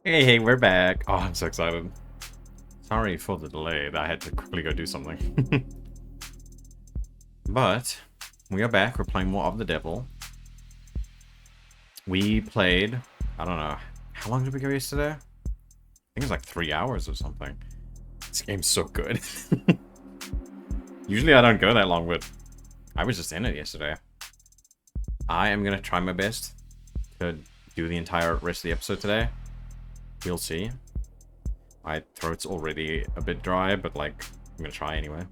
Hey, we're back. Oh, I'm so excited. Sorry for the delay. I had to quickly go do something. But we are back. We're playing more of the devil. We played, I don't know, how long did we go yesterday? I think it was like 3 hours or something. This game's so good. Usually I don't go that long, but I was just in it yesterday. I am going to try my best to do the entire rest of the episode today. We'll see. My throat's already a bit dry, but like, I'm gonna try anyway.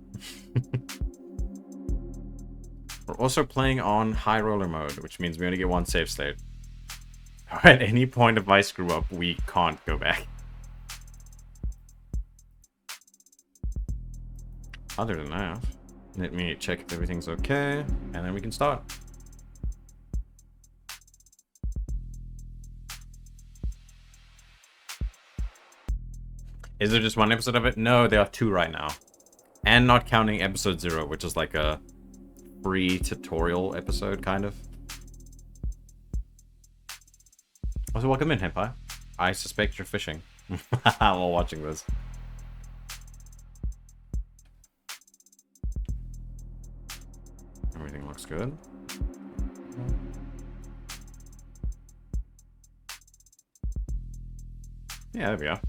We're also playing on high roller mode, which means we only get one save state. At any point if I screw up, we can't go back. Other than that, let me check if everything's okay, and then we can start. Is there just one episode of it? No, there are two right now. And not counting episode 0, which is like a free tutorial episode, kind of. Also, welcome in, Henpai. I suspect you're fishing while watching this. Everything looks good. Yeah, there we go.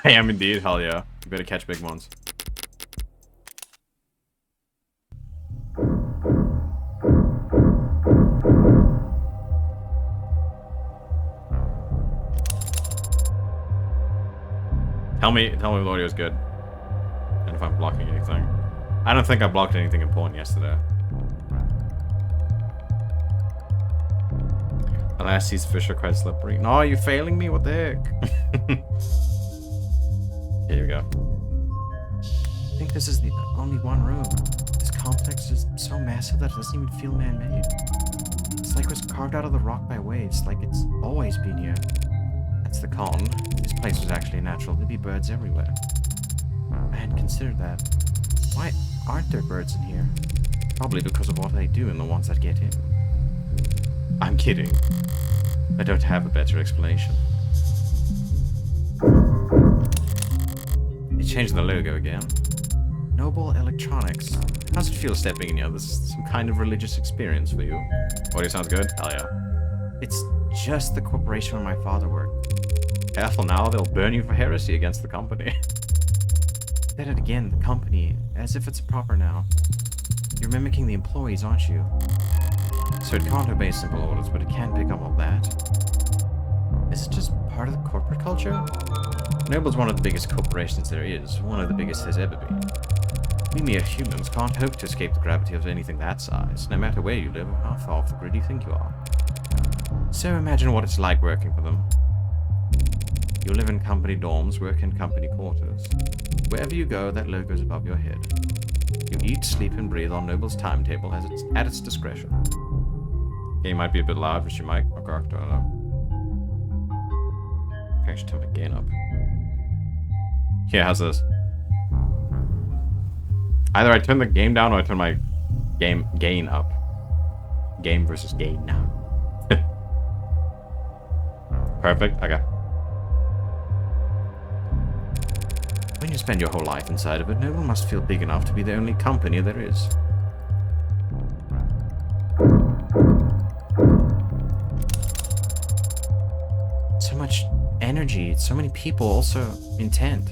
I am indeed, hell yeah. You better catch big ones. Tell me if the audio is good. And if I'm blocking anything. I don't think I blocked anything important yesterday. Alas, these fish are quite slippery. No, you're failing me? What the heck? Here we go. I think this is the only one room. This complex is so massive that it doesn't even feel man-made. It's like it was carved out of the rock by waves, like it's always been here. That's the con. This place was actually natural. There'd be birds everywhere. I hadn't considered that. Why aren't there birds in here? Probably because of what they do and the ones that get in. I'm kidding. I don't have a better explanation. They changed the logo again. Noble Electronics. How's it feel stepping in here? This is some kind of religious experience for you. Audio sounds good? Hell yeah. It's just the corporation where my father worked. Careful now, they'll burn you for heresy against the company. Said it again, the company, as if it's a proper noun. You're mimicking the employees, aren't you? So it can't obey simple orders, but it can pick up on that. Is it just part of the corporate culture? Noble's one of the biggest corporations there is, one of the biggest there's ever been. We mere humans can't hope to escape the gravity of anything that size, no matter where you live or how far off the grid you think you are. So imagine what it's like working for them. You live in company dorms, work in company quarters. Wherever you go, that logo's above your head. You eat, sleep, and breathe on Noble's timetable at its discretion. Game might be a bit loud, but you might. Okay, I don't know. I can actually turn the gain up. Yeah, how's this? Either I turn the game down or I turn my gain up. Game versus gain now. Perfect. Okay. When you spend your whole life inside of it, Noble must feel big enough to be the only company there is. So much energy, so many people, also intent.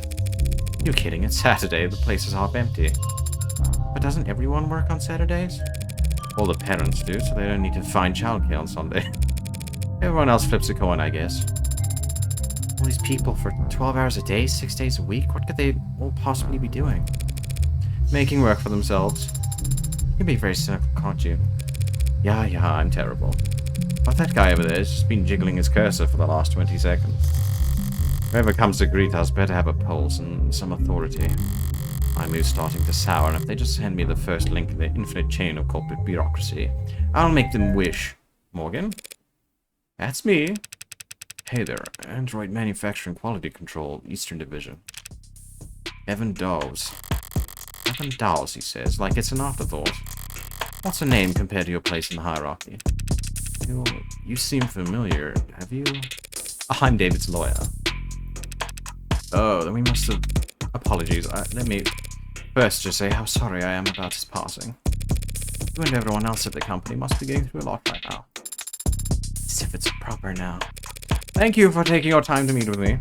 You're kidding, it's Saturday, the place is half empty. But doesn't everyone work on Saturdays? Well, the parents do, so they don't need to find childcare on Sunday. Everyone else flips a coin, I guess. All these people for 12 hours a day, 6 days a week, what could they all possibly be doing? Making work for themselves. You can be very cynical, can't you? Yeah, I'm terrible. But that guy over there has just been jiggling his cursor for the last 20 seconds. Whoever comes to greet us better have a pulse and some authority. My mood's starting to sour, and if they just hand me the first link in the infinite chain of corporate bureaucracy, I'll make them wish. Morgan? That's me. Hey there, Android Manufacturing Quality Control, Eastern Division. Evan Dawes. Evan Dawes, he says, like it's an afterthought. What's a name compared to your place in the hierarchy? You seem familiar. Have you I'm David's lawyer. Oh, then we must have... Apologies. Let me first just say how sorry I am about his passing. You and everyone else at the company must be going through a lot right now. As if it's proper now. Thank you for taking your time to meet with me.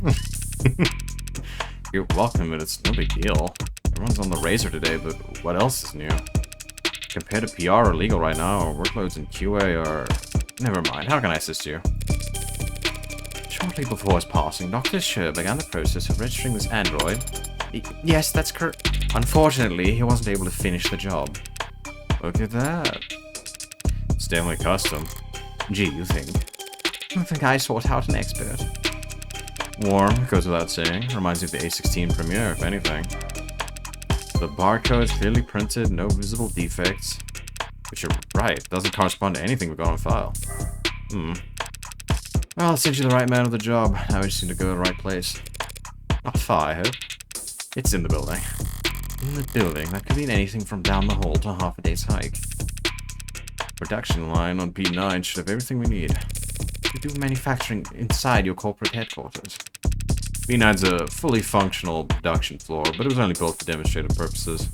You're welcome, and it's no big deal. Everyone's on the razor today, but what else is new? Compared to PR or legal right now, our workloads in QA are... Never mind, how can I assist you? Shortly before his passing, Dr. Sher began the process of registering this android. Yes, that's correct. Unfortunately, he wasn't able to finish the job. Look at that. It's definitely custom. Gee, you think? I think I sort out an expert. Warm, goes without saying. Reminds me of the A16 Premiere, if anything. The barcode's clearly printed, no visible defects. But you're right, it doesn't correspond to anything we've got on file. Well, since you're the right man of the job, now we just need to go to the right place. Not far, I hope. It's in the building. In the building? That could mean anything from down the hall to half a day's hike. Production line on B9 should have everything we need. We do manufacturing inside your corporate headquarters. B9's a fully functional production floor, but it was only built for demonstrative purposes.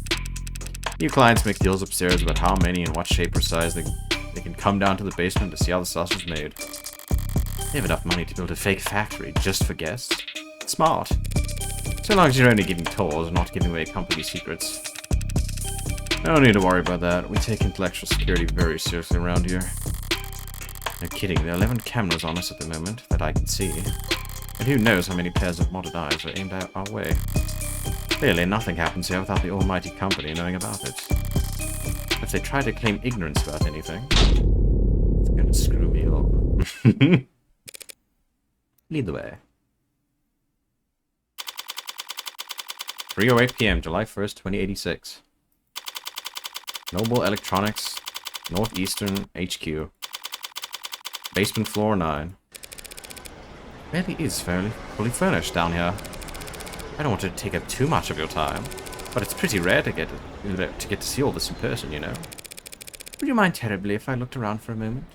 New clients make deals upstairs about how many and what shape or size they can come down to the basement to see how the sausage is made. They have enough money to build a fake factory just for guests. Smart. So long as you're only giving tours and not giving away company secrets. No need to worry about that. We take intellectual security very seriously around here. No kidding, there are 11 cameras on us at the moment that I can see. And who knows how many pairs of modded eyes are aimed out our way. Clearly, nothing happens here without the almighty company knowing about it. If they try to claim ignorance about anything, it's gonna screw me up. Lead the way. 3:08 PM, July 1st, 2086. Noble Electronics, Northeastern HQ. Basement floor 9. Really is fairly fully furnished down here. I don't want to take up too much of your time, but it's pretty rare to get to see all this in person, you know. Would you mind terribly if I looked around for a moment?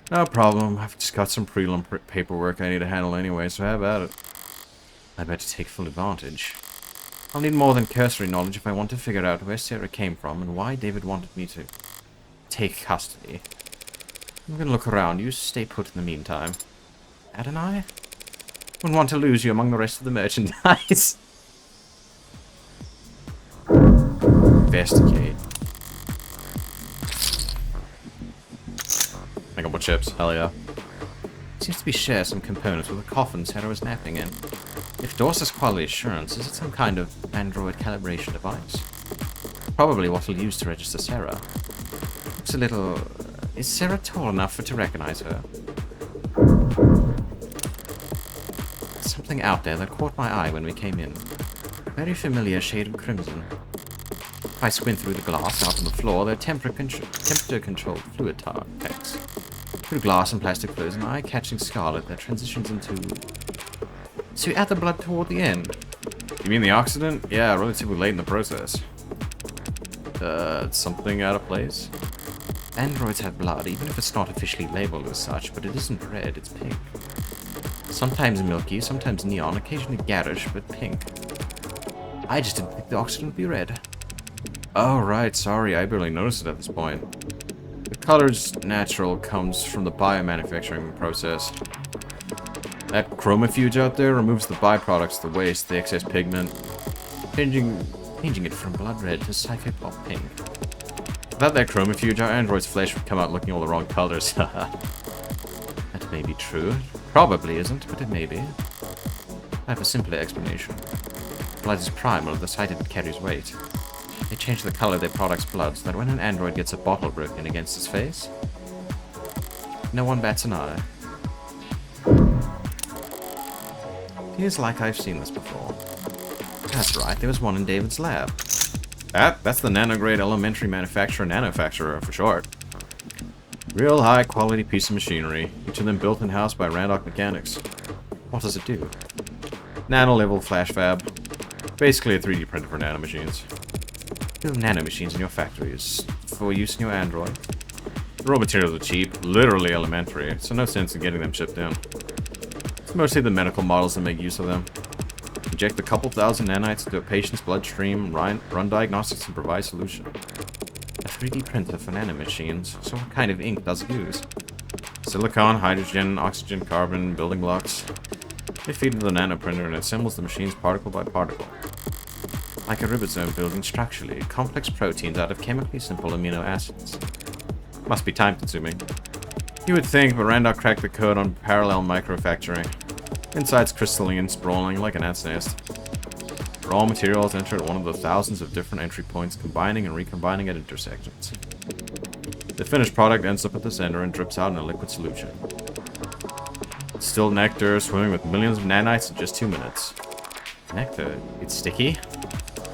No problem. I've just got some prelim paperwork I need to handle anyway, so how about it? I better take full advantage. I'll need more than cursory knowledge if I want to figure out where Sarah came from and why David wanted me to take custody. I'm gonna look around. You stay put in the meantime. Adonai? Wouldn't want to lose you among the rest of the merchandise. Investigate. I got more chips. Hell yeah. Seems to be share some components with the coffin Sarah was napping in. If DOS has quality assurance, is it some kind of android calibration device? Probably what we'll use to register Sarah. Looks a little... Is Sarah tall enough for to recognize her? Something out there that caught my eye when we came in. Very familiar shade of crimson. If I squint through the glass out on the floor, there are temperature-controlled fluid tanks. Through glass and plastic flows, an eye-catching scarlet that transitions into... So you add the blood toward the end? You mean the accident? Yeah, relatively late in the process. Something out of place? Androids have blood, even if it's not officially labeled as such, but it isn't red, it's pink. Sometimes milky, sometimes neon, occasionally garish, but pink. I just didn't think the oxygen would be red. Oh, right, sorry, I barely noticed it at this point. The color's natural comes from the biomanufacturing process. That chromifuge out there removes the byproducts, the waste, the excess pigment, changing it from blood red to sci-fi pop pink. Without that chromifuge, our android's flesh would come out looking all the wrong colors. That may be true. Probably isn't, but it may be. I have a simpler explanation. Blood is primal, the sight of it carries weight. They change the color of their product's blood so that when an android gets a bottle broken against his face, no one bats an eye. Feels like I've seen this before. That's right, there was one in David's lab. That's the nanograde elementary nanofacturer for short. Real high quality piece of machinery, each of them built in-house by Randolph Mechanics. What does it do? Nano-level flash fab. Basically a 3D printer for nanomachines. Build nanomachines in your factories for use in your Android. The raw materials are cheap, literally elementary, so no sense in getting them shipped in. It's mostly the medical models that make use of them. Inject a couple thousand nanites into a patient's bloodstream, run diagnostics, and provide solution. A 3D printer for nanomachines. So what kind of ink does it use? Silicon, hydrogen, oxygen, carbon, building blocks. They feed into the nanoprinter and it assembles the machines particle by particle. Like a ribosome building structurally complex proteins out of chemically simple amino acids. Must be time consuming. You would think, but Randall cracked the code on parallel microfactoring. Inside's crystalline and sprawling like an ant's nest. Raw materials enter at one of the thousands of different entry points, combining and recombining at intersections. The finished product ends up at the center and drips out in a liquid solution. Distilled nectar, swimming with millions of nanites in just 2 minutes. Nectar? It's sticky?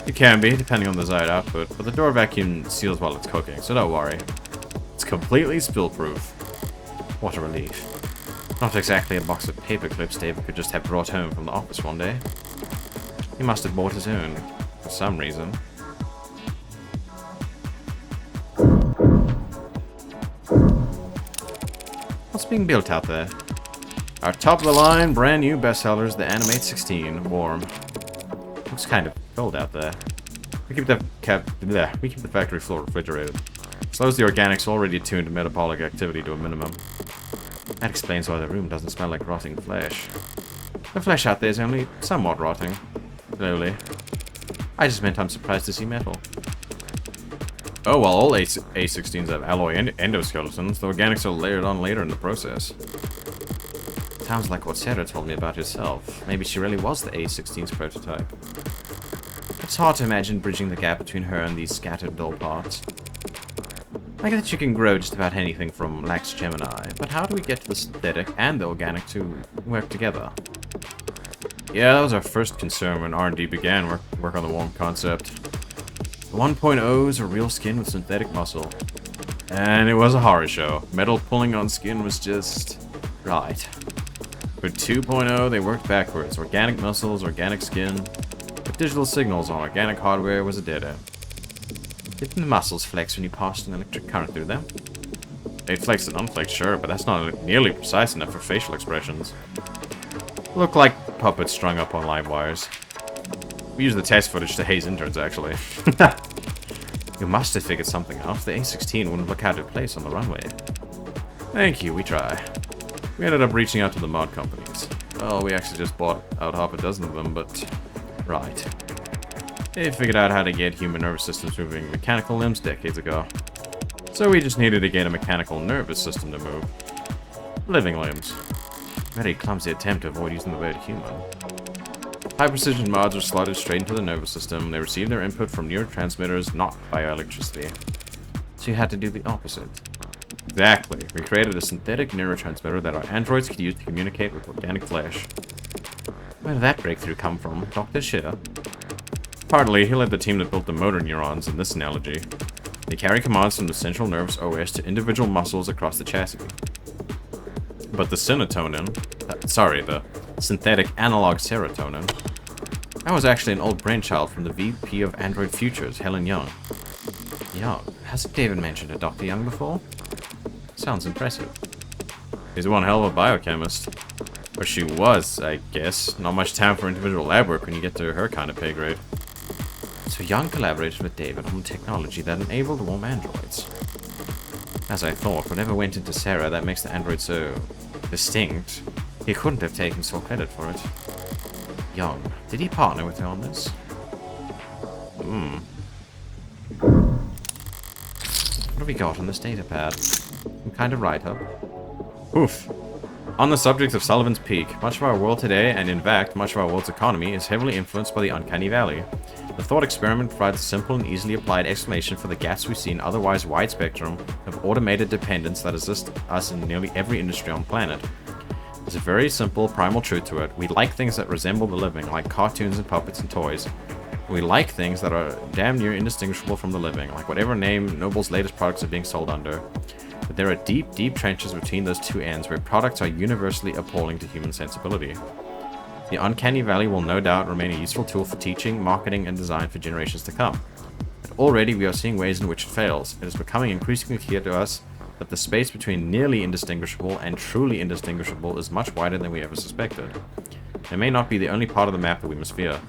It can be, depending on the desired output, but the door vacuum seals while it's cooking, so don't worry. It's completely spill-proof. What a relief. Not exactly a box of paper clips David could just have brought home from the office one day. He must have bought his own, for some reason. What's being built out there? Our top-of-the-line, brand-new bestsellers, the Animate 16, Warm. Looks kind of cold out there. We keep the factory floor refrigerated. Slows the organics already attuned to metabolic activity to a minimum. That explains why the room doesn't smell like rotting flesh. The flesh out there is only somewhat rotting. Slowly. I just meant I'm surprised to see metal. Oh, well, all A16s have alloy endoskeletons. The organics are layered on later in the process. Sounds like what Sarah told me about herself. Maybe she really was the A16's prototype. It's hard to imagine bridging the gap between her and these scattered dull parts. I get that you can grow just about anything from Lax Gemini, but how do we get to the synthetic and the organic to work together? Yeah, that was our first concern when R&D began work on the Warm concept. The 1.0s are real skin with synthetic muscle. And it was a horror show. Metal pulling on skin was just right. For 2.0, they worked backwards. Organic muscles, organic skin. But digital signals on organic hardware was a dead end. Didn't the muscles flex when you passed an electric current through them? They'd flex and unflex, sure, but that's not nearly precise enough for facial expressions. Look like puppets strung up on live wires. We used the test footage to haze interns, actually. You must have figured something out. The A16 wouldn't look out of place on the runway. Thank you, we try. We ended up reaching out to the mod companies. Well, we actually just bought out half a dozen of them, but... right. They figured out how to get human nervous systems moving mechanical limbs decades ago. So we just needed to get a mechanical nervous system to move. Living limbs. Very clumsy attempt to avoid using the word human. High-precision mods were slotted straight into the nervous system. They received their input from neurotransmitters, not bioelectricity. So you had to do the opposite. Exactly. We created a synthetic neurotransmitter that our androids could use to communicate with organic flesh. Where did that breakthrough come from? Dr. Shitter? Partly, he led the team that built the motor neurons in this analogy. They carry commands from the central nervous OS to individual muscles across the chassis. But the the synthetic analog serotonin, that was actually an old brainchild from the VP of Android Futures, Helen Young. Young? Hasn't David mentioned a Dr. Young before? Sounds impressive. He's one hell of a biochemist. Or she was, I guess. Not much time for individual lab work when you get to her kind of pay grade. So Young collaborated with David on technology that enabled warm androids. As I thought, whatever went into Sarah that makes the android so distinct, he couldn't have taken sole credit for it. Young, did he partner with her on this? What have we got on this data pad? Some kind of write-up. Oof. On the subject of Sullivan's Peak, much of our world today, and in fact, much of our world's economy, is heavily influenced by the Uncanny Valley. The thought experiment provides a simple and easily applied explanation for the gaps we see in otherwise wide spectrum of automated dependence that assist us in nearly every industry on the planet. There's a very simple, primal truth to it. We like things that resemble the living, like cartoons and puppets and toys. We like things that are damn near indistinguishable from the living, like whatever name Noble's latest products are being sold under. But there are deep, deep trenches between those two ends where products are universally appalling to human sensibility. The Uncanny Valley will no doubt remain a useful tool for teaching, marketing, and design for generations to come. But already we are seeing ways in which it fails. It is becoming increasingly clear to us but the space between nearly indistinguishable and truly indistinguishable is much wider than we ever suspected. It may not be the only part of the map that we must fear.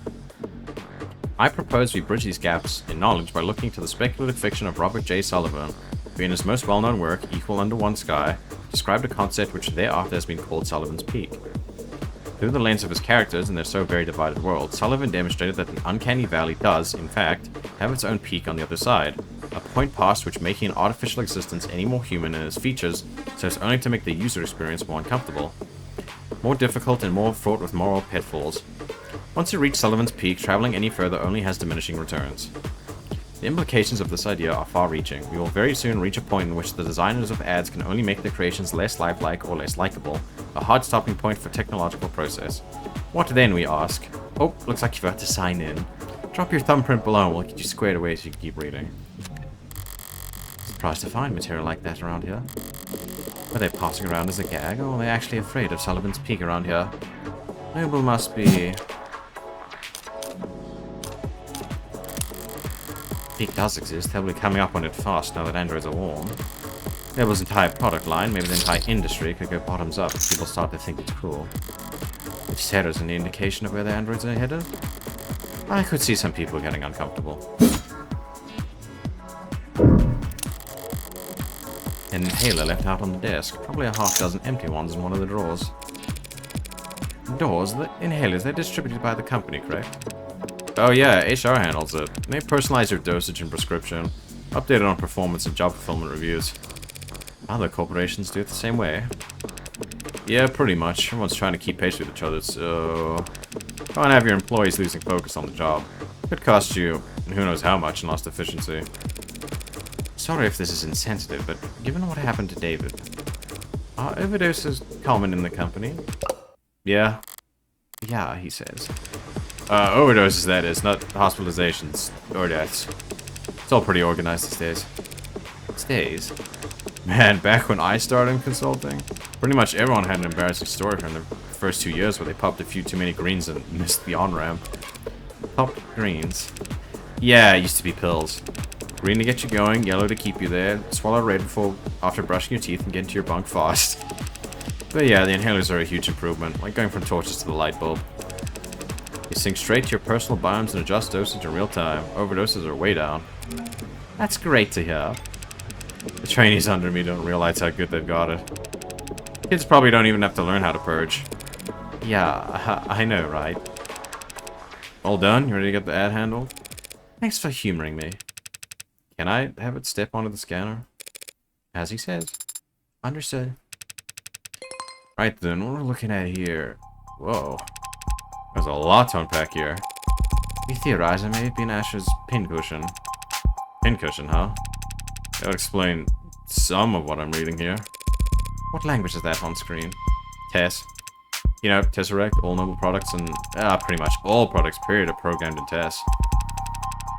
I propose we bridge these gaps in knowledge by looking to the speculative fiction of Robert J. Sullivan, who in his most well-known work, Equal Under One Sky, described a concept which thereafter has been called Sullivan's Peak. Through the lens of his characters in their so very divided world, Sullivan demonstrated that the uncanny valley does, in fact, have its own peak on the other side, a point past which making an artificial existence any more human in its features serves only to make the user experience more uncomfortable, more difficult and more fraught with moral pitfalls. Once you reach Sullivan's Peak, traveling any further only has diminishing returns. The implications of this idea are far-reaching. We will very soon reach a point in which the designers of ads can only make their creations less lifelike or less likable, a hard stopping point for technological process. What then, we ask? Oh, looks like you've got to sign in. Drop your thumbprint below and we'll get you squared away so you can keep reading. Surprised to find material like that around here. Are they passing around as a gag, or are they actually afraid of Sullivan's Peak around here? Noble must be... Peak does exist, they'll be coming up on it fast now that androids are warm. Noble's entire product line, maybe the entire industry, could go bottoms up if people start to think it's cool. If Sarah's any indication of where the androids are headed, I could see some people getting uncomfortable. An inhaler left out on the desk, probably a half dozen empty ones in one of the drawers. Doors, the inhalers, they're distributed by the company, correct? Oh yeah, HR handles it. They personalize your dosage and prescription, updated on performance and job fulfillment reviews. Other corporations do it the same way. Yeah, pretty much. Everyone's trying to keep pace with each other, so... Can't have your employees losing focus on the job. Could cost you who knows how much in lost efficiency. Sorry if this is insensitive, but given what happened to David, are overdoses common in the company? Yeah. Yeah, he says. Overdoses, that is, not hospitalizations or deaths. It's all pretty organized these days. These days? Man, back when I started in consulting, pretty much everyone had an embarrassing story from the first 2 years where they popped a few too many greens and missed the on-ramp. Popped greens? Yeah, it used to be pills. Green to get you going, yellow to keep you there, swallow red after brushing your teeth and get into your bunk fast. But yeah, the inhalers are a huge improvement, like going from torches to the light bulb. You sync straight to your personal biomes and adjust dosage in real time. Overdoses are way down. That's great to hear. The trainees under me don't realize how good they've got it. Kids probably don't even have to learn how to purge. Yeah, I know, right? All done? You ready to get the ad handled? Thanks for humoring me. Can I have it step onto the scanner? As he says. Understood. Right then, what we're looking at here... Whoa. There's a lot to unpack here. We theorize it may be Nash's pincushion. Pincushion, huh? That would explain some of what I'm reading here. What language is that on screen? Tess. You know, Tesseract, all Noble products, and pretty much all products, period, are programmed in Tess.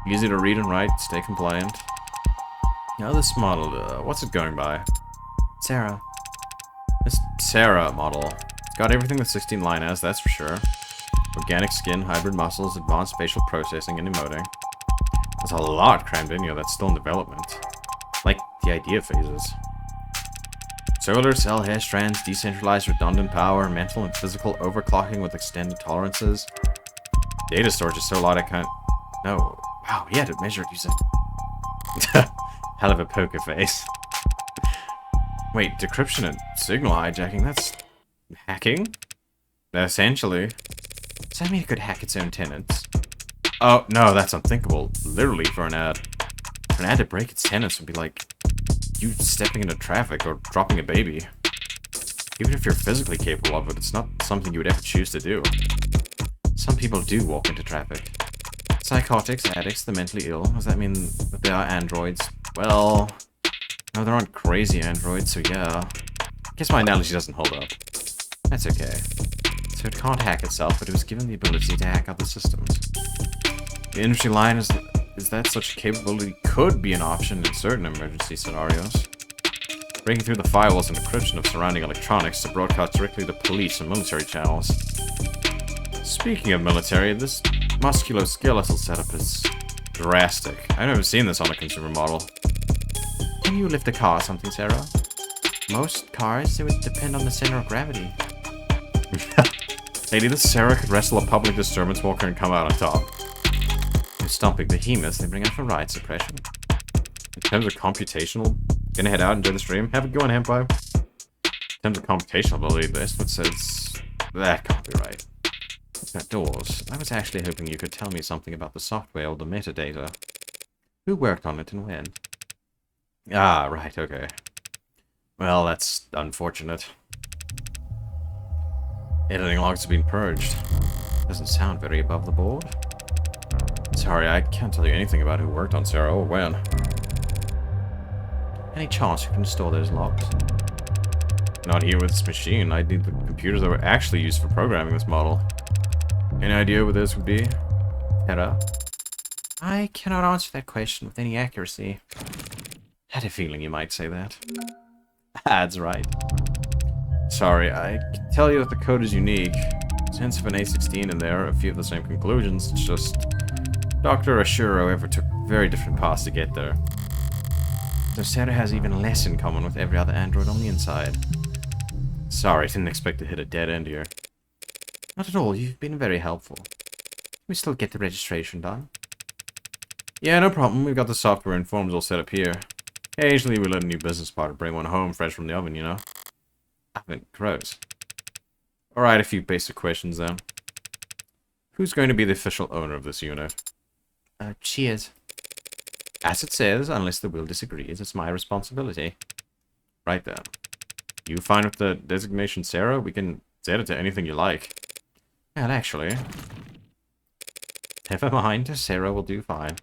Easy to read and write, stay compliant. Now this model, what's it going by? Sarah. This Sarah model. It's got everything that 16 line has, that's for sure. Organic skin, hybrid muscles, advanced spatial processing, and emoting. There's a lot crammed in here that's still in development. Like the idea phases. Solar cell hair strands, decentralized redundant power, mental and physical overclocking with extended tolerances. Data storage is so light I can't... No. Wow, he had to measure it using... Hell of a poker face. Wait, decryption and signal hijacking, that's... hacking? Essentially. Does that mean it could hack its own tenants? Oh, no, that's unthinkable. Literally, for an ad. For an ad to break its tenants would be like... you stepping into traffic or dropping a baby. Even if you're physically capable of it, it's not something you would ever choose to do. Some people do walk into traffic. Psychotics, addicts, the mentally ill. Does that mean that they are androids? Well... no, there aren't crazy androids, so yeah. Guess my analogy doesn't hold up. That's okay. So it can't hack itself, but it was given the ability to hack other systems. The industry line is that such a capability could be an option in certain emergency scenarios. Breaking through the firewalls and encryption of surrounding electronics to broadcast directly to police and military channels. Speaking of military, this musculoskeletal setup is drastic. I've never seen this on a consumer model. Can you lift a car or something, Sarah? most cars, they would depend on the center of gravity. Lady, the Sarah could wrestle a public disturbance walker and come out on top. In stomping behemoths, they bring out for ride suppression. In terms of computational, gonna head out and enjoy the stream. Have a go on, Empire. In terms of computational ability, the estimate says that can't be right. Got doors. I was actually hoping you could tell me something about the software or the metadata. Who worked on it and when? Ah, right, okay. Well, that's unfortunate. Editing logs have been purged. Doesn't sound very above the board. Sorry, I can't tell you anything about who worked on Sarah or when. Any chance you can store those logs? Not here with this machine. I need the computers that were actually used for programming this model. Any idea what this would be? Terra? I cannot answer that question with any accuracy. Had a feeling you might say that. That's right. Sorry, I can tell you that the code is unique. Sense of an A16 in there, a few of the same conclusions. It's just Dr. Ashuro ever took very different paths to get there. So Sarah has even less in common with every other android on the inside. Sorry, didn't expect to hit a dead end here. Not at all, you've been very helpful. Can we still get the registration done? Yeah, no problem. We've got the software and forms all set up here. Occasionally we let a new business partner bring one home fresh from the oven, you know? Oven, gross. Alright, a few basic questions then. Who's going to be the official owner of this unit? Cheers. As it says, unless the will disagrees, it's my responsibility. Right then. You fine with the designation Sarah? We can set it to anything you like. Well, actually... Never mind, Sarah will do fine.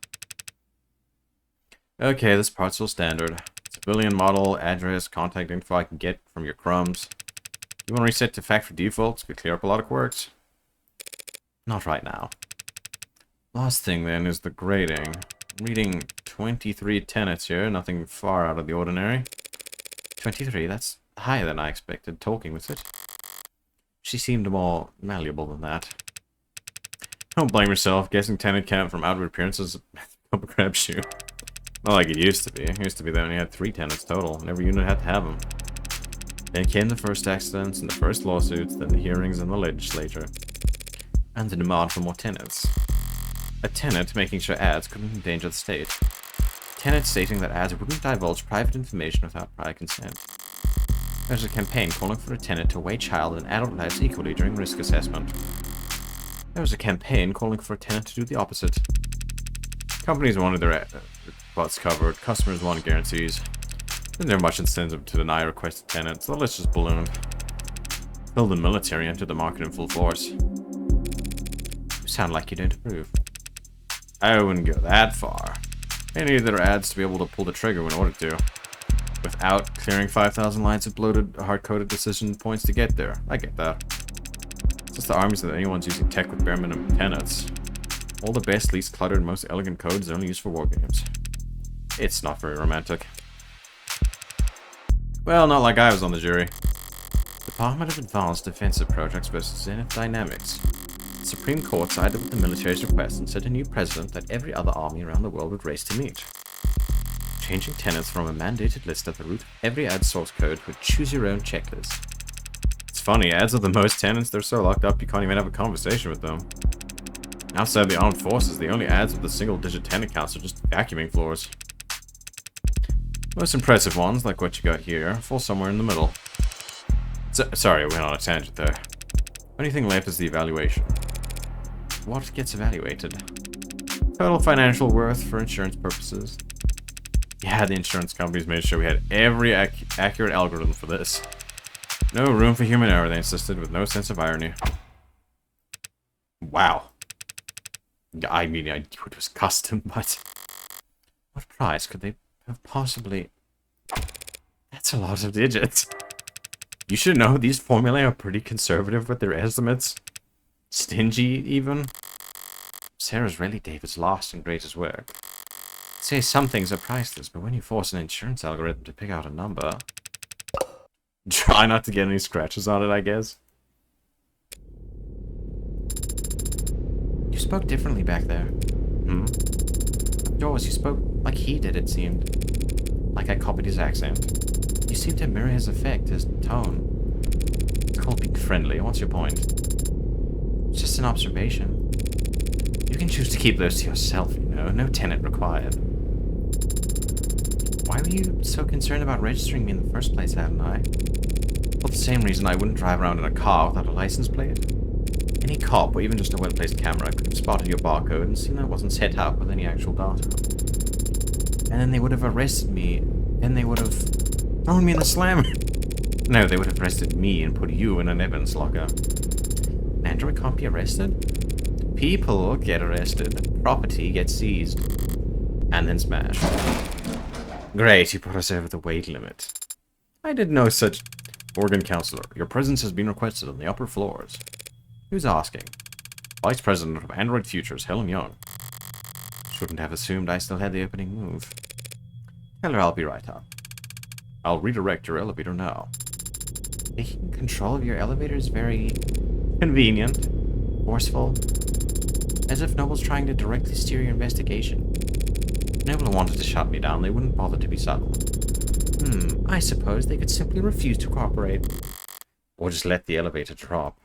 Okay, this part's all standard. Civilian model, address, contact info I can get from your crumbs. You want to reset to factory defaults? Could clear up a lot of quirks. Not right now. Last thing then is the grading. I'm reading 23 tenets here, nothing far out of the ordinary. 23, that's higher than I expected, talking with it. She seemed more malleable than that. Don't blame yourself, guessing tenant count from outward appearances is a crapshoot. Not like it used to be. It used to be they only had 3 tenants total, and every unit had to have them. Then came the first accidents, and the first lawsuits, then the hearings and the legislature. And the demand for more tenants. A tenant making sure ads couldn't endanger the state. Tenant stating that ads wouldn't divulge private information without prior consent. There's a campaign calling for a tenant to weigh child and adult lives equally during risk assessment. There was a campaign calling for a tenant to do the opposite. Companies wanted their butts covered, customers wanted guarantees. Didn't there much incentive to deny requested tenants, the list just ballooned. Build and military entered the market in full force. You sound like you don't approve. I wouldn't go that far. They need their ads to be able to pull the trigger in order to. Without clearing 5,000 lines of bloated, hard-coded decision points to get there. I get that. It's just the armies that anyone's using tech with bare minimum tenets. All the best, least cluttered, most elegant codes are only used for wargames. It's not very romantic. Well, not like I was on the jury. Department of Advanced Defensive Projects versus Zenith Dynamics. The Supreme Court sided with the military's request and set a new precedent that every other army around the world would race to meet. Changing tenets from a mandated list at the root of every ad source code to a choose-your-own checklist. It's funny, ads are the most tenants, they're so locked up you can't even have a conversation with them. Outside the armed forces, the only ads with the single-digit tenant counts are just vacuuming floors. Most impressive ones, like what you got here, fall somewhere in the middle. Sorry, I went on a tangent there. Only thing left is the evaluation. What gets evaluated? Total financial worth for insurance purposes. Yeah, the insurance companies made sure we had every accurate algorithm for this. No room for human error, they insisted, with no sense of irony. Wow. I mean, I knew it was custom, but... What price could they have possibly... That's a lot of digits. You should know these formulae are pretty conservative with their estimates. Stingy, even. Sarah's really David's last and greatest work. Say some things are priceless, but when you force an insurance algorithm to pick out a number... Try not to get any scratches on it, I guess. You spoke differently back there. Hmm? Jaws, you spoke like he did, it seemed. Like I copied his accent. You You seem to mirror his effect, his tone. Called being friendly. What's your point? It's just an observation. You can choose to keep those to yourself, you know. No tenant required. Why were you so concerned about registering me in the first place, Adonai? For the same reason I wouldn't drive around in a car without a license plate. Any cop, or even just a well-placed camera, could have spotted your barcode and seen I wasn't set up with any actual data. And then they would have arrested me. Then they would have thrown me in the slammer. No, they would have arrested me and put you in an evidence locker. An android can't be arrested? People get arrested. Property gets seized. And then smashed. Great, you put us over the weight limit. I did no such... Organ Counselor, your presence has been requested on the upper floors. Who's asking? Vice President of Android Futures, Helen Young. Shouldn't have assumed I still had the opening move. Tell her I'll be right up. I'll redirect your elevator now. Taking control of your elevator is very... convenient. Forceful. As if Noble's trying to directly steer your investigation. If Noble wanted to shut me down, they wouldn't bother to be subtle. I suppose they could simply refuse to cooperate. Or just let the elevator drop.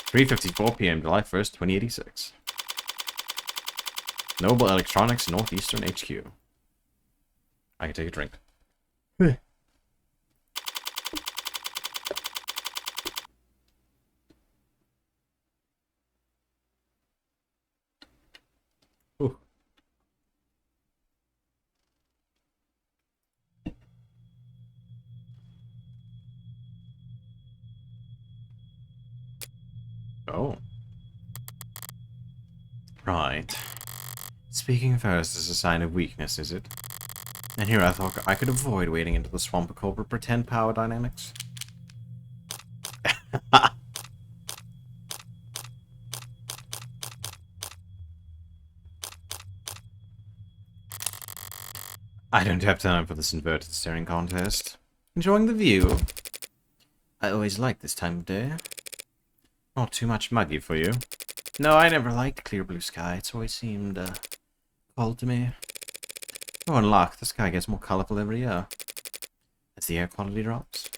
3:54 p.m. July 1st, 2086. Noble Electronics, Northeastern HQ. I can take a drink. Ooh. Oh. Right. Speaking first is a sign of weakness, is it? And here I thought I could avoid wading into the swamp over pretend power dynamics. I don't have time for this inverted staring contest. Enjoying the view? I always like this time of day. Not too much muggy for you. No, I never liked clear blue sky. It's always seemed, cold to me. Oh, and luck, the sky gets more colorful every year. As the air quality drops.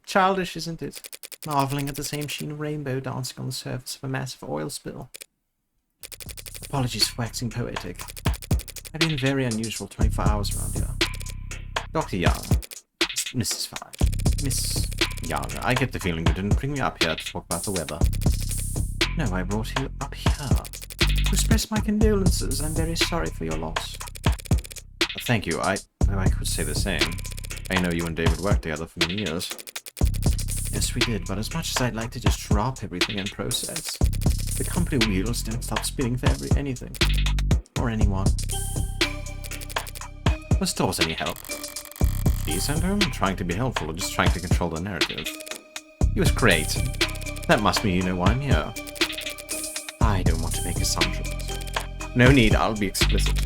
Childish, isn't it? Marveling at the same sheen of rainbow dancing on the surface of a massive oil spill. Apologies for waxing poetic. I've been very unusual 24 hours around here. Dr. Young. Mrs. Fine. Miss Young, I get the feeling you didn't bring me up here to talk about the weather. No, I brought you up here to express my condolences. I'm very sorry for your loss. Thank you. I could say the same. I know you and David worked together for many years. Yes, we did, but as much as I'd like to just drop everything and process, the company wheels don't stop spinning for anything. Or anyone. Was Stores any help? Did you send home? Trying to be helpful or just trying to control the narrative? He was great. That must mean you know why I'm here. I don't want to make assumptions. No need, I'll be explicit.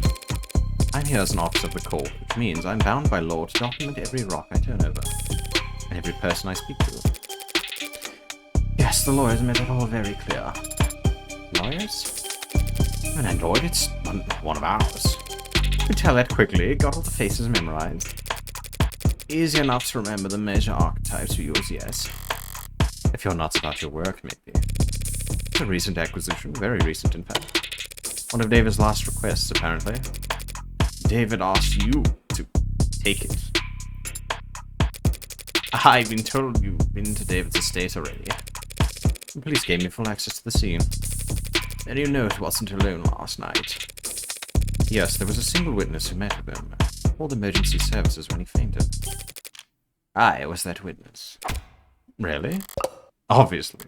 I'm here as an officer of the court, which means I'm bound by law to document every rock I turn over. And every person I speak to. Yes, the lawyers made it all very clear. Lawyers? An android, it's not one of ours. You can tell that quickly, got all the faces memorized. Easy enough to remember the major archetypes we use, yes. If you're nuts about your work, maybe. It's a recent acquisition, very recent in fact. One of David's last requests, apparently. David asked you to take it. I've been told you've been to David's estate already. The police gave me full access to the scene. And you know it wasn't alone last night. Yes, there was a single witness who met with him. Called emergency services when he fainted. I was that witness. Really? Obviously.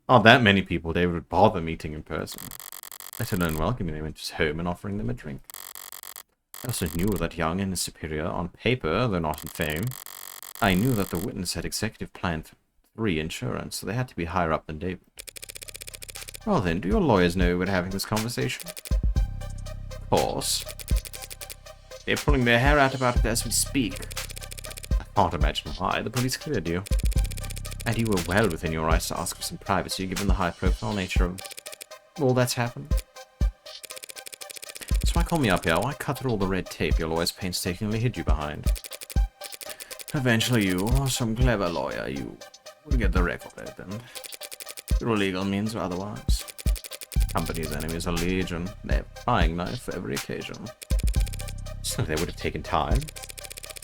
Not that many people David would bother meeting in person. Let alone welcoming them into his home and offering them a drink. I also knew that Young and his superior, on paper, though not in fame. I knew that the witness had executive plan for 3 insurance, so they had to be higher up than David. Well then, do your lawyers know we're having this conversation? Of course. They're pulling their hair out about it as we speak. I can't imagine why. The police cleared you. And you were well within your rights to ask for some privacy, given the high-profile nature of all that's happened. So I call me up here? Why cut through all the red tape you'll always painstakingly hid you behind? Eventually you, or some clever lawyer, you will get the record opened. Through legal means or otherwise. Company's enemies are legion. They have buying knife for every occasion. So they would have taken time.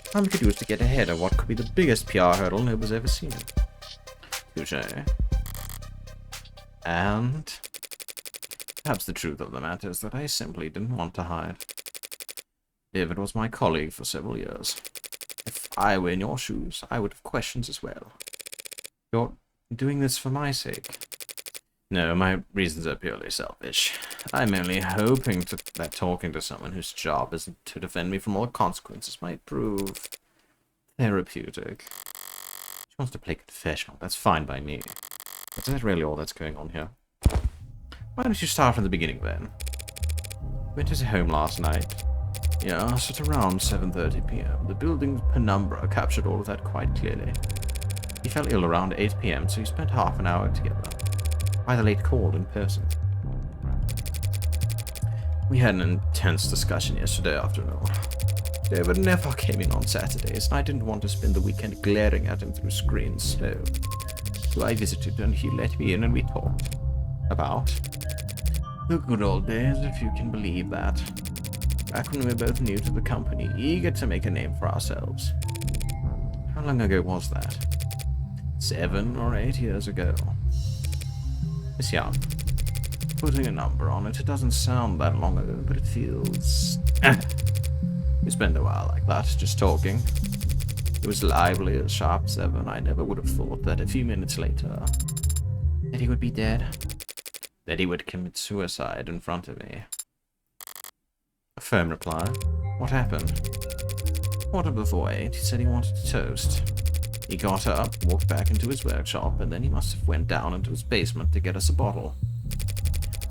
Time could use to get ahead of what could be the biggest PR hurdle nobody's ever seen. Touché. And perhaps the truth of the matter is that I simply didn't want to hide. David was my colleague for several years. If I were in your shoes, I would have questions as well. You're doing this for my sake. No, my reasons are purely selfish. I'm only hoping that talking to someone whose job isn't to defend me from all consequences might prove therapeutic. She wants to play confessional. That's fine by me. But is that really all that's going on here? Why don't you start from the beginning then? Went to his home last night. Yes, at around 7:30 p.m. The building's penumbra captured all of that quite clearly. He fell ill around 8 p.m., so he spent half an hour together. Either late called in person. We had an intense discussion yesterday afternoon. David never came in on Saturdays, and I didn't want to spend the weekend glaring at him through screens, so I visited and he let me in and we talked. About the good old days, if you can believe that. Back when we were both new to the company, eager to make a name for ourselves. How long ago was that? 7 or 8 years ago. Miss Young. Putting a number on it, it doesn't sound that long ago, but it feels... We spent a while like that, just talking. It was lively as sharp 7. I never would have thought that a few minutes later... that he would be dead. That he would commit suicide in front of me. A firm reply. What happened? Quarter before 8, he said he wanted to toast. He got up, walked back into his workshop, and then he must have went down into his basement to get us a bottle.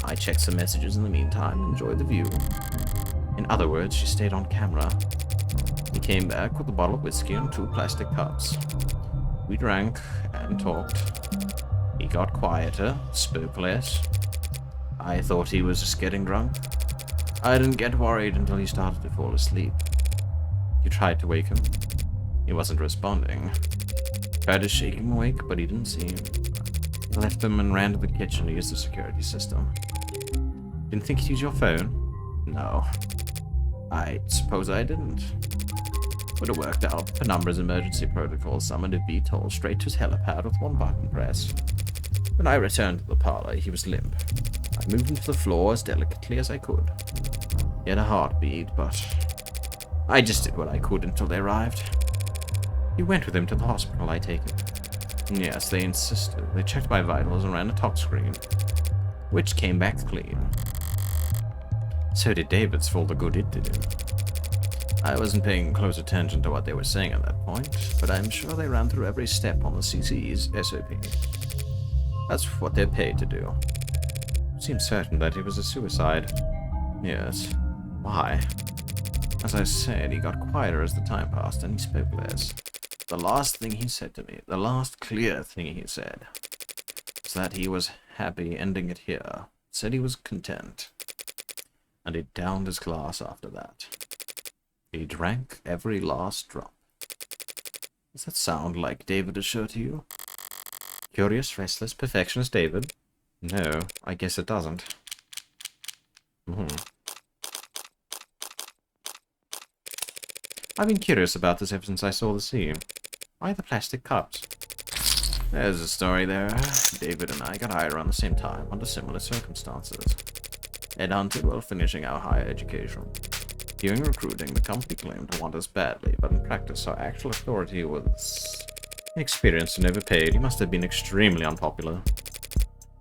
I checked some messages in the meantime, enjoyed the view. In other words, she stayed on camera. He came back with a bottle of whiskey and 2 plastic cups. We drank and talked. He got quieter, spoke less. I thought he was just getting drunk. I didn't get worried until he started to fall asleep. You tried to wake him. He wasn't responding. Tried to shake him awake, but he didn't seem. I left him and ran to the kitchen to use the security system. Didn't think he'd use your phone? No. I suppose I didn't. Would have worked out. Penumbra's emergency protocol summoned a VTOL straight to his helipad with 1 button press. When I returned to the parlor, he was limp. I moved him to the floor as delicately as I could. He had a heartbeat, but I just did what I could until they arrived. You went with him to the hospital, I take it. Yes, they insisted. They checked my vitals and ran a top screen, which came back clean. So did David's for all the good it did him. I wasn't paying close attention to what they were saying at that point, but I'm sure they ran through every step on the CCE's SOP. That's what they're paid to do. Seems certain that it was a suicide. Yes. Why? As I said, he got quieter as the time passed and he spoke less. The last thing he said to me, the last clear thing he said, was that he was happy ending it here. Said he was content. And he downed his glass after that. He drank every last drop. Does that sound like David Assure to you? Curious, restless, perfectionist David? No, I guess it doesn't. I've been curious about this ever since I saw the scene. Why the plastic cups? There's a story there. David and I got hired around the same time, under similar circumstances. Headhunted while finishing our higher education. During recruiting, the company claimed to want us badly, but in practice our actual authority was inexperienced and overpaid. He must have been extremely unpopular.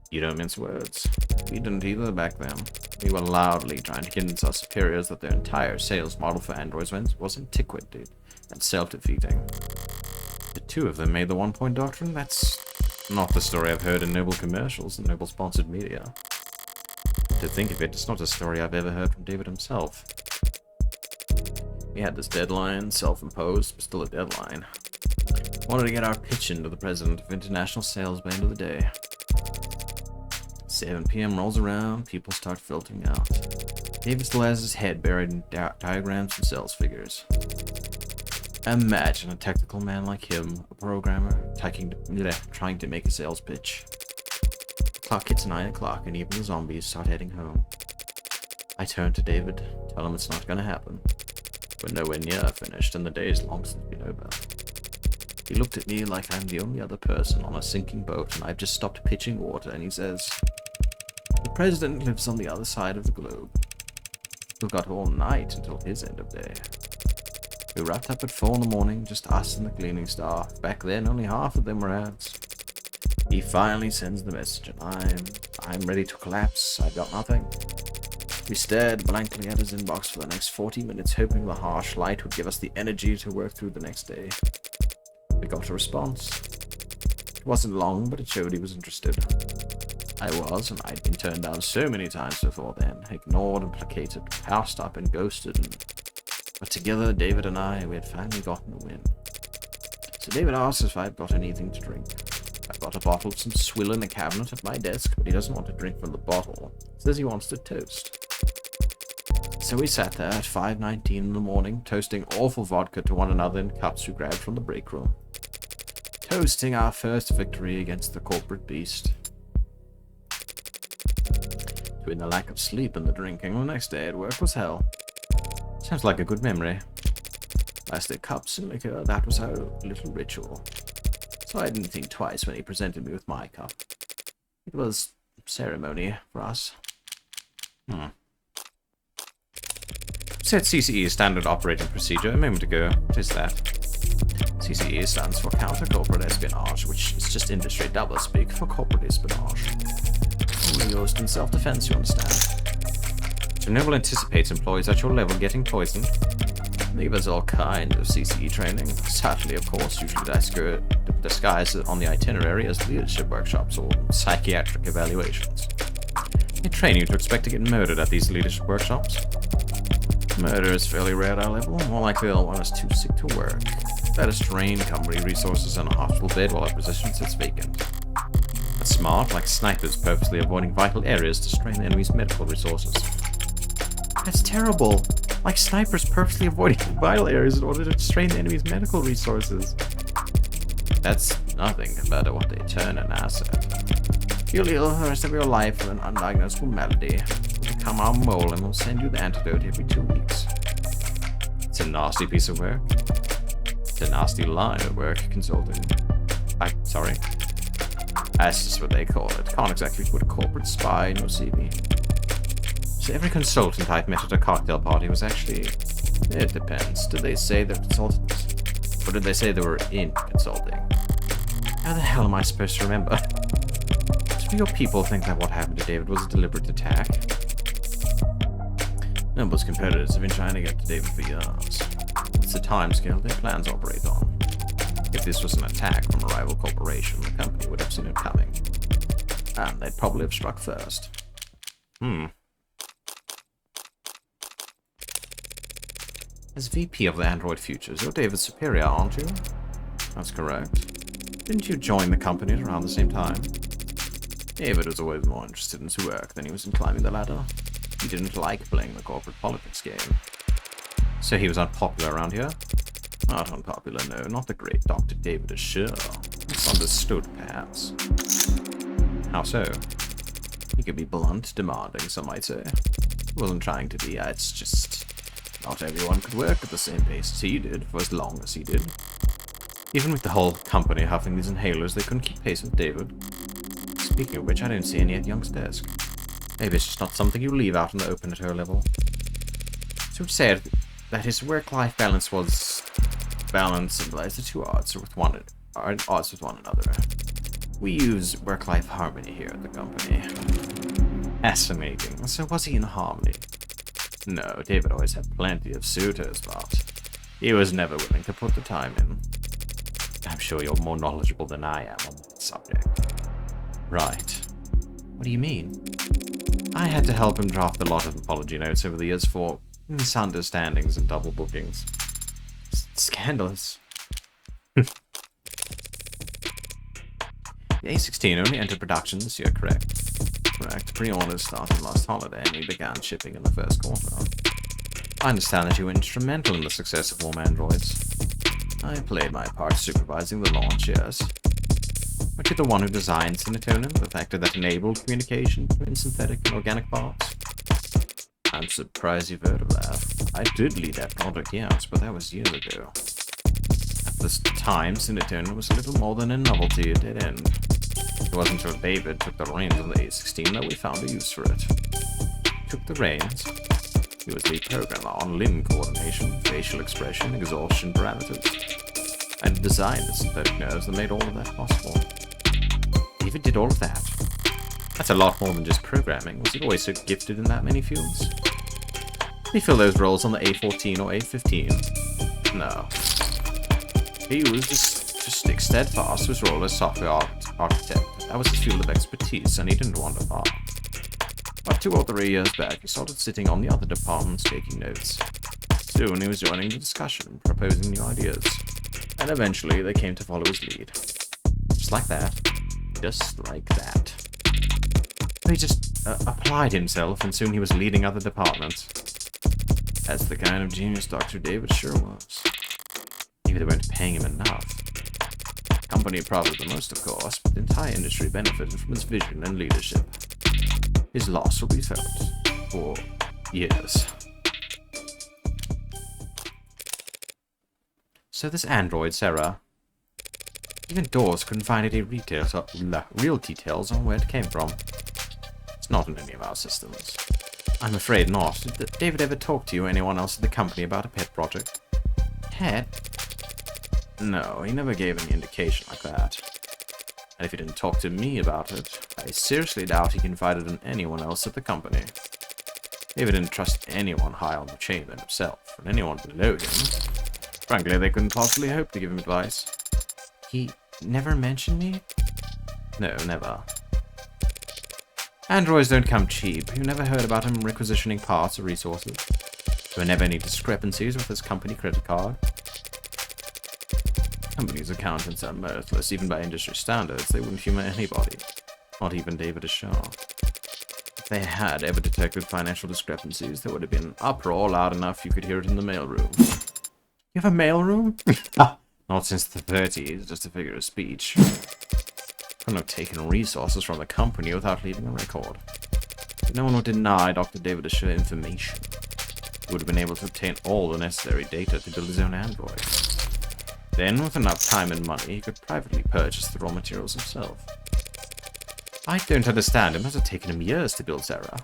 You don't mince words. We didn't either back then. We were loudly trying to convince our superiors that their entire sales model for androids was antiquated and self-defeating. The 2 of them made the 1-point doctrine? That's not the story I've heard in noble commercials and noble sponsored media. To think of it, it's not a story I've ever heard from David himself. We had this deadline, self-imposed, but still a deadline. Wanted to get our pitch into the president of international sales by the end of the day. 7 p.m. rolls around, people start filtering out. David still has his head buried in diagrams and sales figures. Imagine a technical man like him, a programmer, trying to make a sales pitch. The clock hits 9 o'clock and even the zombies start heading home. I turn to David, tell him it's not gonna happen. We're nowhere near finished and the day is long since been over. He looked at me like I'm the only other person on a sinking boat and I've just stopped pitching water, and he says, "The president lives on the other side of the globe. We've got all night until his end of day." We wrapped up at 4 in the morning, just us and the cleaning staff. Back then, only half of them were ads. He finally sends the message, and I'm ready to collapse. I've got nothing. We stared blankly at his inbox for the next 40 minutes, hoping the harsh light would give us the energy to work through the next day. We got a response. It wasn't long, but it showed he was interested. I was, and I'd been turned down so many times before then, ignored and placated, passed up and ghosted, but together, David and I, we had finally gotten a win. So David asks if I've got anything to drink. I've got a bottle of some swill in the cabinet at my desk, but he doesn't want to drink from the bottle. He says he wants to toast. So we sat there at 5:19 in the morning, toasting awful vodka to one another in cups we grabbed from the break room. Toasting our first victory against the corporate beast. Between the lack of sleep and the drinking, the next day at work was hell. Sounds like a good memory. Plastic cups and liquor, that was our little ritual. So I didn't think twice when he presented me with my cup. It was ceremony for us. Said CCE standard operating procedure a moment ago. What is that? CCE stands for Counter Corporate Espionage, which is just industry doublespeak for corporate espionage. Only used in self-defense, you understand. Chernobyl anticipates employees at your level getting poisoned. They give us all kinds of CCE training. Sadly, of course, usually disguised on the itinerary as leadership workshops or psychiatric evaluations. They train you to expect to get murdered at these leadership workshops. Murder is fairly rare at our level. More likely they'll want us too sick to work. Let us drain company resources on a hospital bed while our position sits vacant. That's smart, like snipers purposely avoiding vital areas to strain the enemy's medical resources. That's terrible. Like snipers purposely avoiding vital areas in order to strain the enemy's medical resources. That's nothing compared to what they turn an asset. You'll ill the rest of your life with an undiagnosable malady. Become our mole and we'll send you the antidote every 2 weeks. It's a nasty piece of work. It's a nasty line of work, consulting. Sorry. That's just what they call it. Can't exactly put a corporate spy in your CV. So every consultant I've met at a cocktail party was actually... It depends. Did they say they're consultants? Or did they say they were in consulting? How the hell am I supposed to remember? Do your people think that what happened to David was a deliberate attack? Noble's competitors have been trying to get to David for years. It's the timescale their plans operate on. If this was an attack from a rival corporation, the company would have seen it coming. And they'd probably have struck first. As VP of the Android Futures, you're David's superior, aren't you? That's correct. Didn't you join the company at around the same time? David was always more interested in his work than he was in climbing the ladder. He didn't like playing the corporate politics game. So he was unpopular around here? Not unpopular, no. Not the great Dr. David Asher. Misunderstood, perhaps. How so? He could be blunt, demanding, some might say. He wasn't trying to be, it's just... Not everyone could work at the same pace as he did, for as long as he did. Even with the whole company huffing these inhalers, they couldn't keep pace with David. Speaking of which, I don't see any at Young's desk. Maybe it's just not something you leave out in the open at her level. So he said that his work-life balance was balanced and the two odds with one another. We use work-life harmony here at the company. Fascinating. So was he in harmony? No, David always had plenty of suitors, but he was never willing to put the time in. I'm sure you're more knowledgeable than I am on that subject. Right. What do you mean? I had to help him draft a lot of apology notes over the years for misunderstandings and double bookings. Scandalous. The A16 only entered production this year, correct? correct. Pre-orders started last holiday and we began shipping in the first quarter. I understand that you were instrumental in the success of Warm Androids. I played my part supervising the launch, yes. But you're the one who designed Serotonin, the factor that enabled communication between synthetic and organic parts. I'm surprised you've heard of that. I did lead that project, yes, but that was years ago. At this time, Serotonin was a little more than a novelty, a dead end. It wasn't until David took the reins on the A16 that we found a use for it. Took the reins? He was lead programmer on limb coordination, facial expression, exhaustion parameters. I designed the synthetic nerves that made all of that possible. David did all of that. That's a lot more than just programming. Was he always so gifted in that many fields? Did he fill those roles on the A14 or A15? No. He was just stick steadfast to his role as software architect. That was his field of expertise, and he didn't wander far. About 2 or 3 years back, he started sitting on the other departments taking notes. Soon he was joining the discussion, proposing new ideas. And eventually they came to follow his lead. Just like that. Just like that. He just applied himself, and soon he was leading other departments. That's the kind of genius Dr. David sure was. Maybe they weren't paying him enough. The company profited the most, of course, but the entire industry benefited from his vision and leadership. His loss will be felt for years. So this android, Sarah, even Dawes couldn't find any real details on where it came from. It's not in any of our systems. I'm afraid not. Did David ever talk to you or anyone else at the company about a pet project? Pet? No, he never gave any indication like that. And if he didn't talk to me about it, I seriously doubt he confided in anyone else at the company. David didn't trust anyone high on the chain than himself, and anyone below him. Frankly, they couldn't possibly hope to give him advice. He never mentioned me? No, never. Androids don't come cheap. You never heard about him requisitioning parts or resources. There were never any discrepancies with his company credit card. Company's accountants are mirthless. Even by industry standards, they wouldn't humor anybody. Not even David Shaw. If they had ever detected financial discrepancies, there would have been an uproar loud enough you could hear it in the mailroom. You have a mailroom? Not since the 30s, just a figure of speech. Couldn't have taken resources from the company without leaving a record. No one would deny Dr. David Shaw information. He would have been able to obtain all the necessary data to build his own android. Then, with enough time and money, he could privately purchase the raw materials himself. I don't understand. It must have taken him years to build Sarah.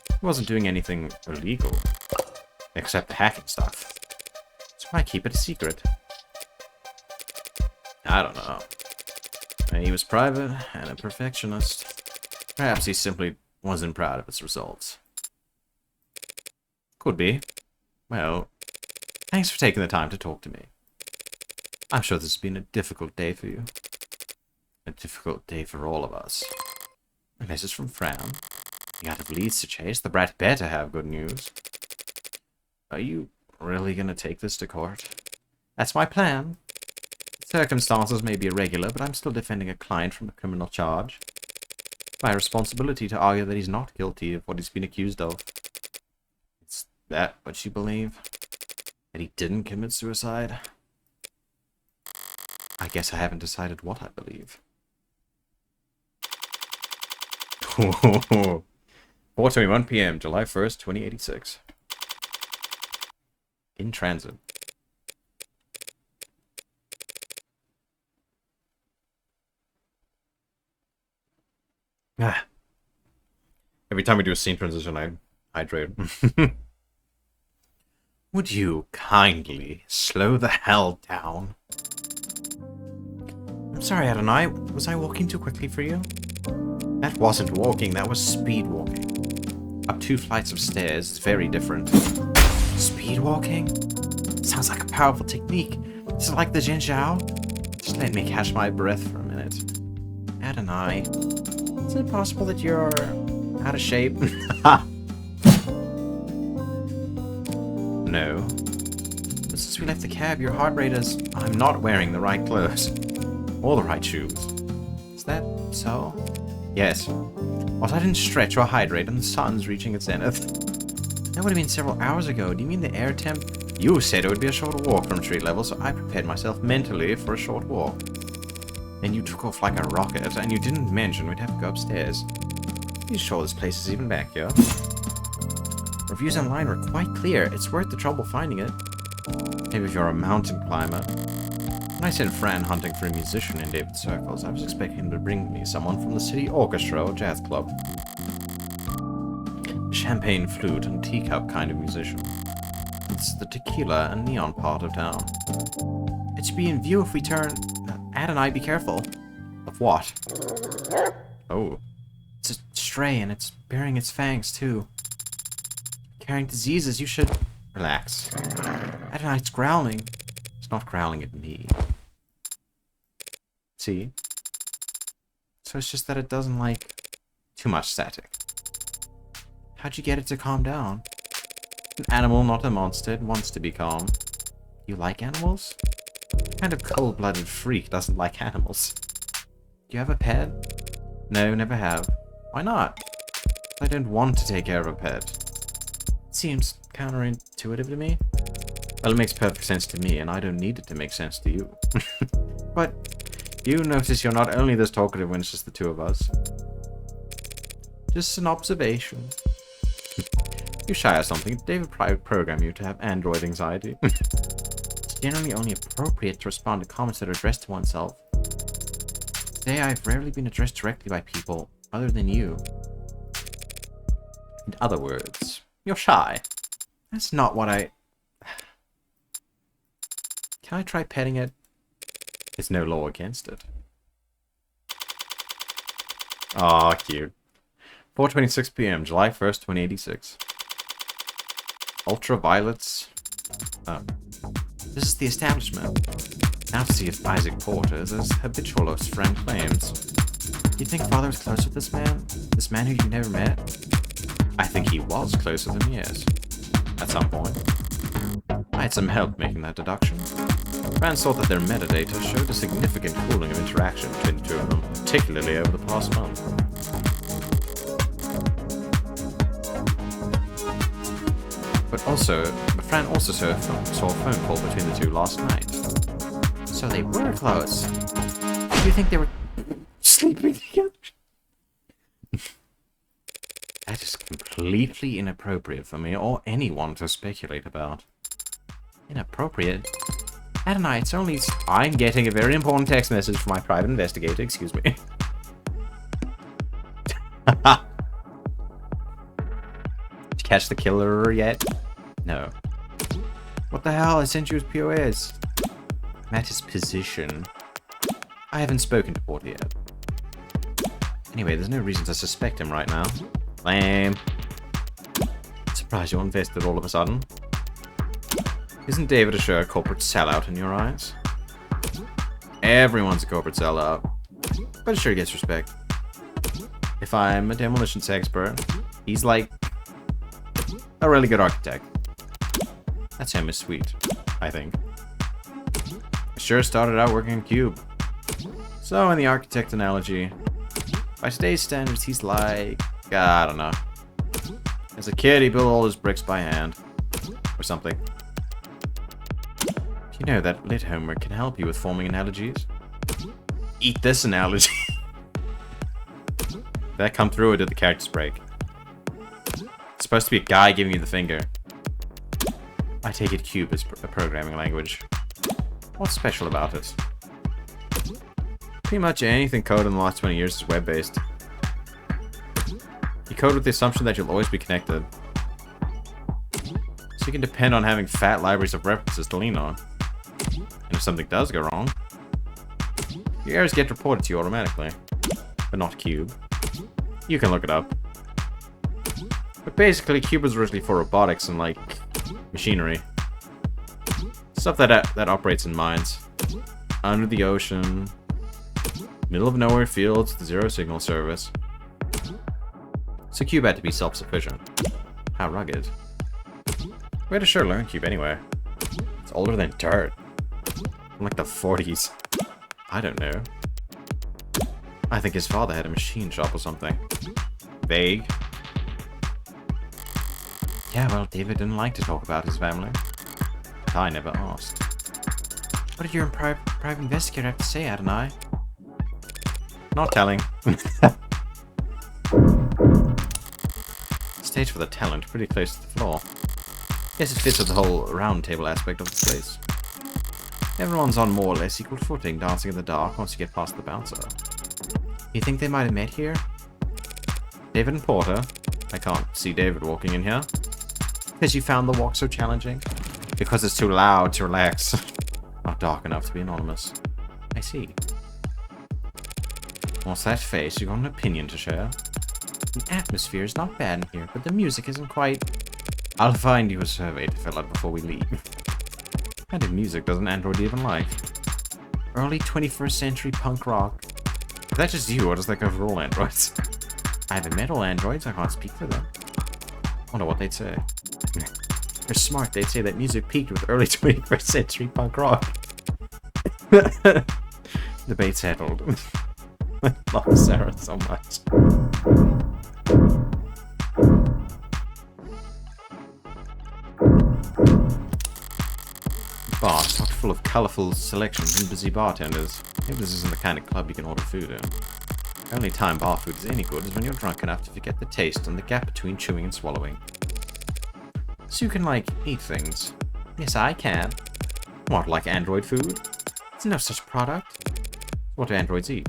He wasn't doing anything illegal, except the hacking stuff. So why keep it a secret? I don't know. He was private and a perfectionist. Perhaps he simply wasn't proud of his results. Could be. Well, thanks for taking the time to talk to me. I'm sure this has been a difficult day for you. A difficult day for all of us. A message from Fran. You got leads to chase. The brat better have good news. Are you really gonna take this to court? That's my plan. Circumstances may be irregular, but I'm still defending a client from a criminal charge. It's my responsibility to argue that he's not guilty of what he's been accused of. Is that what you believe? That he didn't commit suicide? I guess I haven't decided what I believe. 4:21 p.m., July 1st, 2086. In transit. Every time we do a scene transition, I hydrate. Would you kindly slow the hell down? I'm sorry, Adonai. Was I walking too quickly for you? That wasn't walking, that was speed walking. Up 2 flights of stairs is very different. Speed walking? Sounds like a powerful technique. Is it like the Jin Zhao? Just let me catch my breath for a minute. Adonai, is it possible that you're out of shape? No. But since we left the cab, your heart rate is... I'm not wearing the right clothes. Or the right shoes. Is that so? Yes. Also, I didn't stretch or hydrate and the sun's reaching its zenith. That would have been several hours ago. Do you mean the air temp? You said it would be a short walk from street level, so I prepared myself mentally for a short walk. Then you took off like a rocket, and you didn't mention we'd have to go upstairs. Are you sure this place is even back here? Reviews online were quite clear. It's worth the trouble finding it. Maybe if you're a mountain climber. When I sent Fran hunting for a musician in David's circles, I was expecting him to bring me someone from the city orchestra or jazz club. Champagne flute and teacup kind of musician. It's the tequila and neon part of town. It should be in view if we turn... Ad and I, be careful. Of what? Oh. It's a stray and it's bearing its fangs too. Carrying diseases, you should... Relax. Ad and I, it's growling. It's not growling at me. See? So it's just that it doesn't like too much static. How'd you get it to calm down? An animal, not a monster. It wants to be calm. You like animals? What kind of cold-blooded freak doesn't like animals? Do you have a pet? No, never have. Why not? I don't want to take care of a pet. It seems counterintuitive to me. Well, it makes perfect sense to me, and I don't need it to make sense to you. But you notice you're not only this talkative when it's just the two of us. Just an observation. You shy or something. David Pryor programmed you to have android anxiety. It's generally only appropriate to respond to comments that are addressed to oneself. Today I've rarely been addressed directly by people other than you. In other words, you're shy. That's not what I... Can I try petting it? There's no law against it. Aw, cute. 4:26 p.m., July 1st, 2086. Ultraviolets. Oh. This is the establishment. Now to see if Isaac Porter is as habitual as friend claims. Do you think Father was close with this man? This man who you never met? I think he was close with him, yes. At some point. I had some help making that deduction. Fran thought that their metadata showed a significant cooling of interaction between the two of them, particularly over the past month. But Fran also saw a phone call between the two last night. So they were close. Do you think they were sleeping together? That is completely inappropriate for me or anyone to speculate about. Inappropriate? Adonai, it's only... I'm getting a very important text message from my private investigator, excuse me. Did you catch the killer yet? No. What the hell? I sent you his POS. I'm at his position. I haven't spoken to Porter yet. Anyway, there's no reason to suspect him right now. Lame. Surprised you're invested all of a sudden. Isn't David a sure corporate sellout in your eyes? Everyone's a corporate sellout. But it sure gets respect. If I'm a demolitions expert, he's like a really good architect. That's him is sweet, I think. I sure started out working in Cube. So in the architect analogy, by today's standards, he's like, I don't know. As a kid, he built all his bricks by hand. Or something. You know that lit homework can help you with forming analogies? Eat this analogy. Did that come through or did the characters break? It's supposed to be a guy giving you the finger. I take it Cube is a programming language. What's special about it? Pretty much anything coded in the last 20 years is web-based. You code with the assumption that you'll always be connected. So you can depend on having fat libraries of references to lean on. And if something does go wrong, your errors get reported to you automatically. But not Cube. You can look it up. But basically, Cube was originally for robotics and, like, machinery. Stuff that operates in mines. Under the ocean. Middle of nowhere fields with zero signal service. So Cube had to be self-sufficient. How rugged. We had to sure learn Cube anyway. It's older than dirt. From like the 40s. I don't know. I think his father had a machine shop or something. Vague. Yeah, well, David didn't like to talk about his family. But I never asked. What did your private investigator have to say, Adonai? Not telling. Stage for the talent, pretty close to the floor. Yes, it fits with the whole round table aspect of the place. Everyone's on more or less equal footing, dancing in the dark once you get past the bouncer. You think they might have met here? David and Porter? I can't see David walking in here. Because you found the walk so challenging? Because it's too loud to relax. Not dark enough to be anonymous. I see. What's that face? You got an opinion to share? The atmosphere is not bad in here, but the music isn't quite... I'll find you a survey to fill out before we leave. What kind of music does an android even like? Early 21st century punk rock. Is that just you, or does that go for all androids? I have metal androids, I can't speak for them. Wonder what they'd say. They're smart, they'd say that music peaked with early 21st century punk rock. Debate settled. I love Sarah so much. Bar stocked full of colourful selections and busy bartenders. Maybe this isn't the kind of club you can order food in. The only time bar food is any good is when you're drunk enough to forget the taste and the gap between chewing and swallowing. So you can, like, eat things. Yes, I can. What, like android food? There's no such product. What do androids eat?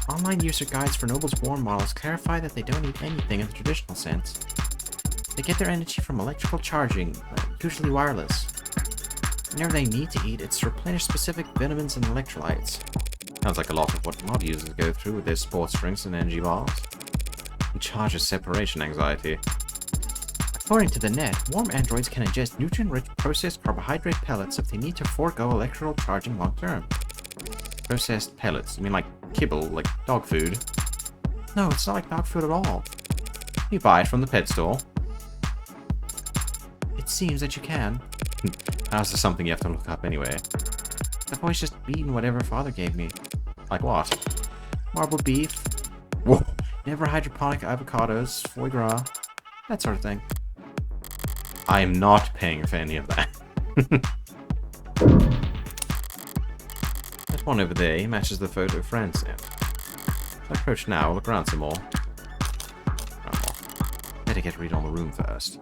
Online user guides for Noble's Born models clarify that they don't eat anything in the traditional sense. They get their energy from electrical charging, usually wireless. Whenever they need to eat, it's to replenish specific vitamins and electrolytes. Sounds like a lot of what mod users go through with their sports drinks and energy bars. It charges separation anxiety. According to the net, warm androids can ingest nutrient-rich processed carbohydrate pellets if they need to forego electrical charging long-term. Processed pellets? You mean like kibble, like dog food? No, it's not like dog food at all. You buy it from the pet store. It seems that you can. How's this something you have to look up anyway? I've always just eaten whatever father gave me. Like what? Marbled beef. Whoa. Never hydroponic avocados, foie gras, that sort of thing. I am not paying for any of that. That one over there matches the photo Fran sent. If I approach now, look around some more. Oh, better get a read on the room first.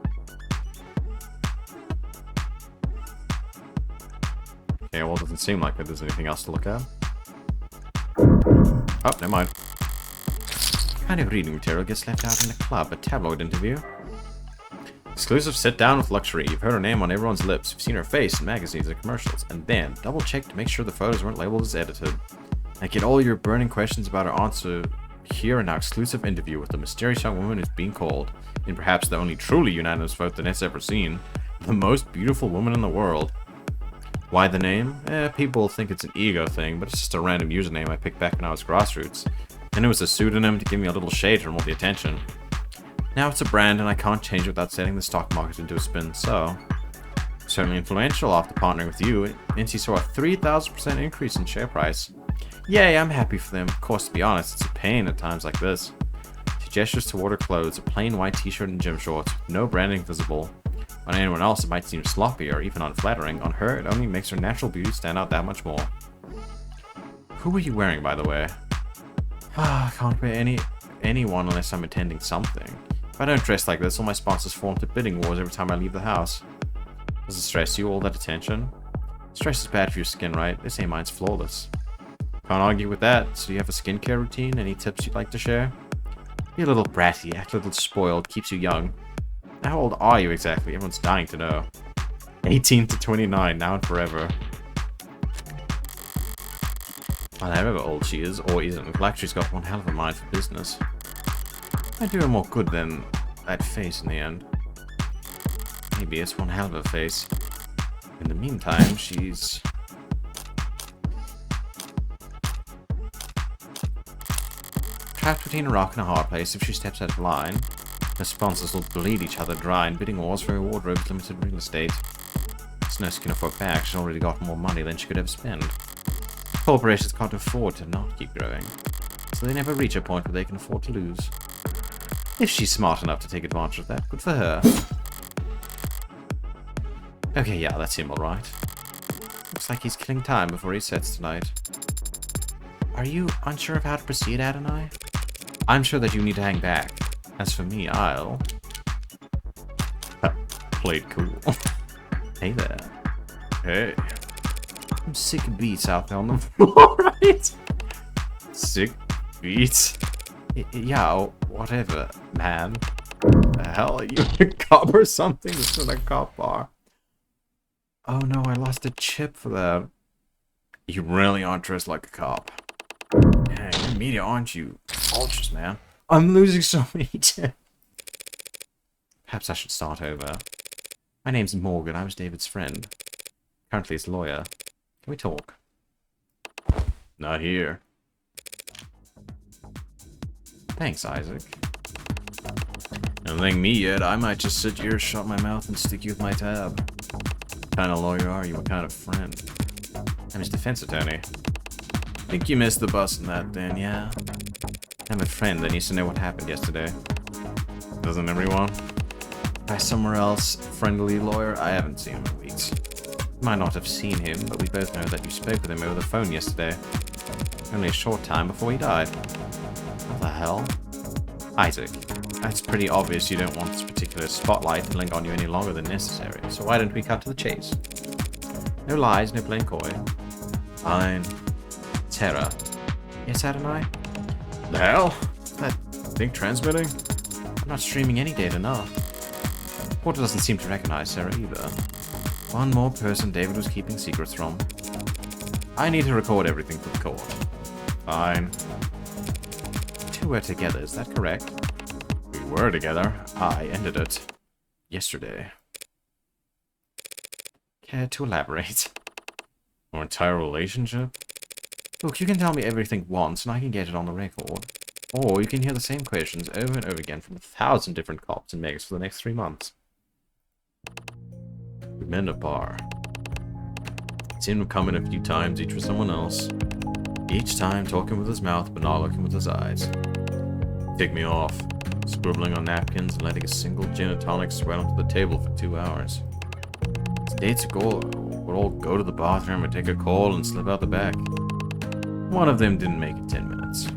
Okay, well, it doesn't seem like there's anything else to look at. Oh, never mind. What kind of reading material gets left out in a club, a tabloid interview? Exclusive sit down with luxury. You've heard her name on everyone's lips. You've seen her face in magazines and commercials. And then, double check to make sure the photos weren't labeled as edited. And get all your burning questions about her answer here in our exclusive interview with the mysterious young woman who's being called, in perhaps the only truly unanimous vote the net's ever seen, the most beautiful woman in the world. Why the name? People think it's an ego thing, but it's just a random username I picked back when I was grassroots. And it was a pseudonym to give me a little shade from all the attention. Now it's a brand and I can't change it without setting the stock market into a spin, so... Certainly influential after partnering with you, NC saw a 3,000% increase in share price. Yay, I'm happy for them. Of course, to be honest, it's a pain at times like this. She gestures toward her clothes, a plain white t-shirt and gym shorts, no branding visible. On anyone else, it might seem sloppy or even unflattering. On her, it only makes her natural beauty stand out that much more. Who are you wearing, by the way? I can't wear anyone unless I'm attending something. If I don't dress like this, all my sponsors fall into bidding wars every time I leave the house. Does it stress you, all that attention? Stress is bad for your skin, right? They say mine's flawless. Can't argue with that. So do you have a skincare routine? Any tips you'd like to share? Be a little bratty, act a little spoiled, keeps you young. How old are you exactly? Everyone's dying to know. 18 to 29, now and forever. Well, however old she is, or isn't, like she's got one hell of a mind for business. Might do her more good than that face in the end. Maybe it's one hell of a face. In the meantime, she's... trapped between a rock and a hard place. If she steps out of line, her sponsors will bleed each other dry in bidding wars for her wardrobe's limited real estate. This nurse can afford back. She's already got more money than she could ever spend. Corporations can't afford to not keep growing, so they never reach a point where they can afford to lose. If she's smart enough to take advantage of that, good for her. Okay, yeah, that's him, alright. Looks like he's killing time before he sets tonight. Are you unsure of how to proceed, Adonai? I'm sure that you need to hang back. As for me, I'll... Played cool. Hey there. Hey. Some sick beats out there on the floor, right? Sick beats? Yeah, whatever, man. The hell, are you a cop or something? This is a cop bar. Oh no, I lost a chip for that. You really aren't dressed like a cop. Yeah, you're media, aren't you? Ultras, man. I'm losing so many tips. Perhaps I should start over. My name's Morgan. I was David's friend. Currently his lawyer. Can we talk? Not here. Thanks, Isaac. Don't thank me yet. I might just sit here, shut my mouth, and stick you with my tab. What kind of lawyer are you? What kind of friend? I'm his defense attorney. Think you missed the bus in that, then, yeah? I'm a friend that needs to know what happened yesterday. Doesn't everyone? By somewhere else, friendly lawyer, I haven't seen him in weeks. You might not have seen him, but we both know that you spoke with him over the phone yesterday. Only a short time before he died. What the hell? Isaac, it's pretty obvious you don't want this particular spotlight to linger on you any longer than necessary, so why don't we cut to the chase? No lies, no playing coy. Fine. Terra. Yes, Adonai? The hell? That thing transmitting? I'm not streaming any data, no. Porter doesn't seem to recognize Sarah either. One more person David was keeping secrets from. I need to record everything for the court. Fine. Two were together, is that correct? We were together. I ended it. Yesterday. Care to elaborate? Our entire relationship? Look, you can tell me everything once and I can get it on the record. Or you can hear the same questions over and over again from 1,000 different cops and megas for the next 3 months. We met in a bar. Seen him come in a few times, each with someone else. Each time talking with his mouth, but not looking with his eyes. Tick me off. Scribbling on napkins and letting a single gin and tonic sweat onto the table for 2 hours. Dates ago, would all go to the bathroom and take a call and slip out the back. One of them didn't make it 10 minutes.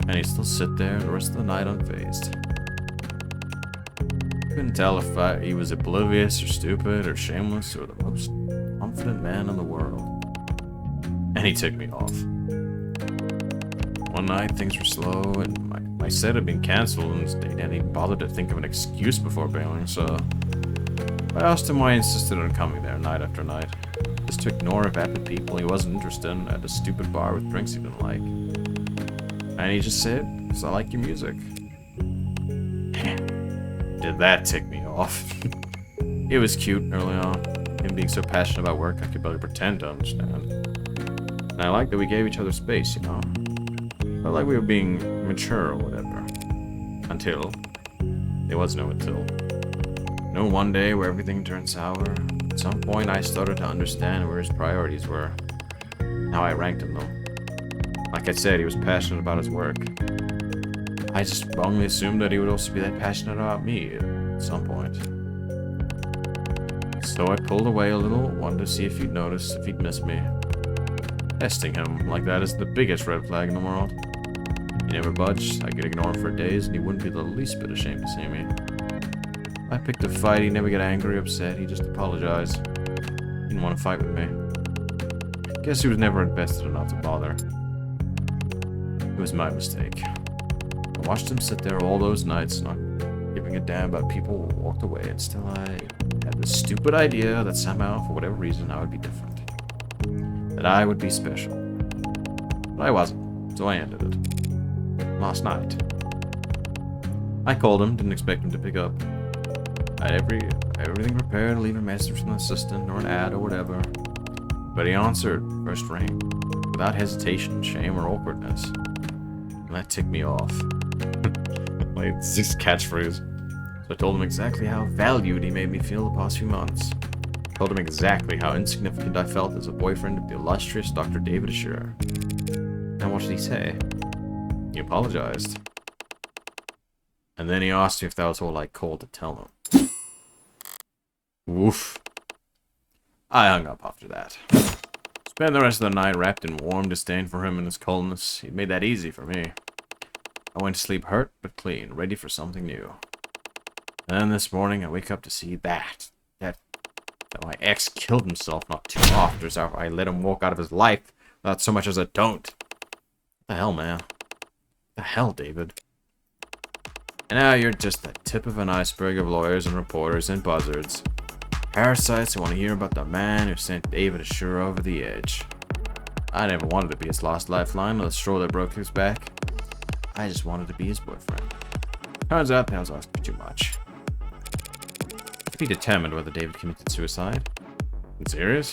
And he'd still sit there the rest of the night unfazed. Couldn't tell if he was oblivious or stupid or shameless or the most confident man in the world. And he ticked me off. One night things were slow and my set had been cancelled and they hadn't even bothered to think of an excuse before bailing, so I asked him why he insisted on coming there night after night. Just to ignore vapid people he wasn't interested in at a stupid bar with drinks he didn't like. And he just said, "'Cause I like your music." Did that tick me off? It was cute early on. Him being so passionate about work I could barely pretend to understand. And I liked that we gave each other space, you know. Felt like we were being mature or whatever. Until. There was no until. No one day where everything turned sour. At some point I started to understand where his priorities were. How I ranked him though. Like I said, he was passionate about his work. I just wrongly assumed that he would also be that passionate about me at some point. So I pulled away a little, wanted to see if he'd notice, if he'd miss me. Testing him like that is the biggest red flag in the world. He never budged, I could ignore him for days and he wouldn't be the least bit ashamed to see me. I picked a fight, he never got angry or upset, he just apologized. He didn't want to fight with me. Guess he was never invested enough to bother. It was my mistake. I watched him sit there all those nights, not giving a damn about people who walked away, and still I had this stupid idea that somehow, for whatever reason, I would be different. That I would be special. But I wasn't, so I ended it. Last night. I called him, didn't expect him to pick up. I had everything prepared to leave a message from the assistant or an ad or whatever. But he answered, first ring, without hesitation, shame, or awkwardness. And that ticked me off. Like, it's just catchphrase. So I told him exactly how valued he made me feel the past few months. Told him exactly how insignificant I felt as a boyfriend of the illustrious Dr. David Asher. And what did he say? He apologized. And then he asked me if that was all I called to tell him. Woof. I hung up after that. Spent the rest of the night wrapped in warm disdain for him and his coldness. He'd made that easy for me. I went to sleep hurt but clean, ready for something new. And this morning I wake up to see that my ex killed himself not too often after I let him walk out of his life without so much as a don't. What the hell, man? What the hell, David? And now you're just the tip of an iceberg of lawyers and reporters and buzzards. Parasites who want to hear about the man who sent David Ashura over the edge. I never wanted to be his last lifeline or the straw that broke his back. I just wanted to be his boyfriend. Turns out that was asking too much. To be determined whether David committed suicide. You serious?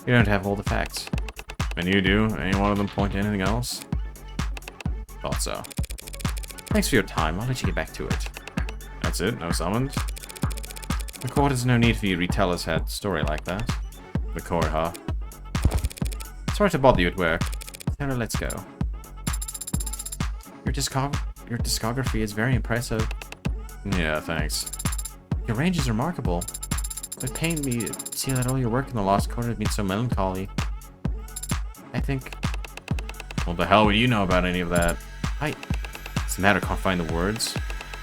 You don't have all the facts. And you do? Any one of them point to anything else? Thought so. Thanks for your time. I'll let you get back to it. That's it? No summons? The court has no need for you to retell us a story like that. The court, huh? Sorry to bother you at work. Sarah, let's go. Your discography is very impressive. Yeah, thanks. Your range is remarkable. It pained me to see that all your work in the Lost Quarter has been so melancholy. I think... What the hell would you know about any of that? It's a matter, can't find the words.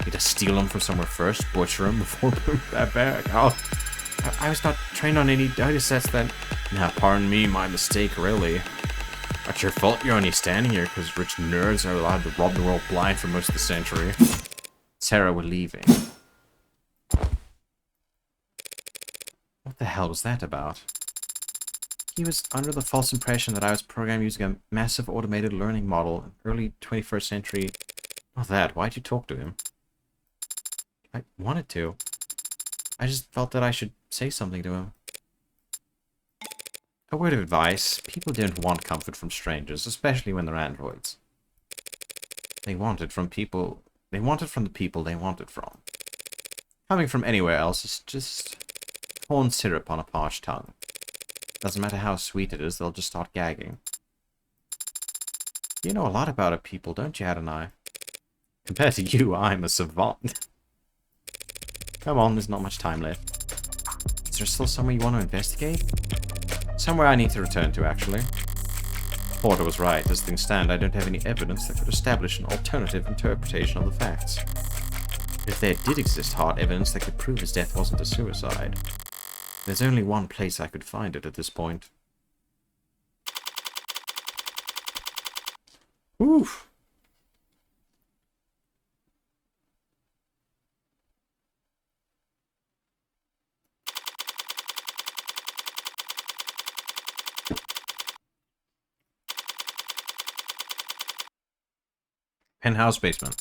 Need to steal them from somewhere first, butcher them before putting that back. I was not trained on any data sets then. Now, pardon me, my mistake, really. Not your fault you're only standing here because rich nerds are allowed to rob the world blind for most of the century. Sarah, we're leaving. What the hell was that about? He was under the false impression that I was programmed using a massive automated learning model in early 21st century. Not that. Why'd you talk to him? I wanted to. I just felt that I should say something to him. A word of advice. People don't want comfort from strangers, especially when they're androids. They want it from the people they want it from. Coming from anywhere else is just corn syrup on a parched tongue. Doesn't matter how sweet it is, they'll just start gagging. You know a lot about it, people, don't you, Adonai? Compared to you, I'm a savant. Come on, there's not much time left. Is there still somewhere you want to investigate? Somewhere I need to return to, actually. Porter was right. As things stand, I don't have any evidence that could establish an alternative interpretation of the facts. If there did exist hard evidence that could prove his death wasn't a suicide, there's only one place I could find it at this point. Oof. Penthouse basement.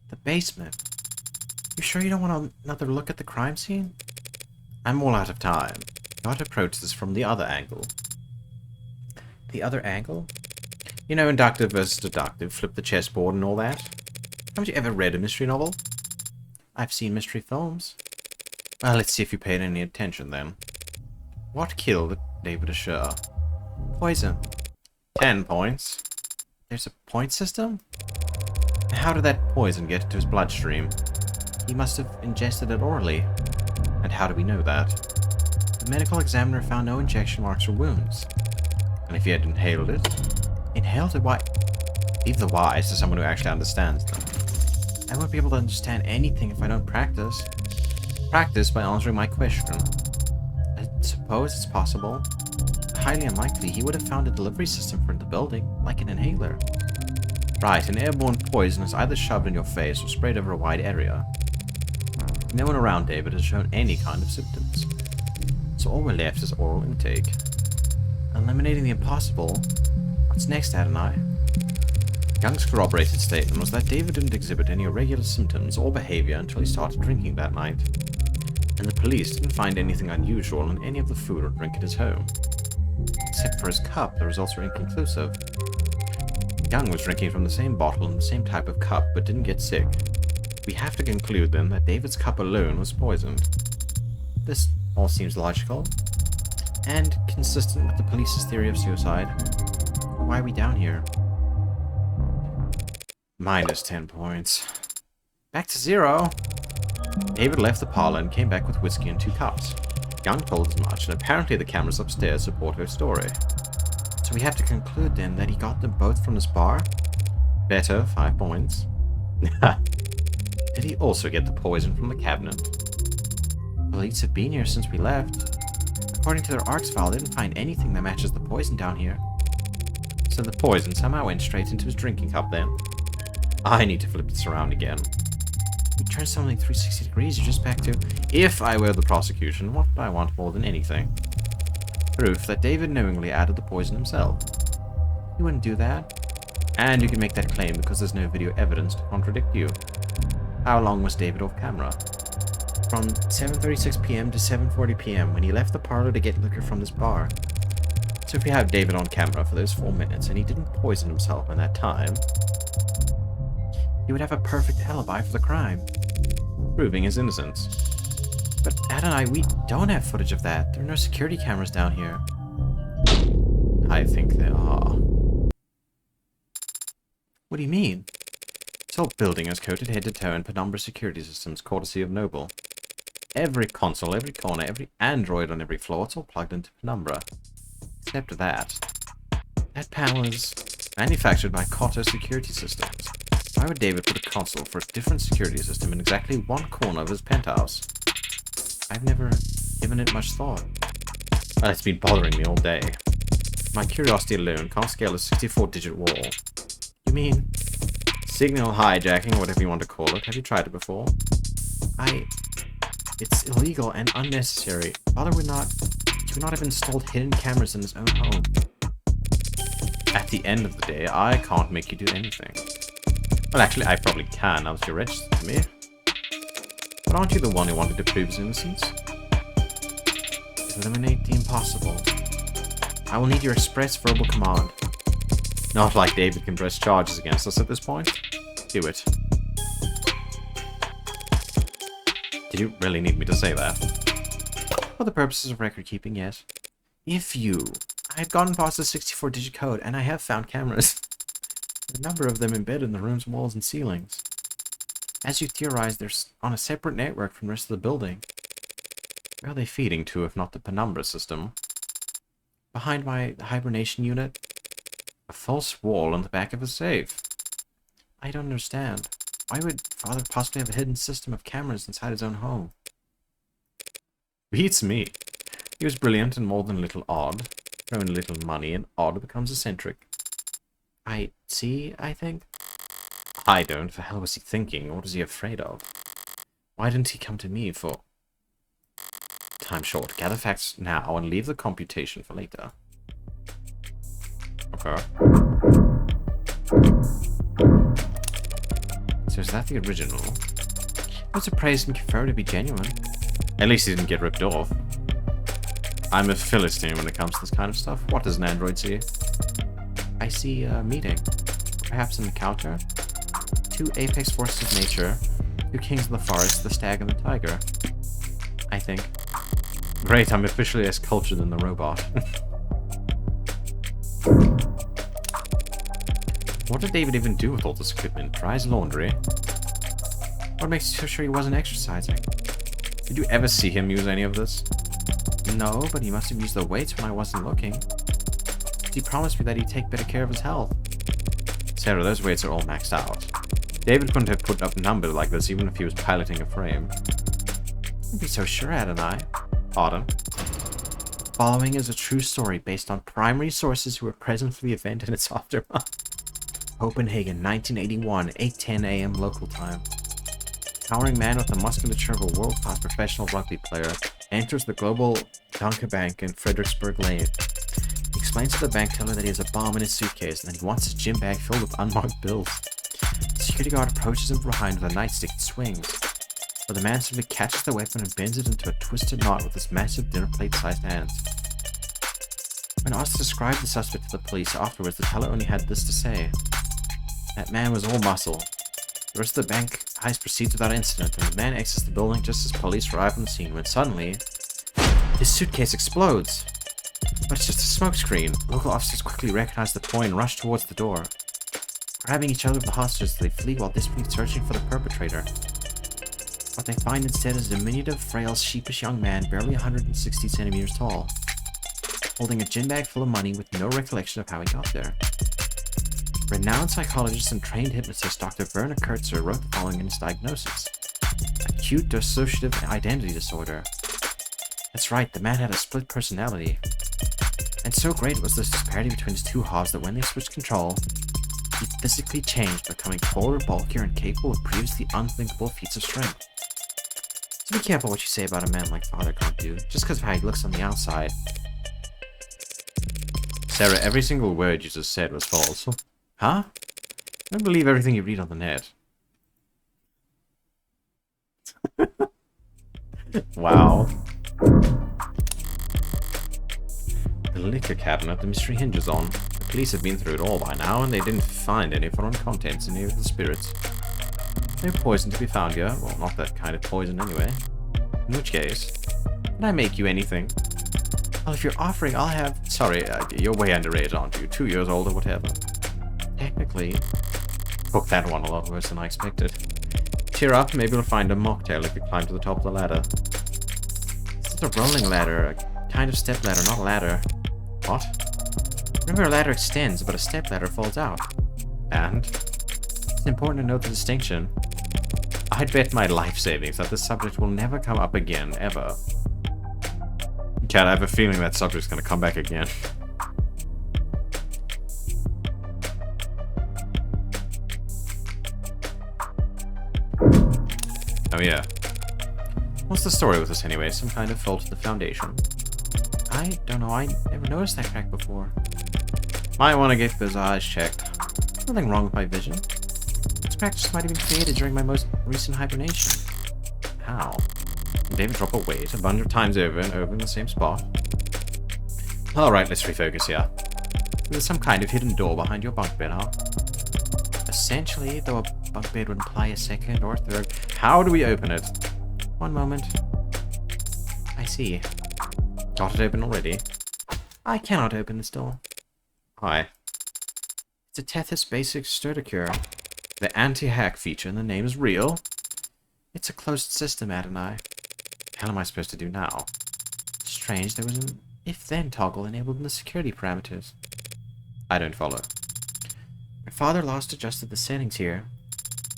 The basement? You sure you don't want another look at the crime scene? I'm all out of time. Got to approach this from the other angle. The other angle? You know, inductive versus deductive, flip the chessboard and all that. Haven't you ever read a mystery novel? I've seen mystery films. Well, let's see if you paid any attention then. What killed David Ashura? Poison. 10 points. There's a point system? How did that poison get into his bloodstream? He must have ingested it orally. And how do we know that? The medical examiner found no injection marks or wounds. And if he had inhaled it? Inhaled it? Why? Leave the whys to someone who actually understands them. I won't be able to understand anything if I don't practice. Practice by answering my question. I suppose it's possible. Highly unlikely he would have found a delivery system for the building, like an inhaler. Right, an airborne poison is either shoved in your face or sprayed over a wide area. No one around David has shown any kind of symptoms. So all we're left is oral intake. Eliminating the impossible. What's next, Adonai? Young's corroborated statement was that David didn't exhibit any irregular symptoms or behavior until he started drinking that night. And the police didn't find anything unusual in any of the food or drink at his home. Except for his cup, the results were inconclusive. Young was drinking from the same bottle and the same type of cup, but didn't get sick. We have to conclude, then, that David's cup alone was poisoned. This all seems logical, and consistent with the police's theory of suicide. Why are we down here? Minus 10 points. Back to 0. David left the parlor and came back with whiskey and 2 cups. Young told as much, and apparently the cameras upstairs support her story. So we have to conclude then that he got them both from this bar? Better, 5 points. Did he also get the poison from the cabinet? Police have been here since we left. According to their ARCS file, they didn't find anything that matches the poison down here. So the poison somehow went straight into his drinking cup then. I need to flip this around again. You turned something 360 degrees, you're just back to... If I were the prosecution, what would I want more than anything? Proof that David knowingly added the poison himself. You wouldn't do that. And you can make that claim because there's no video evidence to contradict you. How long was David off camera? From 7:36 p.m. to 7:40 p.m. when he left the parlor to get liquor from this bar. So if we have David on camera for those 4 minutes and he didn't poison himself in that time, he would have a perfect alibi for the crime, proving his innocence. But Adonai, we don't have footage of that. There are no security cameras down here. I think there are. What do you mean? This whole building is coated head to toe in Penumbra security systems, courtesy of Noble. Every console, every corner, every Android on every floor, it's all plugged into Penumbra. Except that. That panel is manufactured by Koto Security Systems. Why would David put a console for a different security system in exactly one corner of his penthouse? I've never given it much thought. Well, it's been bothering me all day. My curiosity alone can't scale a 64-digit wall. You mean signal hijacking, or whatever you want to call it? Have you tried it before? It's illegal and unnecessary. Father would not have installed hidden cameras in his own home. At the end of the day, I can't make you do anything. Well, actually, I probably can, now that you're registered to me. But aren't you the one who wanted to prove his innocence? Eliminate the impossible. I will need your express verbal command. Not like David can press charges against us at this point. Do it. Did you really need me to say that? For the purposes of record keeping, yes. I have gotten past the 64-digit code, and I have found cameras. A number of them embedded in the room's walls and ceilings. As you theorize, they're on a separate network from the rest of the building. Where are they feeding to, if not the Penumbra system? Behind my hibernation unit? A false wall on the back of a safe. I don't understand. Why would Father possibly have a hidden system of cameras inside his own home? Beats me. He was brilliant and more than a little odd. Throw in a little money and odd becomes eccentric. I think. I don't. The hell was he thinking? What was he afraid of? Why didn't he come to me for... Time short. Gather facts now and leave the computation for later. Okay. So is that the original? I was appraised and confirmed to be genuine. At least he didn't get ripped off. I'm a Philistine when it comes to this kind of stuff. What does an android see? I see a meeting. Perhaps an encounter? 2 apex forces of nature. 2 kings of the forest, the stag and the tiger. I think. Great, I'm officially as cultured than the robot. What did David even do with all this equipment? Dry his laundry? What makes you so sure he wasn't exercising? Did you ever see him use any of this? No, but he must have used the weights when I wasn't looking. He promised me that he'd take better care of his health. Sarah, those weights are all maxed out. David couldn't have put up a number like this even if he was piloting a frame. Don't be so sure, Adonai. Pardon? The following is a true story based on primary sources who were present for the event and its aftermath. Copenhagen, 1981, 8:10 a.m. local time. Towering man with the musculature of a world-class professional rugby player enters the global Danske Bank in Frederiksberg Lane. He explains to the bank teller that he has a bomb in his suitcase and that he wants his gym bag filled with unmarked bills. The security guard approaches him from behind with a nightstick and swings, but the man simply catches the weapon and bends it into a twisted knot with his massive dinner plate-sized hands. When asked to describe the suspect to the police afterwards, the teller only had this to say. That man was all muscle. The rest of the bank heist proceeds without incident, and the man exits the building just as police arrive on the scene, when suddenly, his suitcase explodes. But it's just a smokescreen. Local officers quickly recognize the point and rush towards the door. grabbing each other with the hostages as they flee while desperately searching for the perpetrator. What they find instead is a diminutive, frail, sheepish young man barely 160 centimeters tall, holding a gin bag full of money with no recollection of how he got there. Renowned psychologist and trained hypnotist Dr. Werner Kurtzer wrote the following in his diagnosis: acute dissociative identity disorder. That's right, the man had a split personality. And so great was this disparity between his two halves that when they switched control, he physically changed, becoming taller, bulkier, and capable of previously unthinkable feats of strength. So be careful what you say about a man like Father can't do, just because of how he looks on the outside. Sarah, every single word you just said was false. Huh? Don't believe everything you read on the net. Wow. The liquor cabinet the mystery hinges on. The police have been through it all by now, and they didn't find any foreign contents in any of the spirits. No poison to be found here. Well, not that kind of poison anyway. In which case, can I make you anything? Well, if you're offering, I'll have... Sorry, you're way underage, aren't you? 2 years old or whatever. Technically. Booked that one a lot worse than I expected. Cheer up, maybe we'll find a mocktail if you climb to the top of the ladder. This is a rolling ladder, a kind of step ladder, not a ladder. What? Remember, a ladder extends, but a step ladder falls out. And? It's important to note the distinction. I'd bet my life savings that this subject will never come up again, ever. Cat, I have a feeling that subject's gonna come back again. Oh yeah. What's the story with this anyway? Some kind of fault at the foundation? I don't know, I never noticed that crack before. Might want to get those eyes checked. Nothing wrong with my vision. This crack just might have been created during my most recent hibernation. How? Did David drop a weight a bunch of times over and over in the same spot? Alright, let's refocus here. There's some kind of hidden door behind your bunk bed, huh? Essentially, though a bunk bed would imply a second or third. How do we open it? One moment. I see. Got it open already? I cannot open this door. Why? It's a Tethys Basic Sturdicure. The anti-hack feature in the name is real. It's a closed system, Adonai. What the hell am I supposed to do now? Strange, there was an if-then toggle enabled in the security parameters. I don't follow. My father last adjusted the settings here.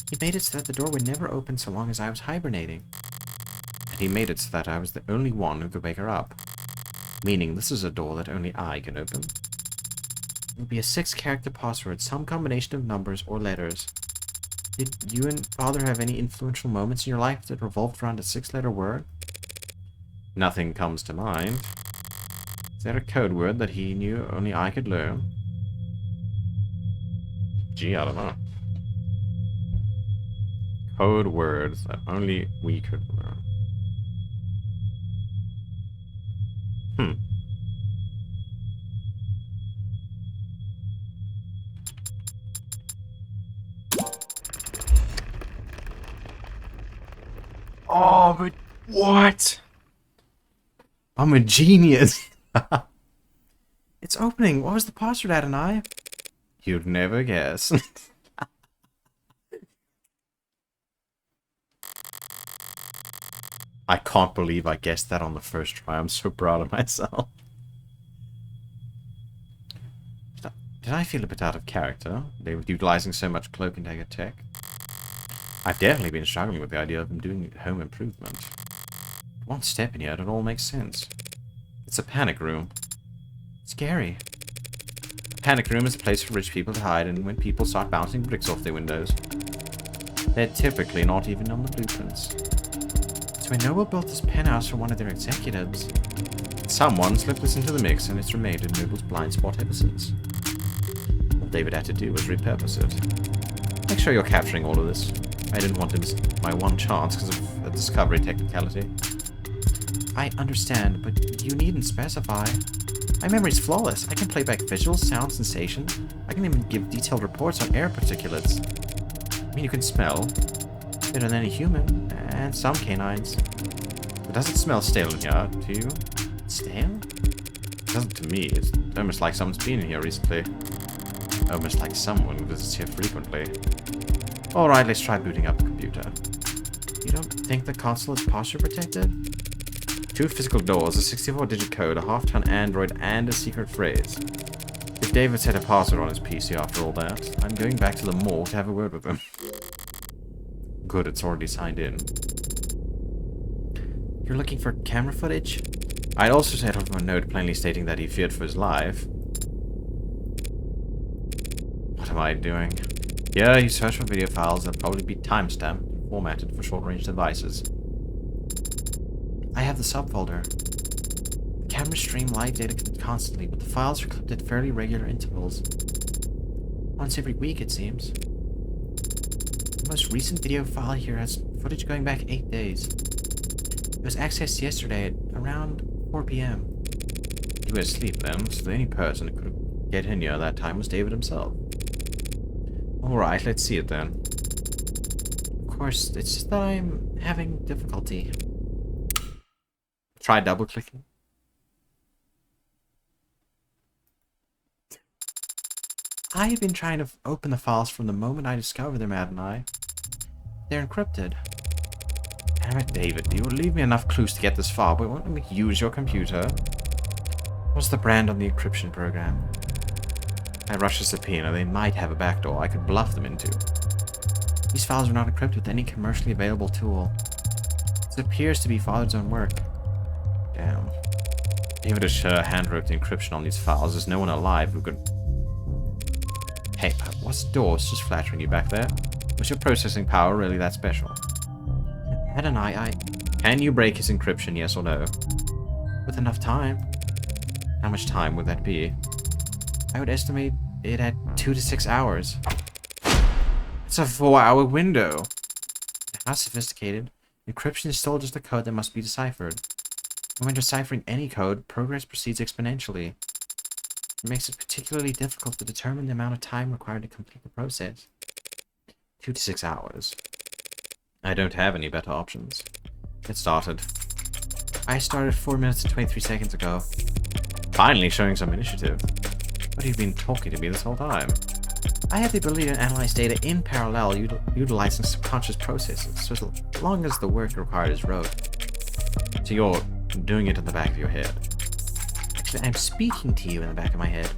He made it so that the door would never open so long as I was hibernating. And he made it so that I was the only one who could wake her up. Meaning this is a door that only I can open. It will be a 6-character password, some combination of numbers or letters. Did you and Father have any influential moments in your life that revolved around a 6-letter word? Nothing comes to mind. Is there a code word that he knew only I could learn? Gee, I don't know. Code words that only we could learn. Oh, but what? I'm a genius. It's opening. What was the password, Adonai? You'd never guess. I can't believe I guessed that on the first try. I'm so proud of myself. Did I feel a bit out of character? They were utilizing so much Cloak and Dagger tech. I've definitely been struggling with the idea of them doing home improvement. One step in here, it all makes sense. It's a panic room. Scary. A panic room is a place for rich people to hide, and when people start bouncing bricks off their windows. They're typically not even on the blueprints. So when Noble built this penthouse for one of their executives, someone slipped this into the mix, and it's remained in Noble's blind spot ever since. All David had to do was repurpose it. Make sure you're capturing all of this. I didn't want to miss my one chance because of a discovery technicality. I understand, but you needn't specify. My memory's flawless. I can play back visuals, sound, sensations. I can even give detailed reports on air particulates. I mean, you can smell. Better than any human, and some canines. But does it smell stale in here, to you? Stale? It doesn't to me. It's almost like someone's been in here recently. Almost like someone who visits here frequently. Alright, let's try booting up the computer. You don't think the console is password protected? 2 physical doors, a 64-digit code, a half-ton Android, and a secret phrase. If David set a password on his PC after all that, I'm going back to the morgue to have a word with him. Good, it's already signed in. You're looking for camera footage? I'd also set off a note plainly stating that he feared for his life. What am I doing? Yeah, you search for video files that'll probably be timestamped and formatted for short-range devices. I have the subfolder. The cameras stream live data constantly, but the files are clipped at fairly regular intervals. Once every week, it seems. The most recent video file here has footage going back 8 days. It was accessed yesterday at around 4 p.m. He was asleep then, so the only person who could get in here at that time was David himself. Alright, let's see it then. Of course, it's just that I'm having difficulty. Try double-clicking. I've been trying to open the files from the moment I discovered them, hadn't I? They're encrypted. Damn it, David. You will leave me enough clues to get this far, but won't let me use your computer. What's the brand on the encryption program? I rush a subpoena. They might have a backdoor I could bluff them into. These files are not encrypted with any commercially available tool. It appears to be Father's own work. Damn. David has handwrote the encryption on these files. There's no one alive who could... Hey, what's the door? It's just flattering you back there. Was your processing power really that special? Ed and I... Can you break his encryption, yes or no? With enough time. How much time would that be? I would estimate it at 2 to 6 hours. It's a 4-hour window. How sophisticated. Encryption is still just a code that must be deciphered. And when deciphering any code, progress proceeds exponentially. It makes it particularly difficult to determine the amount of time required to complete the process. 2 to 6 hours. I don't have any better options. Get started. I started 4 minutes and 23 seconds ago. Finally showing some initiative. But you've been talking to me this whole time. I have the ability to analyze data in parallel, utilizing subconscious processes, so as long as the work required is rote. So you're doing it in the back of your head. Actually, I'm speaking to you in the back of my head.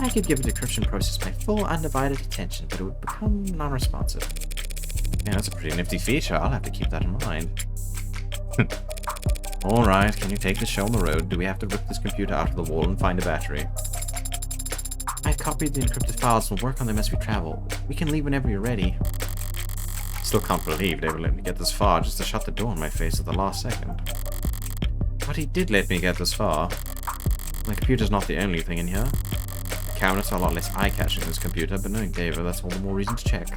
I could give the decryption process my full, undivided attention, but it would become non-responsive. Yeah, that's a pretty nifty feature. I'll have to keep that in mind. Alright, can you take the show on the road? Do we have to rip this computer out of the wall and find a battery? I copied the encrypted files and will work on them as we travel. We can leave whenever you're ready. Still can't believe they would let me get this far just to shut the door in my face at the last second. But he did let me get this far. My computer's not the only thing in here. The cabinets are a lot less eye-catching than this computer, but knowing David, that's all the more reason to check.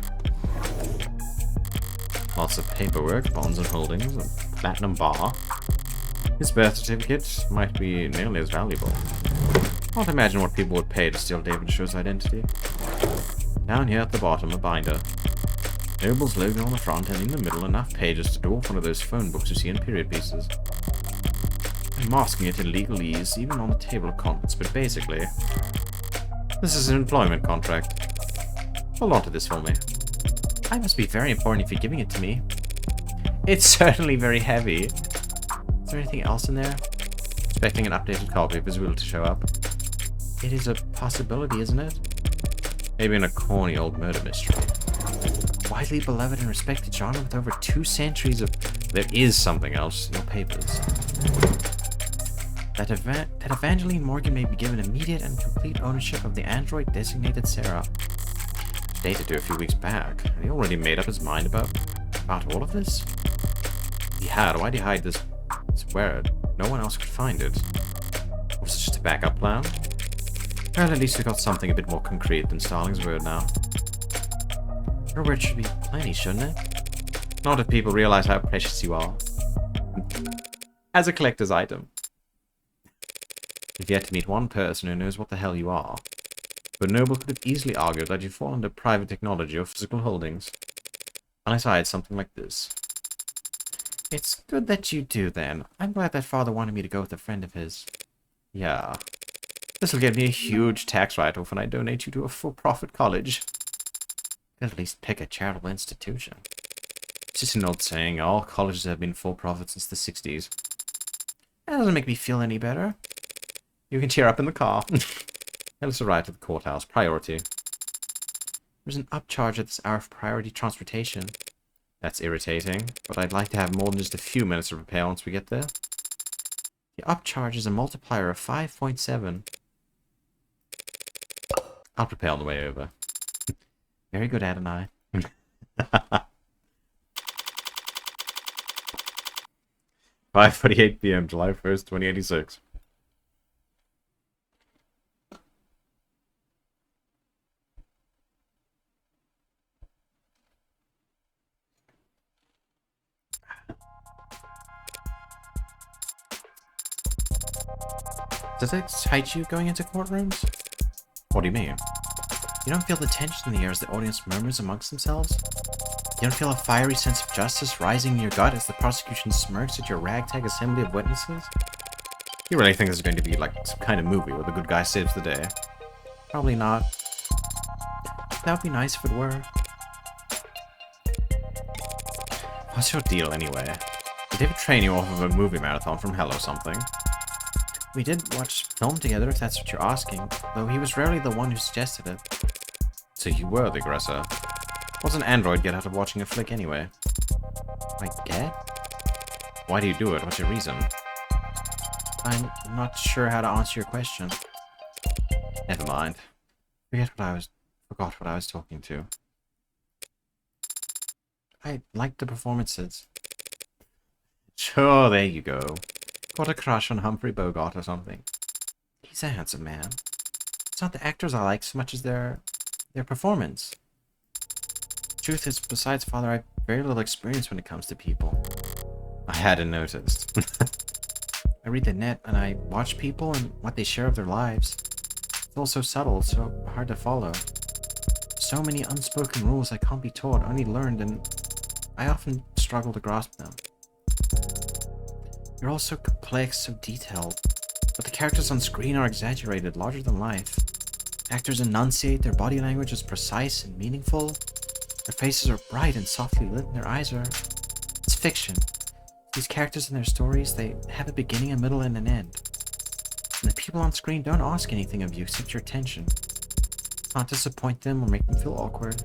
Lots of paperwork, bonds and holdings, a platinum bar. His birth certificate might be nearly as valuable. Can't imagine what people would pay to steal David Show's identity. Down here at the bottom, a binder. Noble's logo on the front, and in the middle, enough pages to dwarf one of those phone books you see in period pieces. I'm masking it in legalese, even on the table of contents, but basically, this is an employment contract. Hold on to this for me. I must be very important if you're giving it to me. It's certainly very heavy. Is there anything else in there? Expecting an updated copy of his will to show up. It is a possibility, isn't it? Maybe in a corny old murder mystery. Widely beloved and respected genre with over 2 centuries of... There is something else in your papers. That Evangeline Morgan may be given immediate and complete ownership of the android designated Sarah. Dated to a few weeks back. Had he already made up his mind about all of this? He had. Why'd he hide this? Where no one else could find it. Was it just a backup plan? Well, at least we got something a bit more concrete than Starling's word now. Your word should be plenty, shouldn't it? Not if people realize how precious you are. As a collector's item. You've yet to meet one person who knows what the hell you are. But Noble could have easily argued that you fall under private technology or physical holdings. Unless I had something like this. It's good that you do, then. I'm glad that father wanted me to go with a friend of his. Yeah. This will give me a huge tax write-off when I donate you to a for-profit college. Could at least pick a charitable institution. It's just an old saying, all colleges have been for-profit since the 60s. That doesn't make me feel any better. You can cheer up in the car. Let's arrive to the courthouse. Priority. There's an upcharge at this hour for priority transportation. That's irritating, but I'd like to have more than just a few minutes to prepare once we get there. The upcharge is a multiplier of 5.7. I'll prepare on the way over. Very good, Adonai. 5:48 p.m., July 1st, 2086. Does it excite you going into courtrooms? What do you mean? You don't feel the tension in the air as the audience murmurs amongst themselves? You don't feel a fiery sense of justice rising in your gut as the prosecution smirks at your ragtag assembly of witnesses? You really think this is going to be like some kind of movie where the good guy saves the day? Probably not. That would be nice if it were. What's your deal anyway? Did David train you off of a movie marathon from hell or something? We did watch film together, if that's what you're asking, though he was rarely the one who suggested it. So you were the aggressor. What's an android get out of watching a flick anyway? I get? Why do you do it? What's your reason? I'm not sure how to answer your question. Never mind. Forgot what I was talking to. I liked the performances. Sure, there you go. Got a crush on Humphrey Bogart or something. He's a handsome man. It's not the actors I like so much as their performance. Truth is, besides Father, I have very little experience when it comes to people. I hadn't noticed. I read the net and I watch people and what they share of their lives. It's all so subtle, so hard to follow. So many unspoken rules I can't be taught, only learned, and I often struggle to grasp them. You're all so complex, so detailed, but the characters on screen are exaggerated, larger than life. Actors enunciate, their body language is precise and meaningful. Their faces are bright and softly lit, and their eyes are... It's fiction. These characters and their stories, they have a beginning, a middle, and an end. And the people on screen don't ask anything of you except your attention. Not disappoint them or make them feel awkward.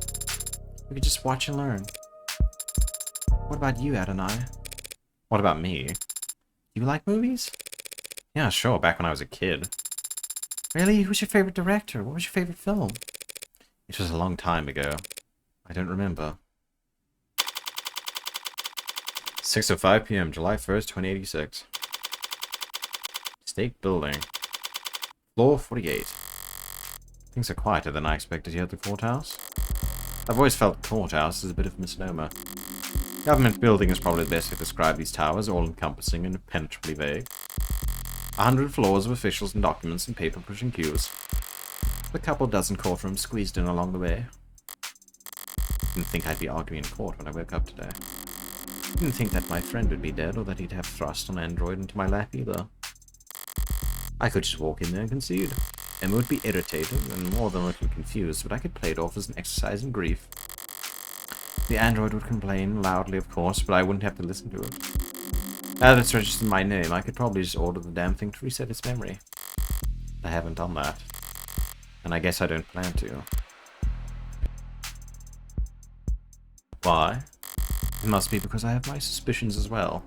You can just watch and learn. What about you, Adonai? What about me? Do you like movies? Yeah, sure, back when I was a kid. Really? Who's your favorite director? What was your favorite film? It was a long time ago. I don't remember. 6:05 p.m., July 1st, 2086. State Building. Floor 48. Things are quieter than I expected here at the courthouse. I've always felt the courthouse is a bit of a misnomer. Government building is probably the best to describe these towers, all-encompassing and impenetrably vague. 100 floors of officials and documents and paper-pushing queues. A couple dozen courtrooms squeezed in along the way. Didn't think I'd be arguing in court when I woke up today. Didn't think that my friend would be dead or that he'd have thrust an android into my lap either. I could just walk in there and concede. Emma would be irritated and more than a little confused, but I could play it off as an exercise in grief. The android would complain loudly, of course, but I wouldn't have to listen to it. Now that it's registered my name, I could probably just order the damn thing to reset its memory. I haven't done that. And I guess I don't plan to. Why? It must be because I have my suspicions as well.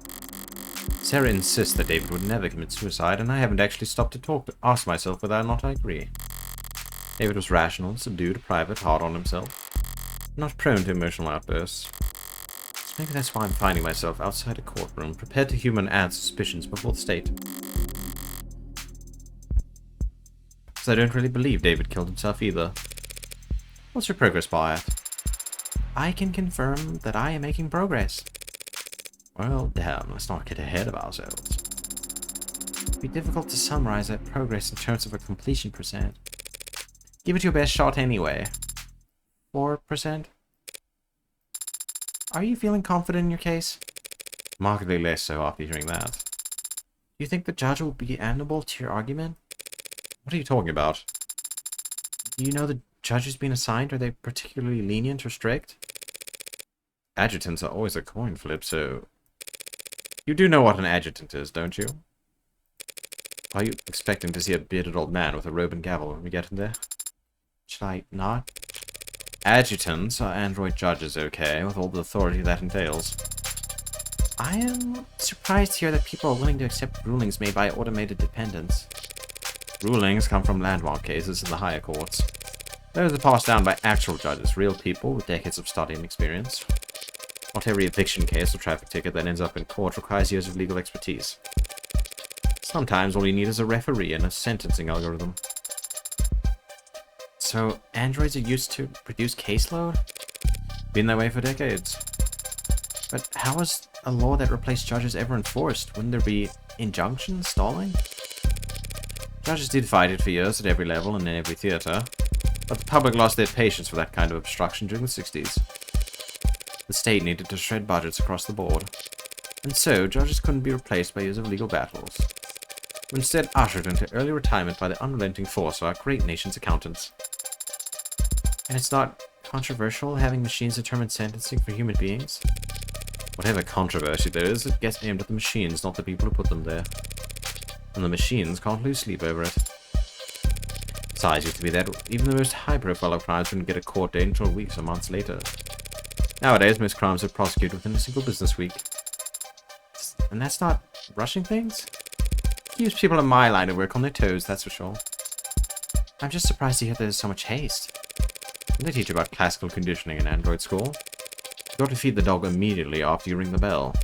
Sarah insists that David would never commit suicide, and I haven't actually stopped to ask myself whether or not I agree. David was rational, subdued, private, hard on himself. Not prone to emotional outbursts. So maybe that's why I'm finding myself outside a courtroom, prepared to human add suspicions before the state. Because I don't really believe David killed himself either. What's your progress bar at? I can confirm that I am making progress. Well, damn, let's not get ahead of ourselves. It'd be difficult to summarize that progress in terms of a completion percent. Give it your best shot anyway. 4%? Are you feeling confident in your case? Markedly less so after hearing that. Do you think the judge will be amenable to your argument? What are you talking about? Do you know the judges being assigned? Are they particularly lenient or strict? Adjutants are always a coin flip, so... You do know what an adjutant is, don't you? Are you expecting to see a bearded old man with a robe and gavel when we get in there? Should I not? Adjutants are android judges, okay, with all the authority that entails. I am surprised to hear that people are willing to accept rulings made by automated dependents. Rulings come from landmark cases in the higher courts. Those are passed down by actual judges, real people with decades of study and experience. Not every eviction case or traffic ticket that ends up in court requires years of legal expertise. Sometimes all you need is a referee and a sentencing algorithm. So, androids are used to reduce caseload? Been that way for decades. But how is a law that replaced judges ever enforced? Wouldn't there be injunctions stalling? Judges did fight it for years at every level and in every theater, but the public lost their patience for that kind of obstruction during the 60s. The state needed to shred budgets across the board, and so judges couldn't be replaced by years of legal battles, were instead ushered into early retirement by the unrelenting force of our great nation's accountants. And it's not controversial having machines determine sentencing for human beings? Whatever controversy there is, it gets aimed at the machines, not the people who put them there. And the machines can't lose sleep over it. Besides, used to be that even the most high-profile of crimes wouldn't get a court date until weeks or months later. Nowadays, most crimes are prosecuted within a single business week. And that's not rushing things? Keeps people in my line of work on their toes, that's for sure. I'm just surprised to hear there's so much haste. When they teach about classical conditioning in Android school, you got to feed the dog immediately after you ring the bell.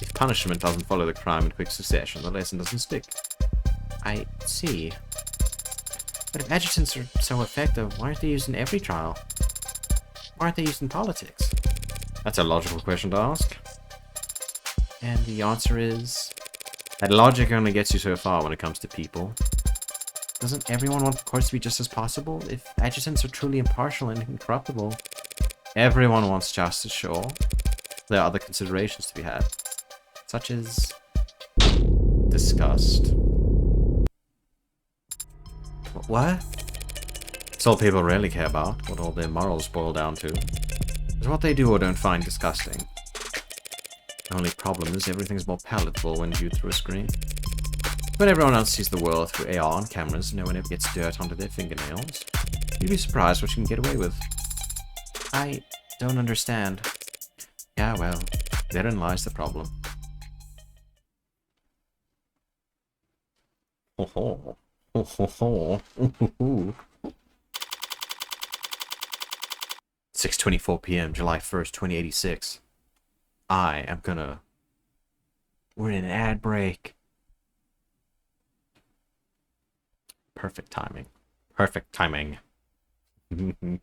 If punishment doesn't follow the crime in quick succession, the lesson doesn't stick. I see. But if adjutants are so effective, why aren't they used in every trial? Why aren't they used in politics? That's a logical question to ask. And the answer is... that logic only gets you so far when it comes to people. Doesn't everyone want the courts to be just as possible? If adjutants are truly impartial and incorruptible, everyone wants justice, sure. There are other considerations to be had, such as disgust. What? It's all people really care about, what all their morals boil down to, is what they do or don't find disgusting. The only problem is everything's more palatable when viewed through a screen. When everyone else sees the world through AR and cameras, no one ever gets dirt onto their fingernails. You'd be surprised what you can get away with. I don't understand. Yeah, well, therein lies the problem. Ho ho. Ho ho ho. Ooh, ooh. 6:24 p.m., July 1st, 2086. I am gonna... We're in an ad break. Perfect timing. Perfect timing. If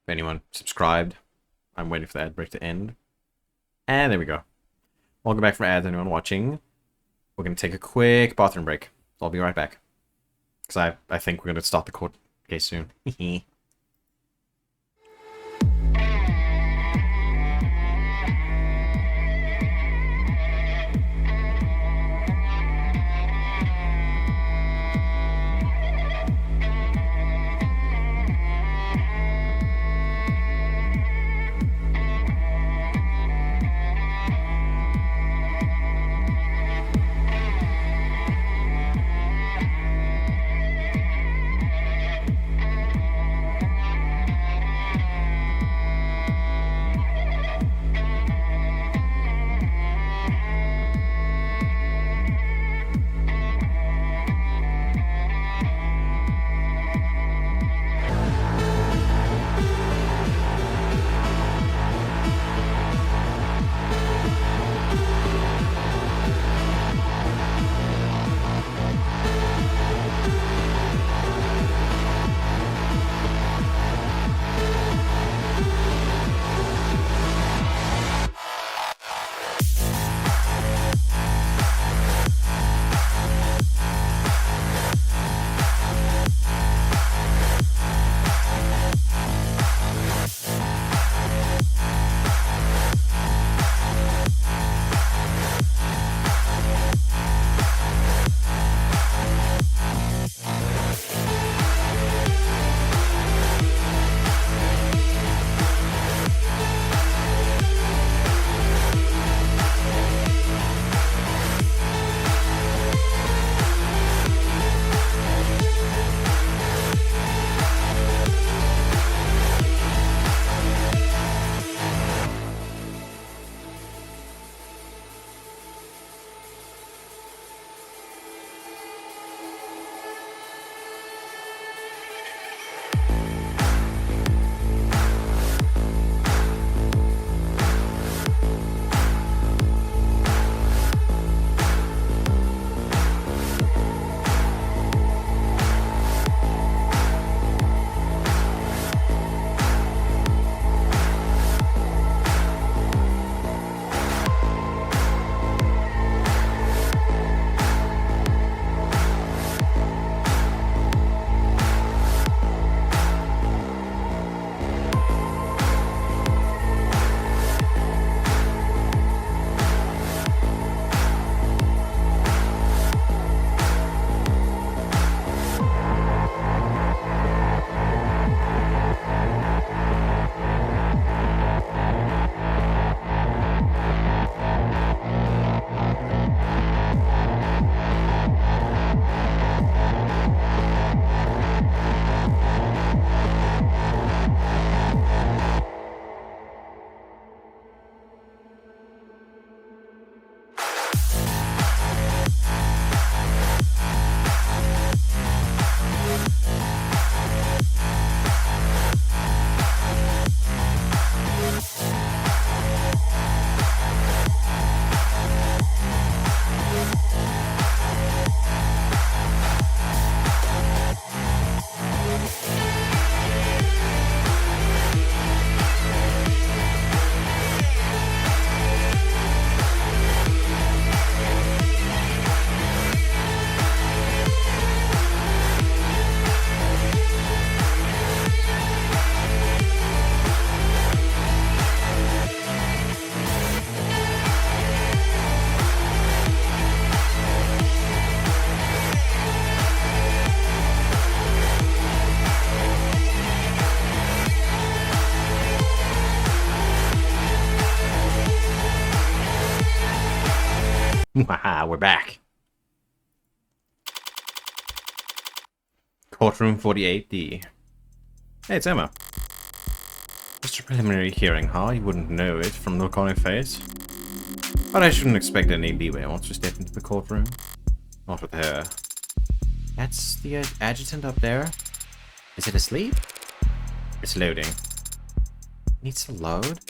anyone subscribed, I'm waiting for the ad break to end. And there we go. Welcome back from ads, anyone watching. We're going to take a quick bathroom break. I'll be right back. Because I think we're going to start the court case soon. We're back. Courtroom 48D. Hey, it's Emma. Just a preliminary hearing, huh? You wouldn't know it from the look on your face. But I shouldn't expect any leeway once we step into the courtroom. Not with her. That's the adjutant up there. Is it asleep? It's loading. Needs to load?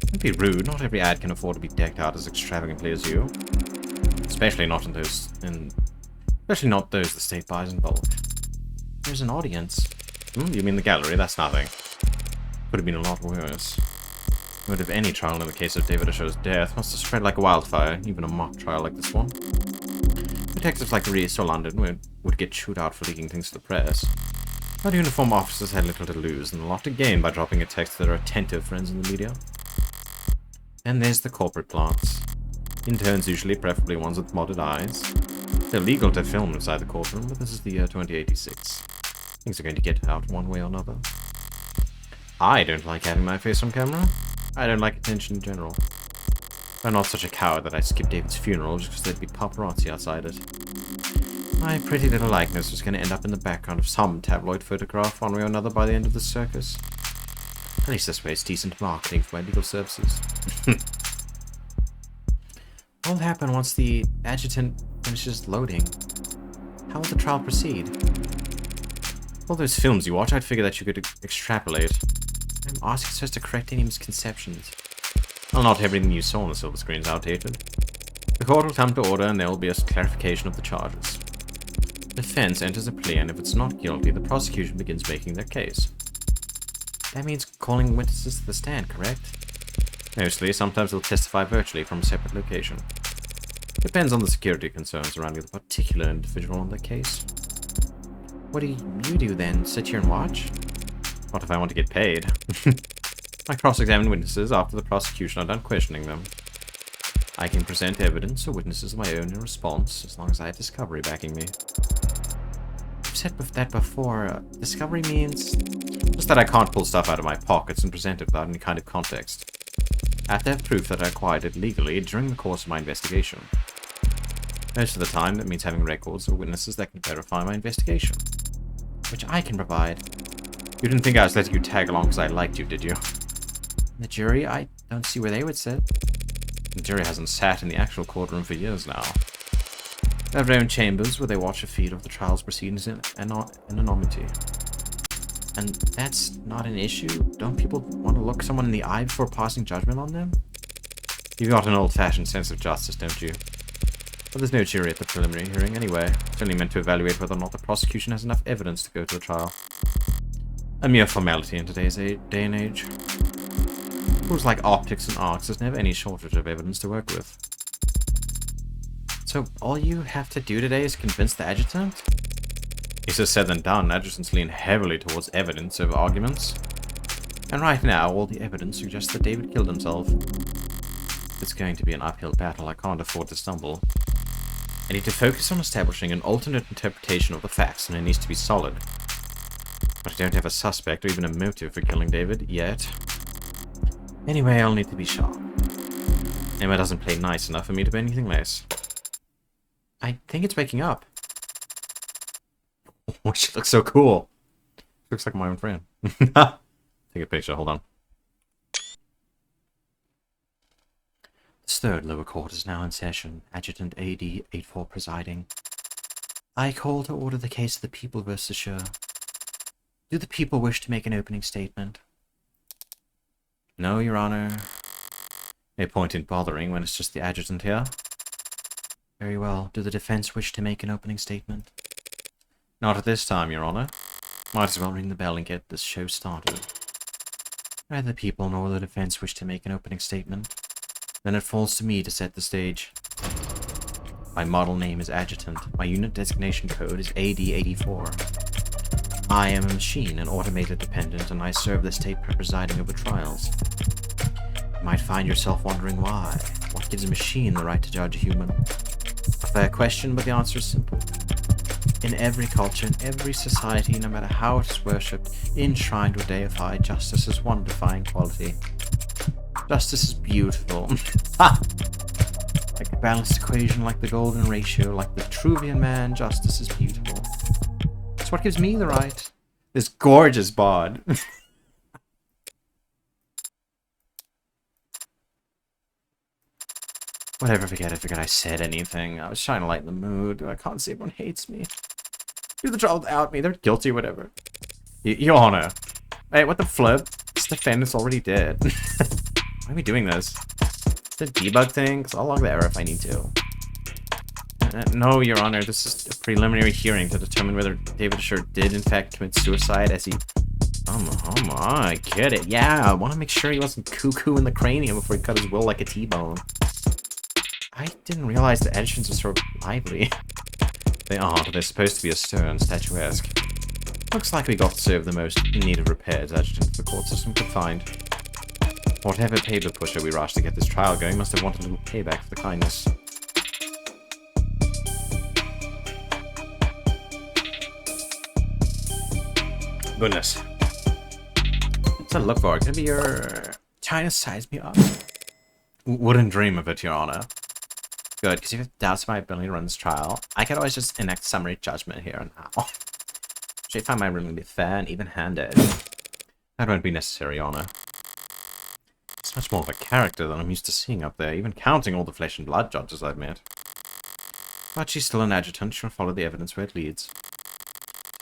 Don't be rude. Not every ad can afford to be decked out as extravagantly as you. Especially not especially not those the state buys in bulk. There's an audience. You mean the gallery? That's nothing. Could have been a lot worse. The motive of any trial in the case of David Ashaw's death must have spread like a wildfire, even a mock trial like this one. Detectives like Reese or London would get chewed out for leaking things to the press. But uniform officers had little to lose and a lot to gain by dropping a text to their attentive friends in the media. And there's the corporate plants. Interns usually, preferably ones with modded eyes. They're legal to film inside the courtroom, but this is the year 2086. Things are going to get out one way or another. I don't like having my face on camera. I don't like attention in general. I'm not such a coward that I'd skip David's funeral just because there'd be paparazzi outside it. My pretty little likeness was going to end up in the background of some tabloid photograph one way or another by the end of the circus. At least this way it's decent marketing for my legal services. What will happen once the adjutant finishes loading? How will the trial proceed? All those films you watch, I'd figure that you could extrapolate. I'm asking so as to correct any misconceptions. Well, not everything you saw on the silver screen is outdated. The court will come to order and there will be a clarification of the charges. The defense enters a plea, and if it's not guilty, the prosecution begins making their case. That means calling witnesses to the stand, correct? Mostly, sometimes they'll testify virtually from a separate location. Depends on the security concerns surrounding the particular individual on the case. What do you do then? Sit here and watch? Not if I want to get paid. I cross-examine witnesses after the prosecution are done questioning them. I can present evidence or witnesses of my own in response, as long as I have discovery backing me. I've said that before. Discovery means just that I can't pull stuff out of my pockets and present it without any kind of context. I have to have proof that I acquired it legally during the course of my investigation. Most of the time, that means having records or witnesses that can verify my investigation, which I can provide. You didn't think I was letting you tag along because I liked you, did you? The jury? I don't see where they would sit. The jury hasn't sat in the actual courtroom for years now. They have their own chambers where they watch a feed of the trial's proceedings in anonymity. And that's not an issue? Don't people want to look someone in the eye before passing judgment on them? You've got an old-fashioned sense of justice, don't you? But there's no jury at the preliminary hearing anyway. It's only meant to evaluate whether or not the prosecution has enough evidence to go to a trial. A mere formality in today's day and age. Rules like optics and arcs, there's never any shortage of evidence to work with. So all you have to do today is convince the adjutant? Easier said than done. Adjutants lean heavily towards evidence over arguments. And right now, all the evidence suggests that David killed himself. It's going to be an uphill battle. I can't afford to stumble. I need to focus on establishing an alternate interpretation of the facts, and it needs to be solid. But I don't have a suspect or even a motive for killing David, yet. Anyway, I'll need to be sharp. Emma doesn't play nice enough for me to be anything less. I think it's waking up. Oh, she looks so cool. She looks like my own friend. Take a picture, hold on. The third lower court is now in session. Adjutant AD 84 presiding. I call to order the case of the People vs. Ashaw. Do the people wish to make an opening statement? No, Your Honor. No point in bothering when it's just the adjutant here. Very well. Do the defense wish to make an opening statement? Not at this time, Your Honor. Might as well ring the bell and get this show started. Neither the people nor the defense wish to make an opening statement. Then it falls to me to set the stage. My model name is Adjutant. My unit designation code is AD-84. I am a machine, an automated dependent, and I serve the state by presiding over trials. You might find yourself wondering why. What gives a machine the right to judge a human? A fair question, but the answer is simple. In every culture, in every society, no matter how it is worshipped, enshrined or deified, justice is one defining quality. Justice is beautiful. Ha! Like a balanced equation, like the golden ratio, like the Vitruvian man, justice is beautiful. It's what gives me the right. This gorgeous bod. Whatever, forget it, forget I said anything. I was trying to lighten the mood. I can't see everyone hates me. Do the trial without me, they're guilty, whatever. Your Honor. Wait, what the flip? This defendant's already dead. Why are we doing this? It's a debug thing? Because I'll log the error if I need to. No, Your Honor, this is a preliminary hearing to determine whether David Asher did in fact commit suicide as he... Oh my, I get it. Yeah, I want to make sure he wasn't cuckoo in the cranium before he cut his will like a T-bone. I didn't realize the editions were so lively. They are, but they're supposed to be austere and statuesque. Looks like we got to serve the most in need of repairs adjutant the court system could find. Whatever paper pusher we rushed to get this trial going must have wanted a little payback for the kindness. Goodness. What's that look for? It could be your... trying to size me up? Wouldn't dream of it, Your Honor. Good, because if you have doubts my ability to run this trial, I could always just enact summary judgment here and now. Should I find my ruling to be fair and even-handed? That won't be necessary, Your Honor. It's much more of a character than I'm used to seeing up there, even counting all the flesh and blood judges I've met. But she's still an adjutant, she'll follow the evidence where it leads.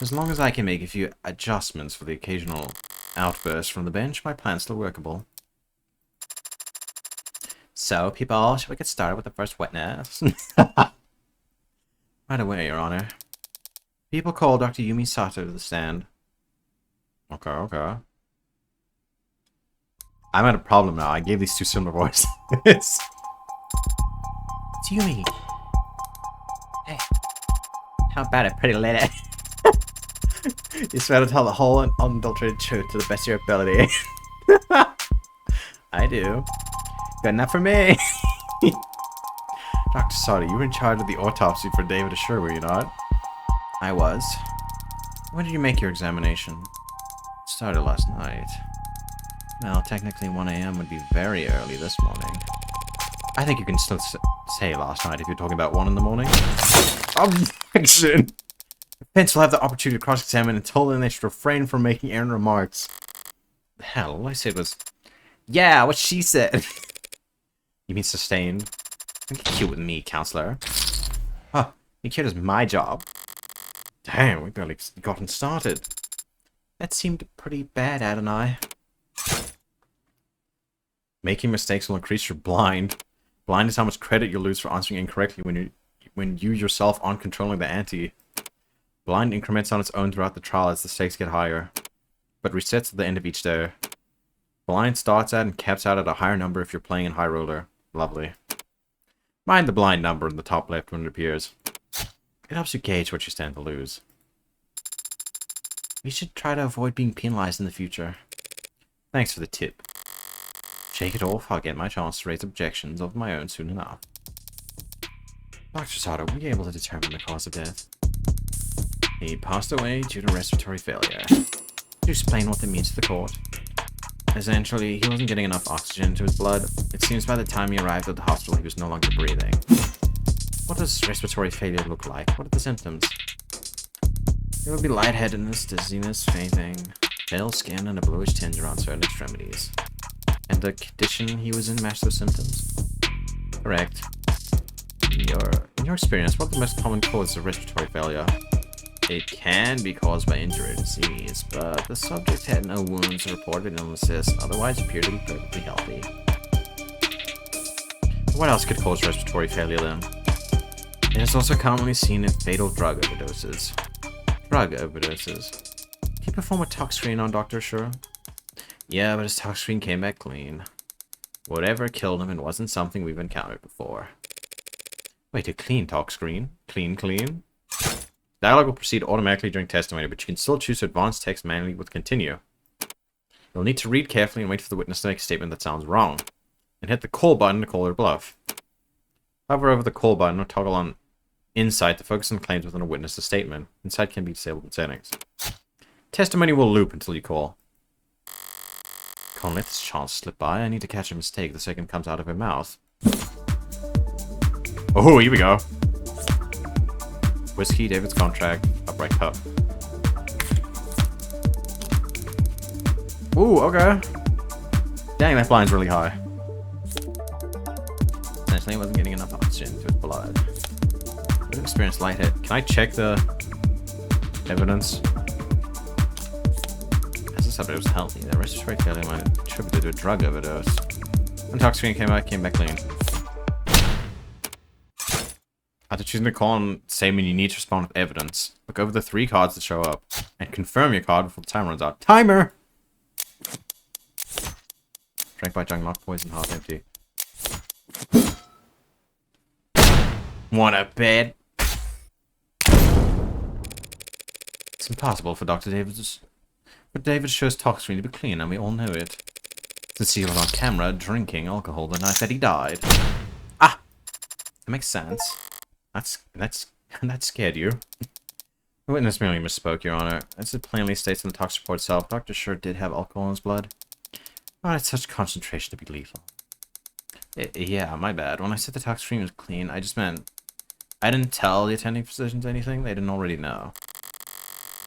As long as I can make a few adjustments for the occasional outbursts from the bench, my plan's still workable. So, people, shall we get started with the first witness? Right away, Your Honor. People call Dr. Yumi Sato to the stand. Okay, okay. I'm at a problem now. I gave these two similar voices. It's Yumi. Hey. How about it, pretty lady? You swear to tell the whole and unadulterated truth to the best of your ability. I do. Good enough for me. Dr. Sato, you were in charge of the autopsy for David Asher, were you not? I was. When did you make your examination? It started last night. Well, technically 1 AM would be very early this morning. I think you can still say last night if you're talking about 1 in the morning. Objection! Defense will have the opportunity to cross-examine and told them they should refrain from making errant remarks. The hell, all I said was, yeah, what she said. You mean sustained? Don't get cute with me, counselor. Huh, being cute is my job. Damn, we barely gotten started. That seemed pretty bad, Adonai. Making mistakes will increase your blind. Blind is how much credit you'll lose for answering incorrectly when you yourself aren't controlling the ante. Blind increments on its own throughout the trial as the stakes get higher, but resets at the end of each day. Blind starts at and caps out at a higher number if you're playing in high roller. Lovely. Mind the blind number in the top left when it appears. It helps you gauge what you stand to lose. We should try to avoid being penalized in the future. Thanks for the tip. Shake it off, I'll get my chance to raise objections of my own soon enough. Dr. Sato, were you able to determine the cause of death? He passed away due to respiratory failure. Could you explain what that means to the court? Essentially, he wasn't getting enough oxygen to his blood. It seems by the time he arrived at the hospital, he was no longer breathing. What does respiratory failure look like? What are the symptoms? There would be lightheadedness, dizziness, fainting, pale skin, and a bluish tinge around certain extremities. And the condition he was in matched those symptoms? Correct. In your experience, what are the most common causes of respiratory failure? It can be caused by injury or disease, but the subject had no wounds or reported illnesses, otherwise appeared to be perfectly healthy. What else could cause respiratory failure then? It is also commonly seen in fatal drug overdoses. Drug overdoses. Did he perform a tox screen on Dr. Asher? Yeah, but his tox screen came back clean. Whatever killed him, it wasn't something we've encountered before. Wait, a clean tox screen? Clean? Dialogue will proceed automatically during testimony, but you can still choose to advance text manually with continue. You'll need to read carefully and wait for the witness to make a statement that sounds wrong. And hit the call button to call their bluff. Hover over the call button or toggle on Insight to focus on claims within a witness's statement. Insight can be disabled in settings. Testimony will loop until you call. Can't let this chance slip by. I need to catch a mistake the second it comes out of her mouth. Oh, here we go. Whiskey, David's contract, upright cup. Ooh, okay. Dang, that blind's really high. Essentially, he wasn't getting enough oxygen to his blood. Good experience, light hit. Can I check the evidence? As the subject was healthy, the respiratory failure might have attributed to a drug overdose. When talk screen came back clean. After choosing the call on statement, you need to respond with evidence. Look over the 3 cards that show up and confirm your card before the timer runs out. Timer! Drank by junk, not poison, half empty. Want a bed? It's impossible for David shows talk screen to be clean, and we all know it. Since he was on camera drinking alcohol the night that he died. Ah! That makes sense. That scared you. The witness merely misspoke, Your Honor. As it plainly states in the tox report itself, Dr. Sure did have alcohol in his blood. Not at such concentration to be lethal. Yeah, my bad. When I said the tox screen was clean, I just meant I didn't tell the attending physicians anything they didn't already know.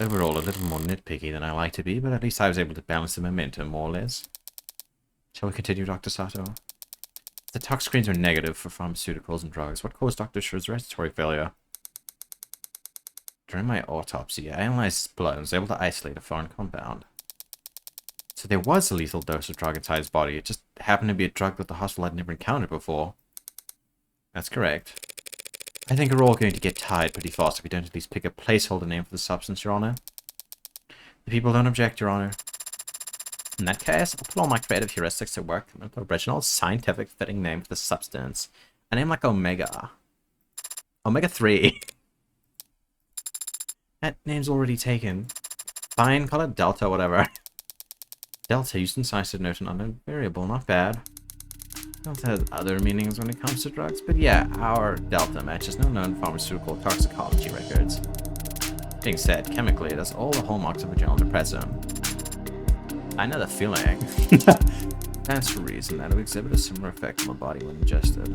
Overall, a little more nitpicky than I like to be, but at least I was able to balance the momentum, more or less. Shall we continue, Dr. Sato? The tox screens are negative for pharmaceuticals and drugs. What caused Dr. Shure's respiratory failure? During my autopsy, I analyzed his blood and was able to isolate a foreign compound. So there was a lethal dose of drug inside his body. It just happened to be a drug that the hospital had never encountered before. That's correct. I think we're all going to get tired pretty fast if we don't at least pick a placeholder name for the substance, Your Honor. The people don't object, Your Honor. In that case, I'll put all my creative heuristics to work and make the original scientific fitting name for the substance. A name like Omega. Omega-3. That name's already taken. Fine, call it Delta, whatever. Delta used in science to denote an unknown variable, not bad. Delta has other meanings when it comes to drugs, but yeah, our Delta matches no known pharmaceutical toxicology records. Being said, chemically, it has all the hallmarks of a general depressant. I know the feeling. That's the reason that it would exhibit a similar effect on the body when ingested.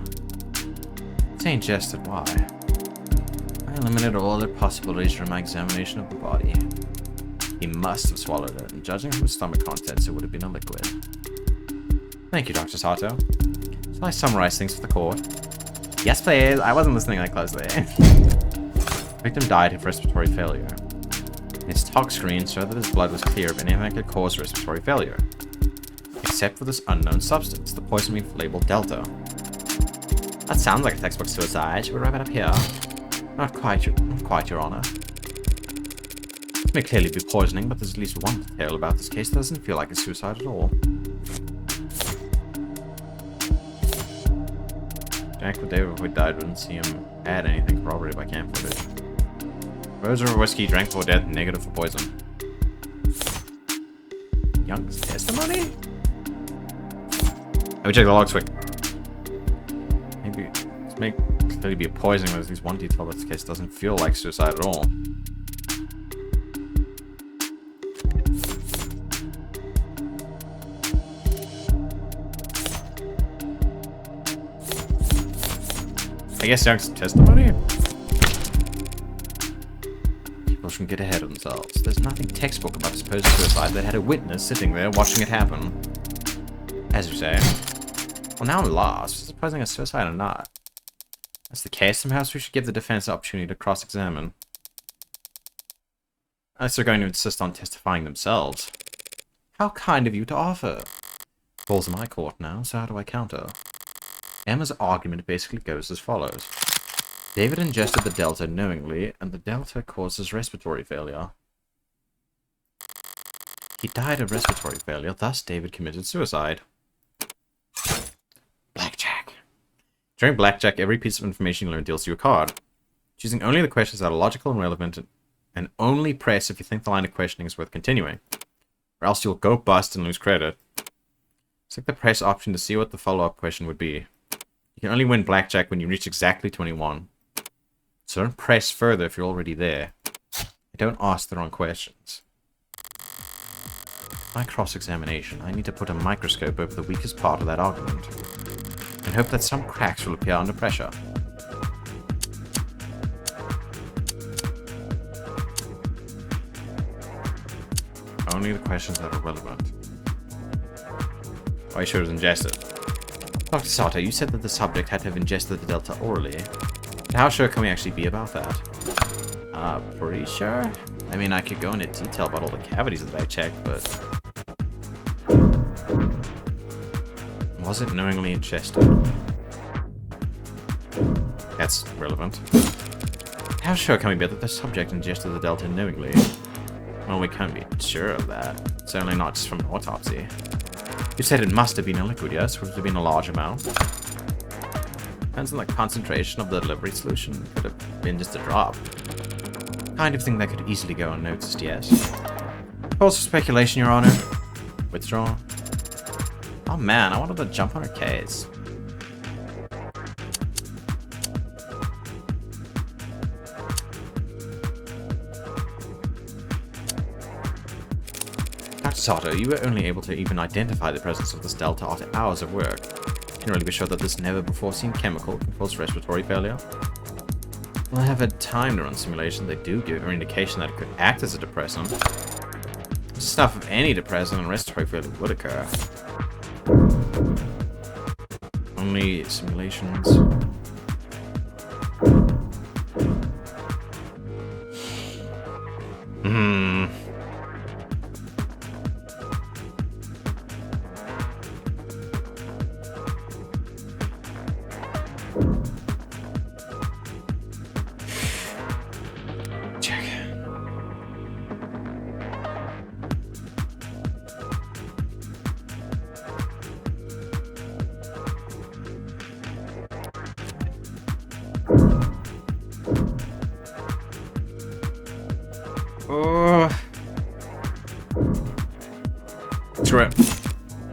Say ingested, why? I eliminated all other possibilities during my examination of the body. He must have swallowed it, and judging from his stomach contents, it would have been a liquid. Thank you, Dr. Sato. Shall I summarize things for the court? Yes, please. I wasn't listening that closely. The victim died of respiratory failure. His tox screen showed that his blood was clear of anything that could cause respiratory failure. Except for this unknown substance, the poison we've labeled Delta. That sounds like a textbook suicide. Should we wrap it up here? Not quite, Your Honor. This may clearly be poisoning, but there's at least one detail about this case that doesn't feel like a suicide at all. Jack with David before he died wouldn't see him add anything corroborated by camp footage. Rose over whiskey, drank before death, negative for poison. Young's testimony? Let me check the logs quick. Maybe this may clearly be a poisoning, but there's at least one detail that this case doesn't feel like suicide at all. I guess Young's testimony? People shouldn't get ahead of themselves. There's nothing textbook about a supposed suicide that had a witness sitting there watching it happen. As you say. Well, now I'm lost. Supposing a suicide or not. That's the case, then perhaps we should give the defense the opportunity to cross-examine. Unless they're going to insist on testifying themselves. How kind of you to offer. Ball's in my court now, so how do I counter? Emma's argument basically goes as follows. David ingested the Delta knowingly, and the Delta causes respiratory failure. He died of respiratory failure, thus David committed suicide. Blackjack. During Blackjack, every piece of information you learn deals you a card. Choosing only the questions that are logical and relevant, and only press if you think the line of questioning is worth continuing. Or else you'll go bust and lose credit. Select the press option to see what the follow-up question would be. You can only win Blackjack when you reach exactly 21. So don't press further if you're already there. And don't ask the wrong questions. My cross-examination, I need to put a microscope over the weakest part of that argument. And hope that some cracks will appear under pressure. Only the questions that are relevant. Oh, he should have ingested. Dr. Sato, you said that the subject had to have ingested the Delta orally. How sure can we actually be about that? Pretty sure? I mean, I could go into detail about all the cavities that I checked, but... Was it knowingly ingested? That's relevant. How sure can we be that the subject ingested the Delta knowingly? Well, we can't be sure of that. Certainly not just from an autopsy. You said it must have been a liquid, yes? Would it have been a large amount? Depends on the concentration of the delivery solution. Could have been just a drop. Kind of thing that could easily go unnoticed, yes. Calls for speculation, Your Honor. Withdraw. Oh man, I wanted to jump on her case. Dr. Sato, you were only able to even identify the presence of this Delta after hours of work. Can really be sure that this never-before-seen chemical can cause respiratory failure? Well, I have had time to run simulations. They do give an indication that it could act as a depressant. Stuff of any depressant and respiratory failure would occur. Only simulations.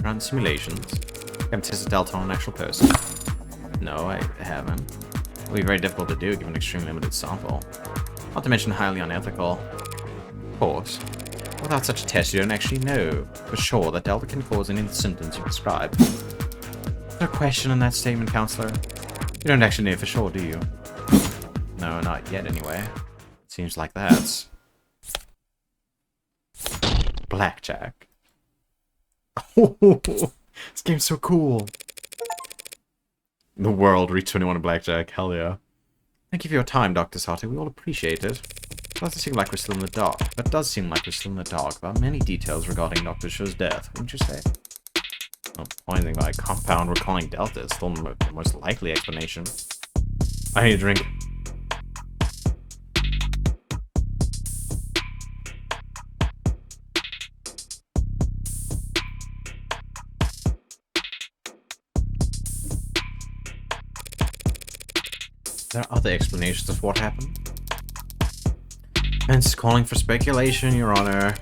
Run simulations. Haven't tested Delta on an actual person. No, I haven't. It will be very difficult to do given an extremely limited sample. Not to mention highly unethical. Of course. Without such a test, you don't actually know for sure that Delta can cause any of the symptoms you described. No question in that statement, Counselor. You don't actually know for sure, do you? No, not yet anyway. Seems like that's... Blackjack. Oh, this game's so cool. The world reached 21 in Blackjack. Hell yeah. Thank you for your time, Dr. Sato. We all appreciate it. It doesn't seem like we're still in the dark. But it does seem like we're still in the dark about many details regarding Dr. Shu's death, wouldn't you say? Well, only thing by compound we're calling Delta is still the most likely explanation. I need a drink. There are other explanations of what happened. Hence calling for speculation, Your Honor.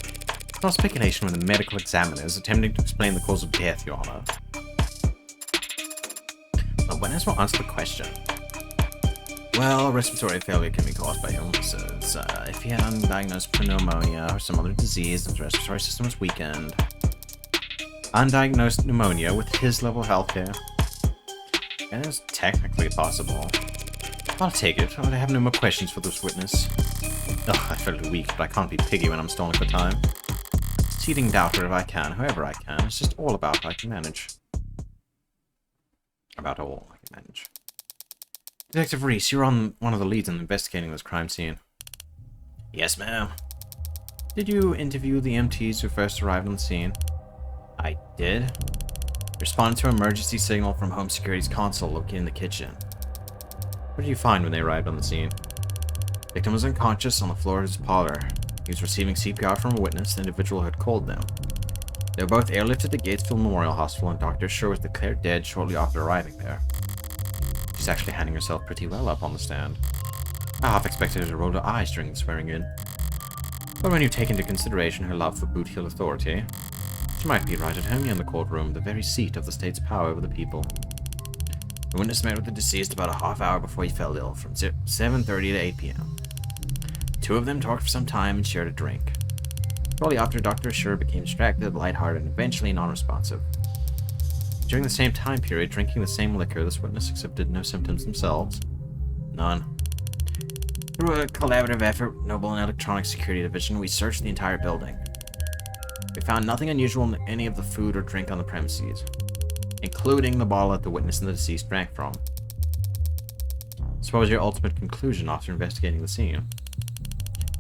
It's not speculation when the medical examiner is attempting to explain the cause of death, Your Honor. But when will answer the question. Well, respiratory failure can be caused by illnesses. If he had undiagnosed pneumonia or some other disease, the respiratory system is weakened. Undiagnosed pneumonia with his level of healthcare. It is technically possible. I'll take it. I have no more questions for this witness. Ugh, I feel weak, but I can't be piggy when I'm stalling for time. Seating doubter if I can, however I can. It's just all about how I can manage. About all I can manage. Detective Reese, you're on one of the leads in investigating this crime scene. Yes, ma'am. Did you interview the MTs who first arrived on the scene? I did. Responded to an emergency signal from Home Security's console located in the kitchen. What did you find when they arrived on the scene? The victim was unconscious on the floor of his parlor. He was receiving CPR from a witness, the individual who had called them. They were both airlifted to Gatesville Memorial Hospital, and Dr. Sher was declared dead shortly after arriving there. She's actually handling herself pretty well up on the stand. I half expected her to roll her eyes during the swearing-in. But when you take into consideration her love for Boot Hill authority, she might be right at home here in the courtroom, the very seat of the state's power over the people. The witness met with the deceased about a half hour before he fell ill, from 7:30 to 8 p.m. The two of them talked for some time and shared a drink. Shortly after, Dr. Sher became distracted, lighthearted, and eventually non-responsive. During the same time period, drinking the same liquor, this witness exhibited no symptoms themselves. None. Through a collaborative effort, Noble and Electronic Security Division, we searched the entire building. We found nothing unusual in any of the food or drink on the premises, including the bottle that the witness and the deceased drank from. So what was your ultimate conclusion after investigating the scene?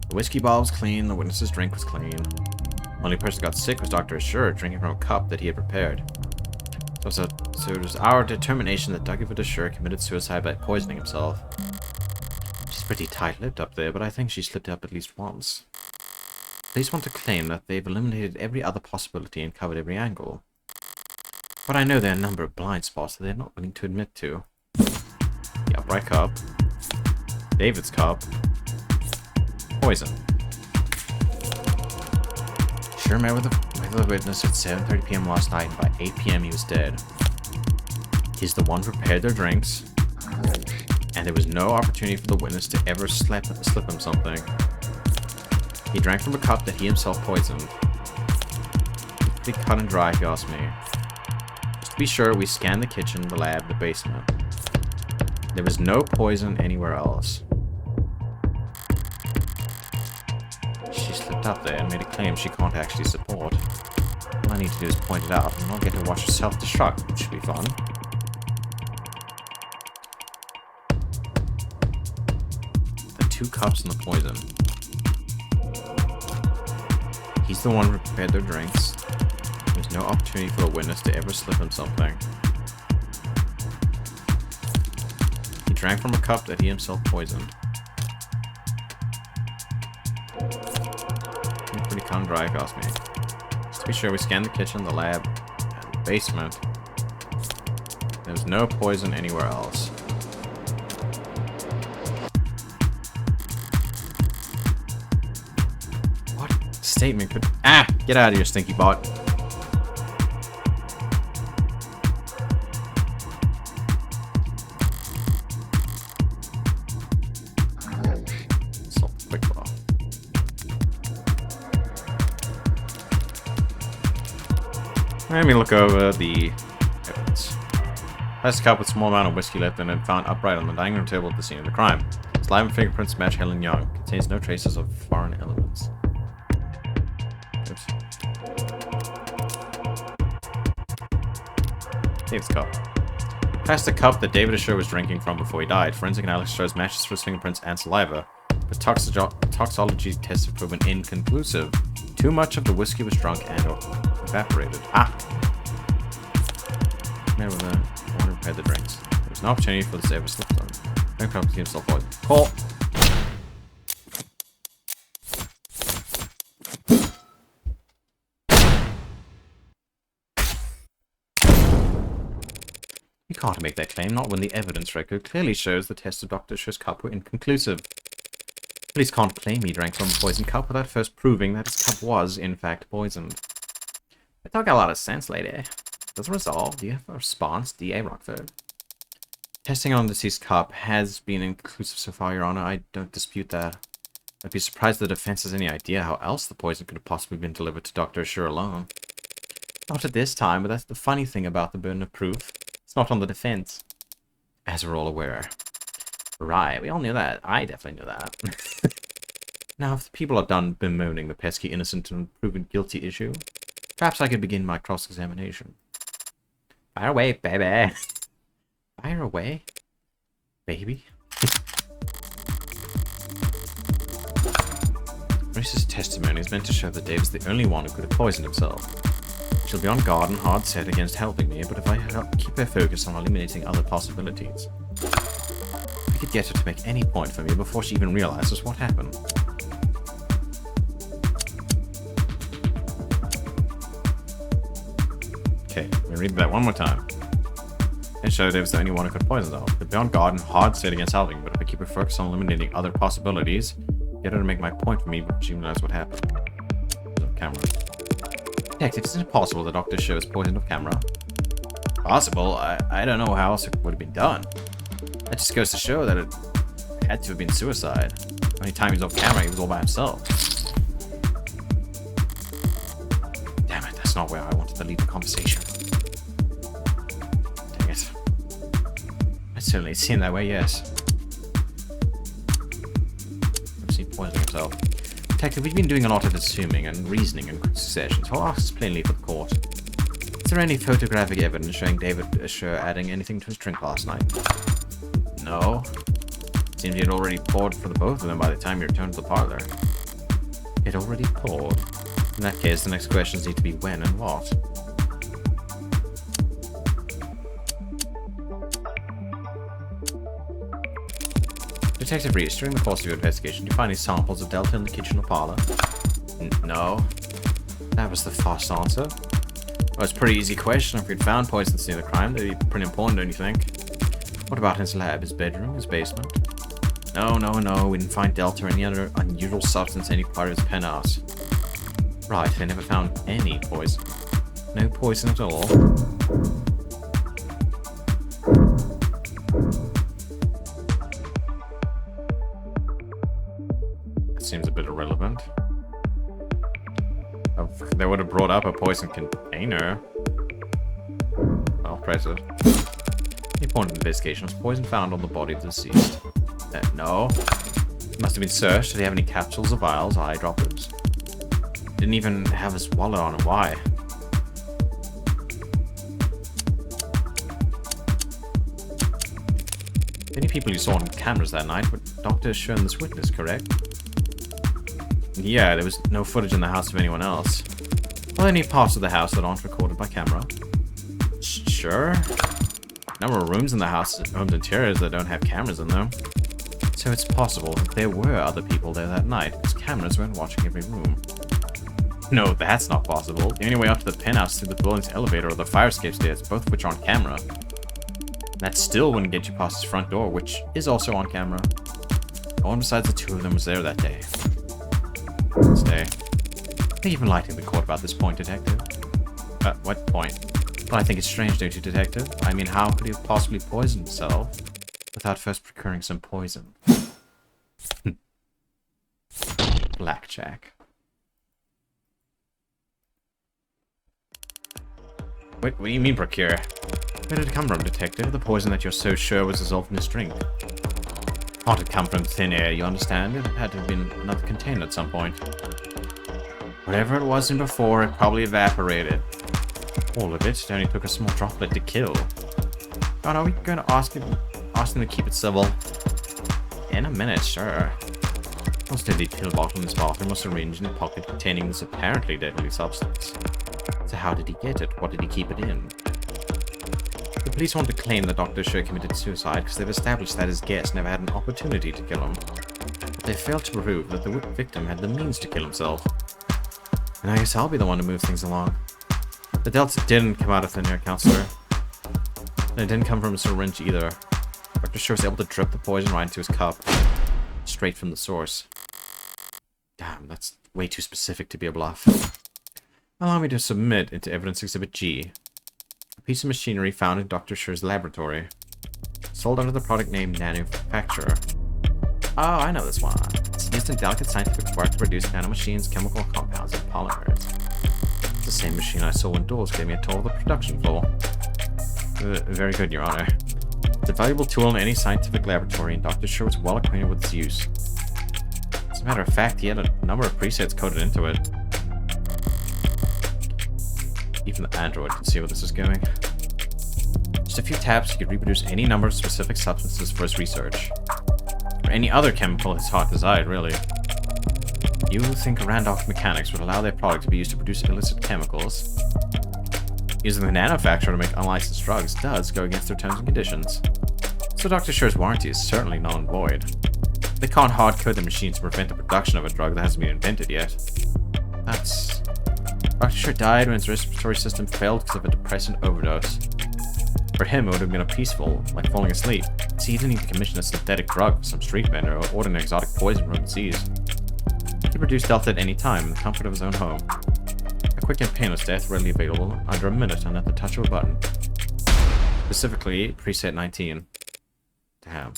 The whiskey bottle was clean, the witness's drink was clean. The only person who got sick was Dr. Asher, drinking from a cup that he had prepared. So it was our determination that Dr. Asher committed suicide by poisoning himself. She's pretty tight-lipped up there, but I think she slipped up at least once. Police want to claim that they've eliminated every other possibility and covered every angle. But I know there are a number of blind spots that they're not willing to admit to. The upright cup, David's cup, poison. Sure met with the witness at 7:30 p.m. last night, and by 8 p.m. he was dead. He's the one who prepared their drinks, and there was no opportunity for the witness to ever slip him something. He drank from a cup that he himself poisoned. Pretty cut and dry, if you ask me. Just to be sure, we scanned the kitchen, the lab, the basement. There was no poison anywhere else. She slipped up there and made a claim she can't actually support. All I need to do is point it out, and I'll get to watch her self-destruct, which should be fun. The 2 cups and the poison. He's the one who prepared their drinks. There's no opportunity for a witness to ever slip him something. He drank from a cup that he himself poisoned. Pretty cut and dry, if you ask me. Just to be sure, we scanned the kitchen, the lab, and the basement. There's no poison anywhere else. What statement could... Ah! Get out of here, stinky bot. Let me look over the evidence. Plastic cup with a small amount of whiskey left in it found upright on the dining room table at the scene of the crime. Saliva and fingerprints match Helen Young. Contains no traces of foreign elements. Oops. David's cup. Plastic cup that David Asher was drinking from before he died. Forensic analysis shows matches for his fingerprints and saliva, but toxicology tests have proven inconclusive. Too much of the whiskey was drunk and or evaporated. Ah! Man with the one who prepared the drinks. There was no opportunity for this to ever slip on. Don't come to himself void. Call! You can't make that claim, not when the evidence record clearly shows the tests of Dr. Asher's cup were inconclusive. Police can't claim he drank from a poisoned cup without first proving that his cup was, in fact, poisoned. That talk a lot of sense, lady. Doesn't resolve. Do you have a response, D.A. Rockford? Testing on the deceased cup has been inconclusive so far, Your Honor. I don't dispute that. I'd be surprised the defense has any idea how else the poison could have possibly been delivered to Dr. Asher alone. Not at this time, but that's the funny thing about the burden of proof. It's not on the defense. As we're all aware. Right, we all knew that. I definitely knew that. Now, if the people are done bemoaning the pesky innocent and proven guilty issue, perhaps I could begin my cross-examination. Fire away, baby. Fire away, baby. Grace's testimony is meant to show that Dave's the only one who could have poisoned himself. She'll be on guard and hard set against helping me, but if I keep her focused on eliminating other possibilities, I could get her to make any point for me before she even realizes what happened. Okay, let me read that one more time. And show Dave's the only one who could poison her. They'd be on guard and hard set against helping, but if I keep her focused on eliminating other possibilities, get her to make my point for me before she even knows what happened. Camera. Detective, isn't it possible that Dr. Asher was poisoned off camera? Possible? I don't know how else it would have been done. That just goes to show that it had to have been suicide. The only time he was off camera, he was all by himself. Damn it, that's not where I wanted to lead the conversation. Dang it. It certainly seemed that way, yes. I've seen poisoning himself. Detective, we've been doing a lot of assuming and reasoning in succession, so I'll ask plainly for the court. Is there any photographic evidence showing David Sher adding anything to his drink last night? No. Seems he had already poured for the both of them by the time you returned to the parlor. It already poured? In that case, the next questions need to be when and what. Detective Reese, during the course of your investigation, did you find any samples of Delta in the kitchen or parlor? No. That was the fast answer. Well, it's a pretty easy question. If you'd found poisons near the crime, they'd be pretty important, don't you think? What about his lab, his bedroom, his basement? No. We didn't find Delta or any other unusual substance in any part of his penthouse. Right, they never found any poison. No poison at all. That seems a bit irrelevant. They would have brought up a poison container. I'll press it. The point of the investigation was poison found on the body of the deceased. No. Must have been searched. Did he have any capsules or vials or eyedroppers? Didn't even have his wallet on him. Why? Many people you saw on cameras that night were Dr. Sher and this witness, correct? Yeah, there was no footage in the house of anyone else. Are there any parts of the house that aren't recorded by camera? Sure. Number of rooms in the home's interiors that don't have cameras in them. So it's possible that there were other people there that night, because cameras weren't watching every room. No, that's not possible. The only way up to the penthouse through the building's elevator or the fire escape stairs, both of which are on camera. That still wouldn't get you past his front door, which is also on camera. No one besides the two of them was there that day. Stay. I think you've been lying to the court about this point, Detective. What point? Well, I think it's strange, don't you, Detective? I mean, how could he have possibly poisoned himself without first procuring some poison? Blackjack. Wait, what do you mean procure? Where did it come from, Detective? The poison that you're so sure was dissolved in his drink. How did it come from thin air, you understand? It had to have been another container at some point. Whatever it was in before, it probably evaporated. All of it. It only took a small droplet to kill. Oh, no, are we going to ask him to keep it civil? In a minute, sure. Most deadly pill bottle in this bathroom was arranged in a pocket containing this apparently deadly substance. So how did he get it? What did he keep it in? The police want to claim that Dr. Sher committed suicide because they've established that his guest never had an opportunity to kill him. But they failed to prove that the victim had the means to kill himself. And I guess I'll be the one to move things along. The Delta didn't come out of thin air, Counselor. And it didn't come from a syringe either. Dr. Sher was able to drip the poison right into his cup. Straight from the source. Damn, that's way too specific to be a bluff. Allow me to submit into Evidence Exhibit G. A piece of machinery found in Dr. Sher's laboratory. Sold under the product name Nanufacturer. Oh, I know this one. It's used in delicate scientific work to produce nanomachines, chemical compounds, and polymers. It's the same machine I saw when Dawes gave me a tour of the production floor. Very good, Your Honor. It's a valuable tool in any scientific laboratory, and Dr. Sher was well acquainted with its use. As a matter of fact, he had a number of presets coded into it. Even the android can see where this is going. Just a few taps, he could reproduce any number of specific substances for his research. Or any other chemical his heart desired, really. You think Randolph Mechanics would allow their product to be used to produce illicit chemicals? Using the nanofacturer to make unlicensed drugs does go against their terms and conditions. So Dr. Sher's warranty is certainly null and void. They can't hard-code the machines to prevent the production of a drug that hasn't been invented yet. That's... Dr. Sher died when his respiratory system failed because of a depressant overdose. For him, it would have been a peaceful, like falling asleep. See, he didn't even commission a synthetic drug from some street vendor or order an exotic poison from the seas. He produced Delta at any time in the comfort of his own home. A quick and painless death, readily available under a minute and at the touch of a button. Specifically, preset 19. Damn.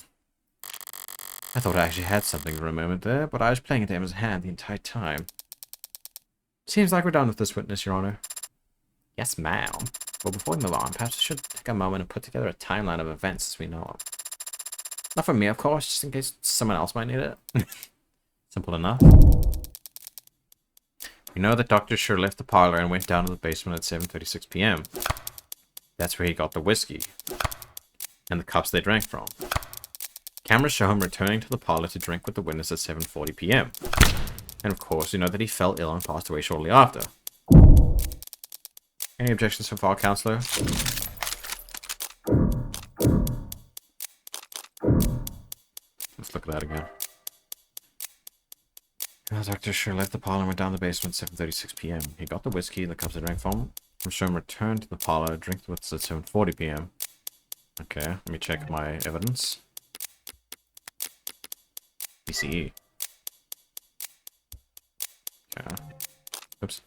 I thought I actually had something for a moment there, but I was playing into Emma's hand the entire time. Seems like we're done with this witness, Your Honor. Yes, ma'am. Well, before we move on, perhaps we should take a moment and put together a timeline of events as we know them. Not for me, of course, just in case someone else might need it. Simple enough. We know that Dr. Sure left the parlor and went down to the basement at 7:36 p.m. That's where he got the whiskey and the cups they drank from. Cameras show him returning to the parlor to drink with the witness at 7:40 p.m. And of course, we know that he fell ill and passed away shortly after. Any objections so far, Counselor? Let's look at that again. Dr. Sure left the parlor and went down the basement at 7:36 p.m. He got the whiskey and the cups they drank from. Sherm returned to the parlor, drink with us at 7:40 p.m. Okay, let me check my evidence. PCE. Okay. Oops.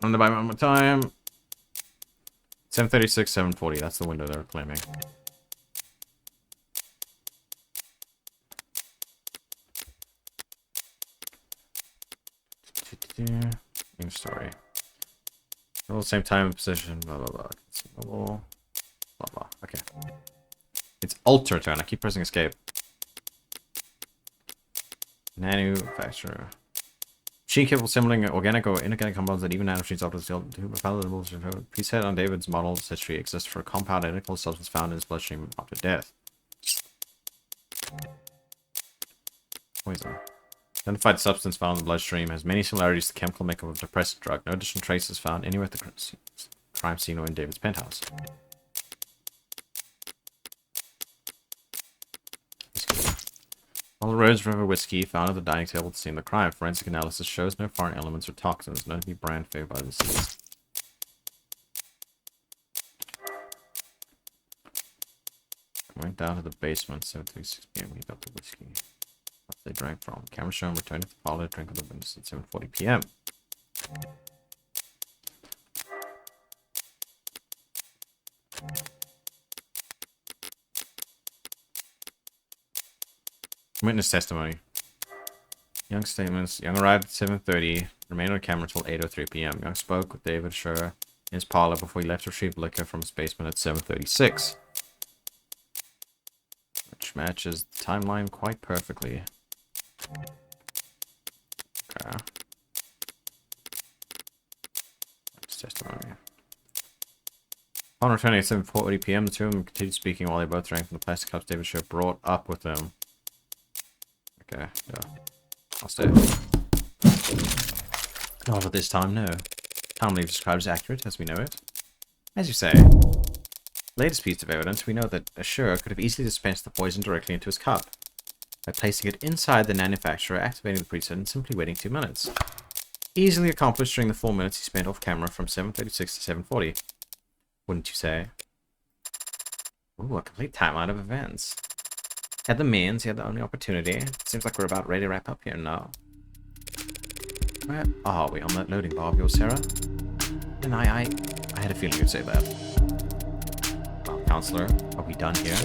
Run the by one more time. 7:36, 7:40. That's the window they're claiming. New story. All the same time, position, blah, blah, blah. Blah, blah. Okay. It's Alter turn. I keep pressing escape. Manufacturer. Machine capable of assembling organic or inorganic compounds that even nanomachines often still do. Preset on David's model's history exists for a compound identical to substance found in his bloodstream after death. Poison. Identified substance found in the bloodstream has many similarities to the chemical makeup of a depressant drug. No additional traces found anywhere at the crime scene or in David's penthouse. All the Rose River whiskey found at the dining table at the scene of the crime. Forensic analysis shows no foreign elements or toxins known to be brand favored by the disease. Went down to the basement, 7:36 p.m. He got the whiskey. What they drank from. Camera shown returning to the parlor, drink with the witness at 7:40 p.m. Witness testimony. Young statements. Young arrived at 7:30. Remained on camera until 8:03 p.m. Young spoke with David Sure in his parlor before he left to retrieve liquor from his basement at 7:36. Which matches the timeline quite perfectly. Okay. That's testimony. On returning at 7:40 p.m., the two of them continued speaking while they both drank from the plastic cups David Sure brought up with them. Okay, yeah. I'll stay. Not at this time, no. Time we've described is accurate, as we know it. As you say. Latest piece of evidence, we know that Assure could have easily dispensed the poison directly into his cup by placing it inside the manufacturer, activating the preset, and simply waiting 2 minutes. Easily accomplished during the 4 minutes he spent off camera from 7:36 to 7:40. Wouldn't you say? Ooh, a complete timeline of events. Had the means, he had the only opportunity. Seems like we're about ready to wrap up here now. Where are we on that loading bar of yours, Sarah? And I had a feeling you'd say that. Well, Counselor, are we done here?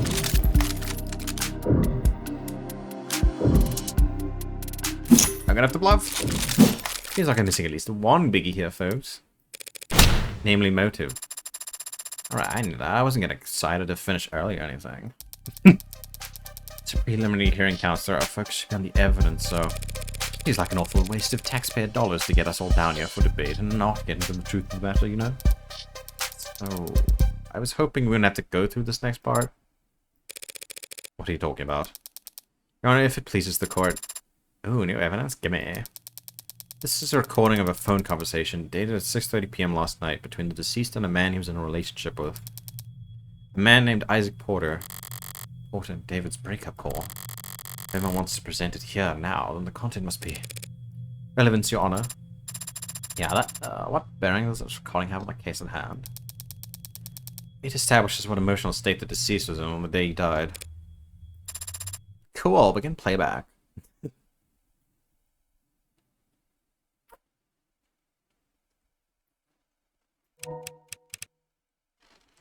I'm gonna have to bluff. Seems like I'm missing at least one biggie here, folks. Namely, motive. Alright, I knew that. I wasn't getting excited to finish early or anything. It's a preliminary hearing, Counselor. Our focus should be on the evidence, so... Seems like an awful waste of taxpayer dollars to get us all down here for debate and not get into the truth of the matter, you know? So... I was hoping we wouldn't have to go through this next part. What are you talking about? Your Honor, if it pleases the court... Ooh, new evidence? Gimme. This is a recording of a phone conversation dated at 6:30 p.m. last night between the deceased and a man he was in a relationship with. A man named Isaac Porter. Porter and David's breakup call. If anyone wants to present it here now, then the content must be... Relevance, Your Honor. Yeah, that, what bearing does this recording have on the case at hand? It establishes what emotional state the deceased was in on the day he died. Cool, begin playback.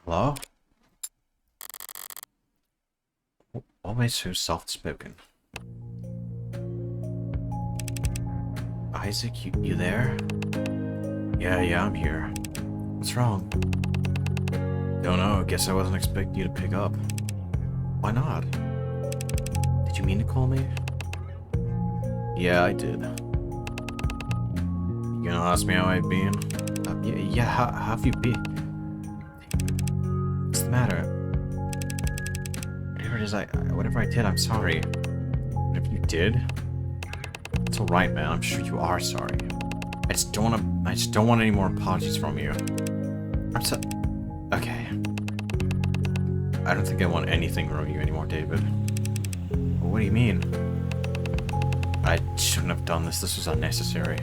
Hello? Always so soft-spoken. Isaac, you there? Yeah, I'm here. What's wrong? Don't know, guess I wasn't expecting you to pick up. Why not? Did you mean to call me? Yeah, I did. You gonna ask me how I've been? Yeah, how have you been? What's the matter? Whatever it is, whatever I did, I'm sorry. Whatever you did? It's alright, man, I'm sure you are sorry. I just don't want any more apologies from you. I'm so... Okay. I don't think I want anything from you anymore, David. What do you mean? I shouldn't have done this. This was unnecessary.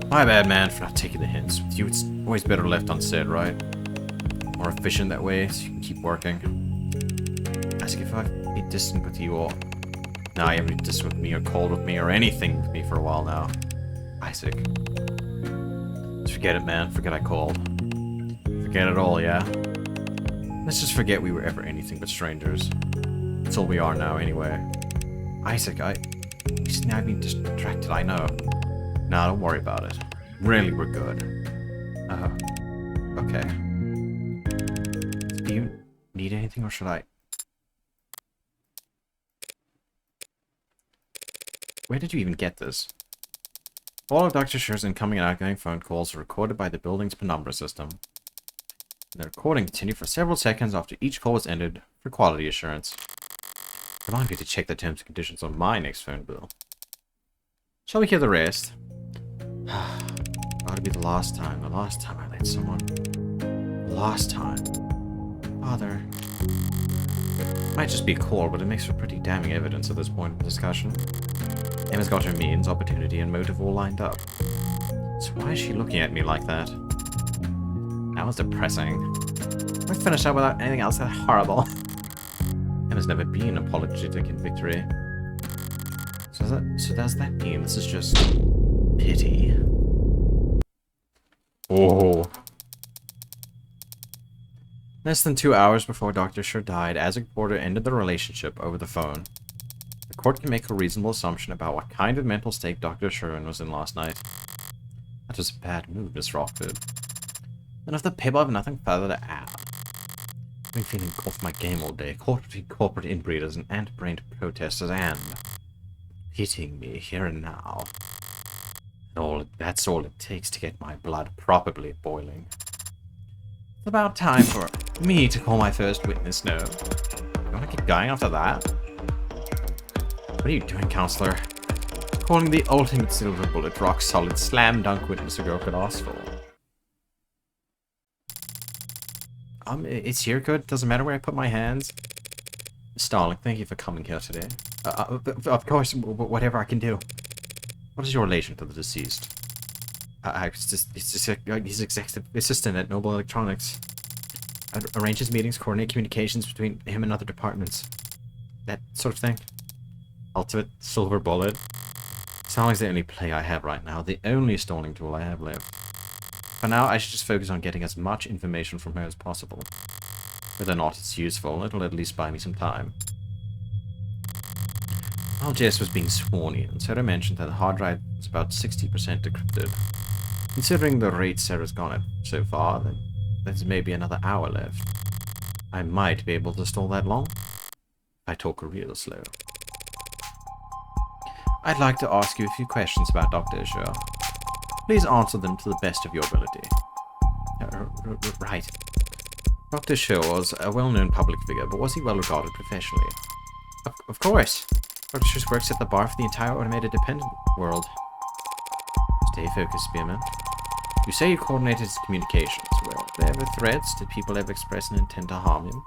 My bad, man, for not taking the hints. With you, it's always better left unsaid, right? More efficient that way, so you can keep working. Ask if I've been distant with you or... Nah, you haven't been distant with me or cold with me or anything with me for a while now. Isaac. Just forget it, man. Forget I called. Forget it all, yeah? Let's just forget we were ever anything but strangers. That's all we are now, anyway. Isaac, I've been distracted, I know. Nah, don't worry about it. Really, we're good. Okay. Do you need anything, or should I... Where did you even get this? All of Dr. Scher's incoming and outgoing phone calls are recorded by the building's penumbra system. The recording continued for several seconds after each call was ended for quality assurance. Remind me to check the terms and conditions on my next phone bill. Shall we hear the rest? Ought to be the last time I let someone... The last time. Father. Might just be a call, but it makes for pretty damning evidence at this point in the discussion. Emma's got her means, opportunity, and motive all lined up. So why is she looking at me like that? That was depressing. We finished up without anything else that horrible. Emma's never been apologetic in victory. So does that mean this is just pity? Oh. Less than 2 hours before Dr. Scher died, Isaac Porter ended the relationship over the phone. The court can make a reasonable assumption about what kind of mental state Dr. Sherwin was in last night. That was a bad move, Miss Rockford. And of the paper, I have nothing further to add. I've been feeling off my game all day, caught between corporate inbreeders and ant-brained protesters, and hitting me here and now. And that's all it takes to get my blood properly boiling. It's about time for me to call my first witness, no? You want to keep going after that? What are you doing, counselor? Calling the ultimate silver bullet, rock solid, slam dunk witness a girl could ask for. It's here good. Doesn't matter where I put my hands. Starling, thank you for coming here today. Of course, whatever I can do. What is your relation to the deceased? He's executive assistant at Noble Electronics. Arranges meetings, coordinate communications between him and other departments. That sort of thing. Ultimate silver bullet. Starling's the only play I have right now, the only stalling tool I have left. For now, I should just focus on getting as much information from her as possible. Whether or not it's useful, it'll at least buy me some time. While Jess was being sworn in, Sarah mentioned that the hard drive was about 60% decrypted. Considering the rate Sarah's gone at so far, then there's maybe another hour left. I might be able to stall that long. I talk real slow. I'd like to ask you a few questions about Dr. Scher. Please answer them to the best of your ability. Right. Dr. Scher was a well-known public figure, but was he well regarded professionally? Of course. Dr. Scher works at the bar for the entire automated dependent world. Stay focused, Spearman. You say you coordinated his communications. Were there ever threats? Did people ever express an intent to harm him?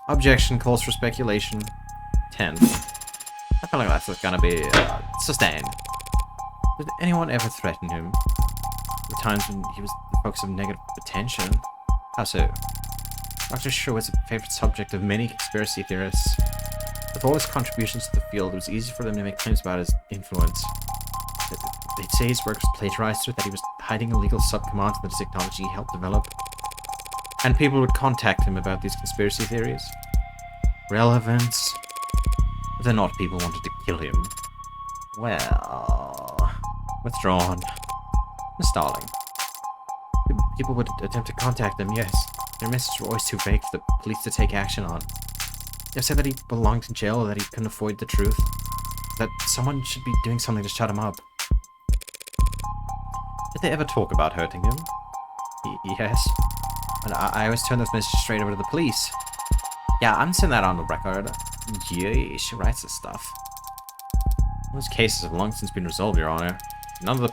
Objection calls for speculation. 10. I feel like that's gonna be sustained. Did anyone ever threaten him? The times when he was the focus of negative attention? How so? Dr. Scher was a favorite subject of many conspiracy theorists. With all his contributions to the field, it was easy for them to make claims about his influence. They'd say his work was plagiarized, or that he was hiding illegal subcommands to the technology he helped develop. And people would contact him about these conspiracy theories. Relevance. Whether or not people wanted to kill him. Well... Withdrawn. Miss Starling. People would attempt to contact them, yes. Their messages were always too vague for the police to take action on. They've said that he belonged in jail or that he couldn't avoid the truth. That someone should be doing something to shut him up. Did they ever talk about hurting him? Yes. But I always turn those messages straight over to the police. Yeah, I'm sending that on the record. Yeah, she writes this stuff. Those cases have long since been resolved, Your Honor. None of the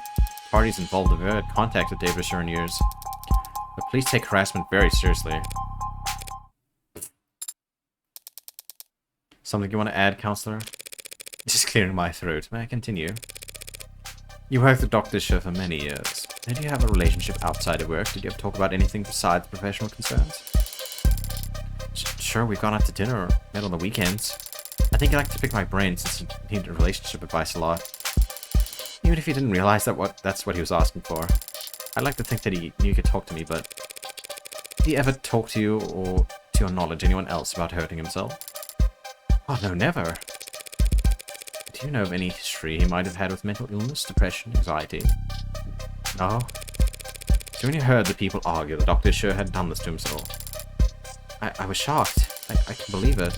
parties involved have ever had contact with David Asher in years. The police take harassment very seriously. Something you want to add, Counselor? Just clearing my throat. May I continue? You worked with Dr. Asher for many years. Did you have a relationship outside of work? Did you ever talk about anything besides professional concerns? Sure, we've gone out to dinner or met on the weekends. I think he liked to pick my brain since he needed relationship advice a lot. Even if he didn't realize that's what he was asking for. I'd like to think that he knew he could talk to me, but... Did he ever talk to you, or to your knowledge, anyone else about hurting himself? Oh, no, never. Do you know of any history he might have had with mental illness, depression, anxiety? No? So when you heard the people argue that Dr. Asher had done this to himself, I was shocked. I can believe it.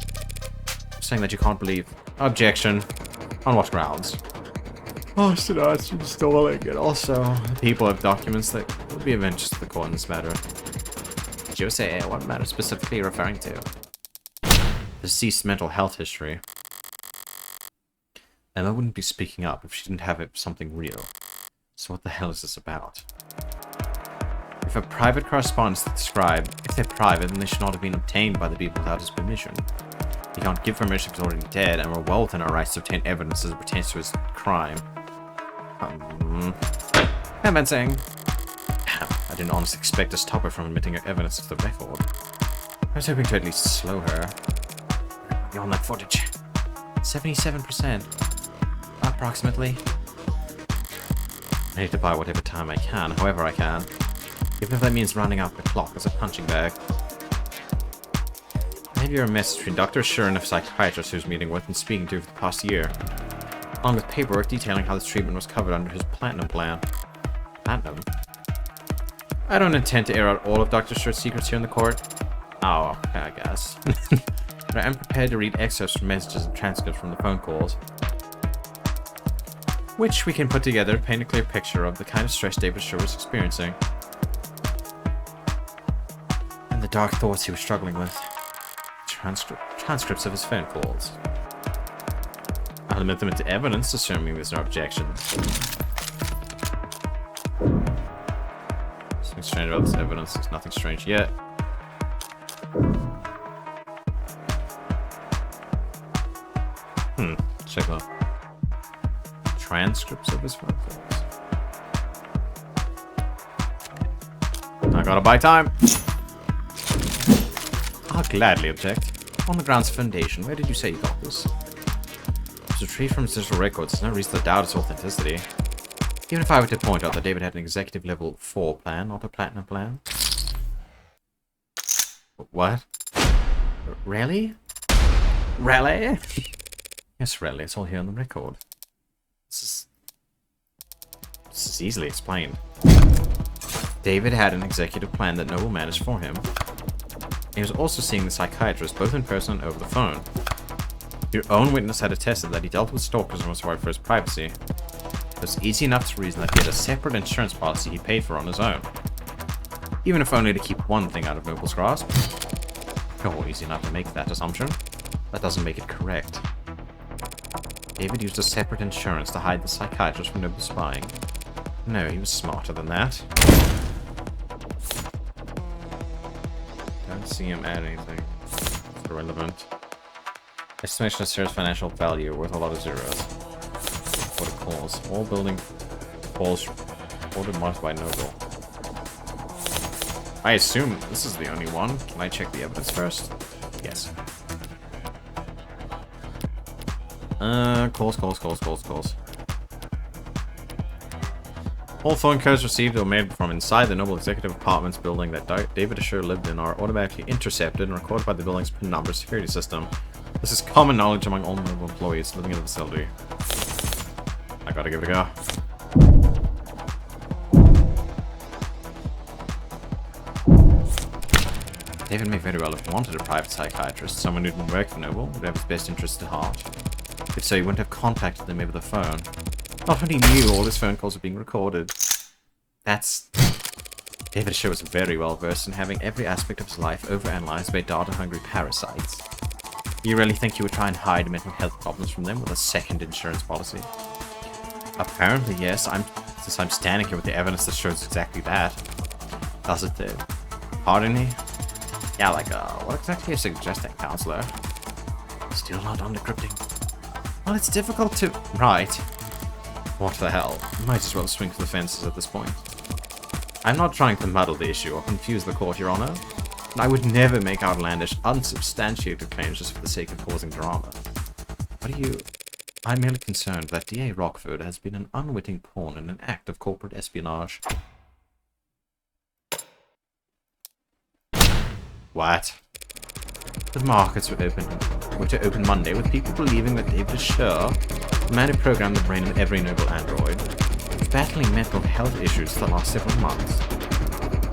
I'm saying that you can't believe. Objection. On what grounds? Oh, Sinatra, you're stalling. And also, people have documents that will be of interest to the court in this matter. Jose, what matter specifically referring to? Deceased mental health history. Emma wouldn't be speaking up if she didn't have something real. So what the hell is this about? If a private correspondence to describe, if they're private, then they should not have been obtained by the people without his permission. He can't give permission if he's already dead, and we're well within our rights to obtain evidence as it pertains to his crime. Commencing. I didn't honestly expect to stop her from admitting her evidence to the record. I was hoping to at least slow her. Beyond that footage. 77%. Approximately. I need to buy whatever time I can, however I can. Even if that means rounding out the clock as a punching bag. I have your message between Dr. Asher and a psychiatrist who's meeting with and speaking to for the past year. Along with paperwork detailing how this treatment was covered under his Platinum plan. Platinum? I don't intend to air out all of Dr. Asher's secrets here in the court. Oh, okay, I guess. But I am prepared to read excerpts from messages and transcripts from the phone calls, which we can put together to paint a clear picture of the kind of stress David Asher was experiencing. And the dark thoughts he was struggling with. Transcripts of his phone calls. I'll admit them into evidence, assuming there's no objection. Something strange about this evidence. There's nothing strange yet. Check that. Transcripts of his phone calls. I gotta buy time. I'll gladly object. On the grounds of foundation, where did you say you got this? It was retrieved from his digital records. There's no reason to doubt its authenticity. Even if I were to point out that David had an executive level 4 plan, not a platinum plan. What? Really? Really? Yes, really. It's all here on the record. This is easily explained. David had an executive plan that Noble managed for him. He was also seeing the psychiatrist both in person and over the phone. Your own witness had attested that he dealt with stalkers and was worried for his privacy. It was easy enough to reason that he had a separate insurance policy he paid for on his own. Even if only to keep one thing out of Noble's grasp. Oh, easy enough to make that assumption. That doesn't make it correct. David used a separate insurance to hide the psychiatrist from Noble's spying. No, he was smarter than that. Don't see him add anything. It's irrelevant. Estimation of Sarah's financial value worth a lot of zeros. What it calls. All building falls reported marked by Noble. I assume this is the only one. Can I check the evidence first? Yes. Calls. All phone calls received or made from inside the Noble Executive Apartments building that David Asher lived in are automatically intercepted and recorded by the building's PIN number security system. This is common knowledge among all Noble employees living in the facility. I gotta give it a go. David may very well have wanted a private psychiatrist, someone who didn't work for Noble, would have his best interests at heart. If so, he wouldn't have contacted them over the phone. Not when he knew all his phone calls were being recorded. That's... David Sher was very well versed in having every aspect of his life overanalyzed by data-hungry parasites. You really think he would try and hide mental health problems from them with a second insurance policy? Apparently, yes. Since I'm standing here with the evidence that shows exactly that. Does it, though? Pardon me? Yeah, like, what exactly are you suggesting, counselor? Still not undecrypting. Well, it's difficult to... Right. What the hell? Might as well swing for the fences at this point. I'm not trying to muddle the issue or confuse the court, Your Honor. I would never make outlandish, unsubstantiated claims just for the sake of causing drama. What are you... I'm merely concerned that D.A. Rockford has been an unwitting pawn in an act of corporate espionage. What? The markets were to open Monday with people believing that David Sher, the man who programmed the brain of every noble android, was battling mental health issues for the last several months.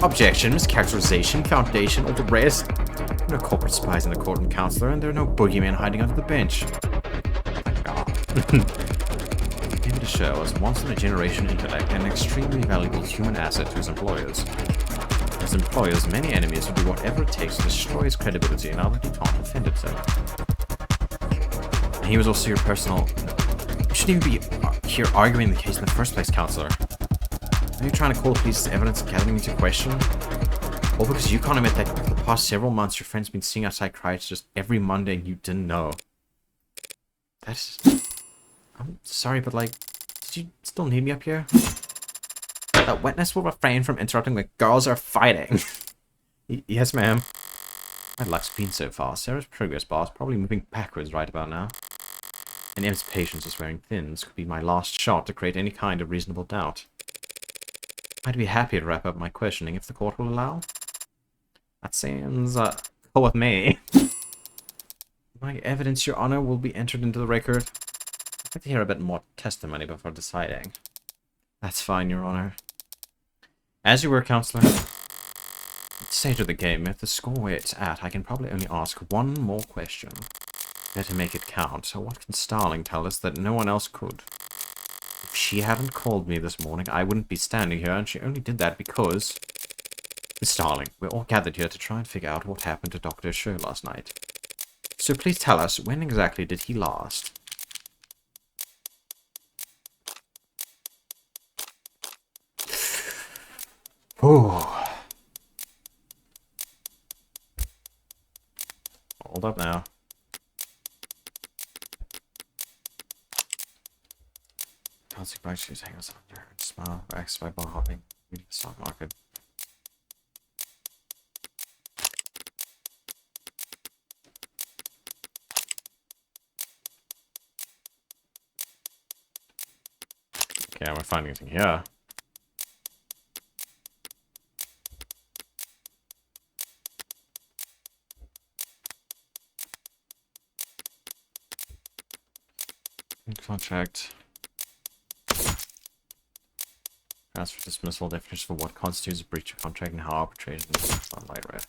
Objection, mischaracterization, foundation, all the rest. There are no corporate spies in the courtroom, counselor, and there are no boogeymen hiding under the bench. Thank God. David Sher was once in a generation intellect and an extremely valuable human asset to his employers. His employers' many enemies would do whatever it takes to destroy his credibility now that he can't defend himself. And he was also your personal... You shouldn't even be here arguing the case in the first place, counselor. Are you trying to call the police's evidence and getting me into question? All because you can't admit that for the past several months your friend's been seeing a psychiatrist every Monday and you didn't know. That's... I'm sorry, but like... Did you still need me up here? That witness will refrain from interrupting when girls are fighting. Yes, ma'am. My luck's been so far. Sarah's progress bar is probably moving backwards right about now. And Em's patience is wearing thin. This could be my last shot to create any kind of reasonable doubt. I'd be happy to wrap up my questioning if the court will allow. That seems, cool with me. My evidence, Your Honor, will be entered into the record. I'd like to hear a bit more testimony before deciding. That's fine, Your Honor. As you were, counselor. Stage of the game, if the score where it's at, I can probably only ask one more question. Better make it count. So what can Starling tell us that no one else could? If she hadn't called me this morning, I wouldn't be standing here, and she only did that because... Miss Starling, we're all gathered here to try and figure out what happened to Dr. Sher last night. So please tell us, when exactly did he last? Oh. Hold up now. Toxic bright shoes hang us on your smile, waxed by ball hopping, reading the stock market. Okay, I'm not finding anything here. Contract. Transfer dismissal definition for what constitutes a breach of contract and how arbitration is on light red.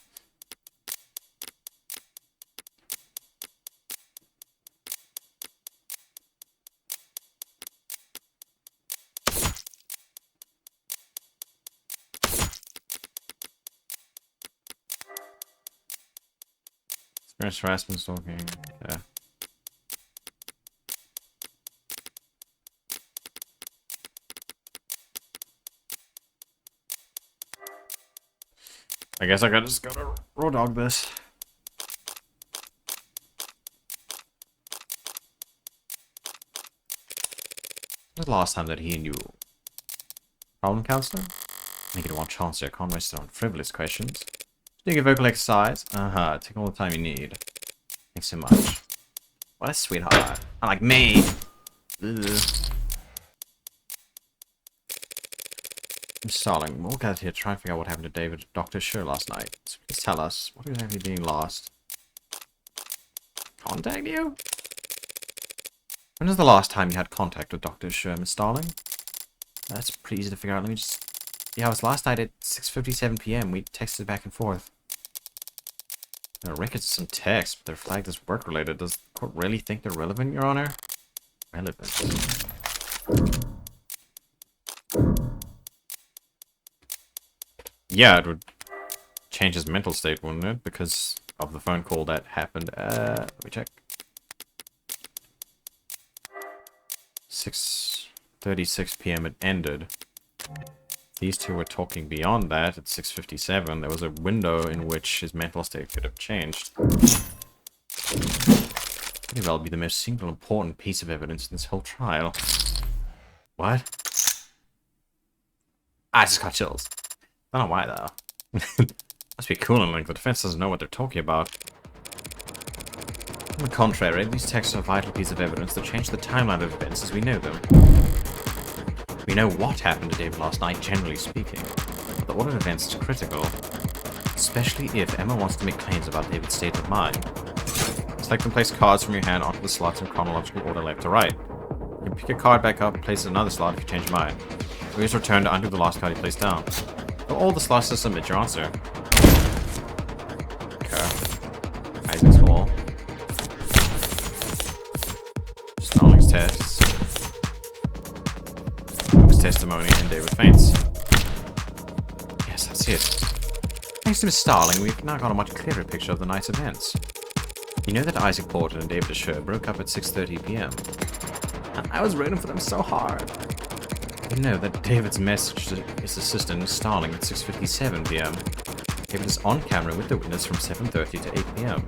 Experience harassment stalking. Yeah. I guess I just gotta raw dog this. When was the last time that he and you... Problem, counselor? Make it one chance here. Can't waste it on frivolous questions. Doing a vocal exercise? Take all the time you need. Thanks so much. What a sweetheart. Unlike me. Ugh. I'm stalling. We'll get here to try and figure out what happened to David Dr. Sher last night. So please tell us, what exactly being lost? Contact you? When was the last time you had contact with Dr. Sher, Miss Starling? That's pretty easy to figure out. Let me just... Yeah, it was last night at 6:57 PM. We texted back and forth. There are records of some texts, but they're flagged as work-related. Does the court really think they're relevant, Your Honor? Relevant. Yeah, it would change his mental state, wouldn't it? Because of the phone call that happened. Let me check. 6:36 p.m. it ended. These two were talking beyond that at 6:57. There was a window in which his mental state could have changed. Pretty well be the most single important piece of evidence in this whole trial. What? I just got chills. I don't know why, though. Must be cool and like the defense doesn't know what they're talking about. On the contrary, these texts are a vital piece of evidence that change the timeline of events as we know them. We know what happened to David last night, generally speaking, but the order of events is critical, especially if Emma wants to make claims about David's state of mind. Select and place cards from your hand onto the slots in chronological order left to right. You can pick a card back up and place it in another slot if you change your mind. Always return to undo the last card you placed down. Fill all the slots to submit your answer. Okay. Isaac's Hall. Starling's tests. Luke's testimony, and David faints. Yes, that's it. Thanks to Miss Starling, we've now got a much clearer picture of the night's events. You know that Isaac Porter and David Asher broke up at 6:30 p.m. I was rooting for them so hard. You know that David's message to his assistant Starling at 6:57 p.m. David is on camera with the witness from 7:30 to 8 p.m.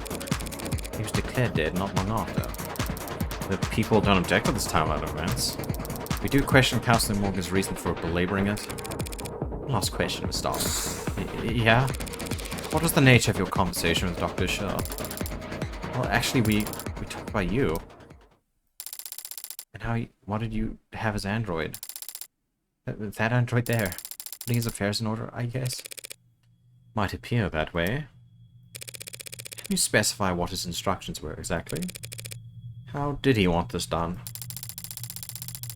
He was declared dead not long after. The people don't object to this timeline of events. We do question Counselor Morgan's reason for belaboring it. Last question, Miss Starling. Yeah? What was the nature of your conversation with Dr. Asher? Well, actually, we talked about you. And how you wanted you to have his android. That android there. Putting his affairs in order, I guess. Might appear that way. Can you specify what his instructions were exactly? How did he want this done?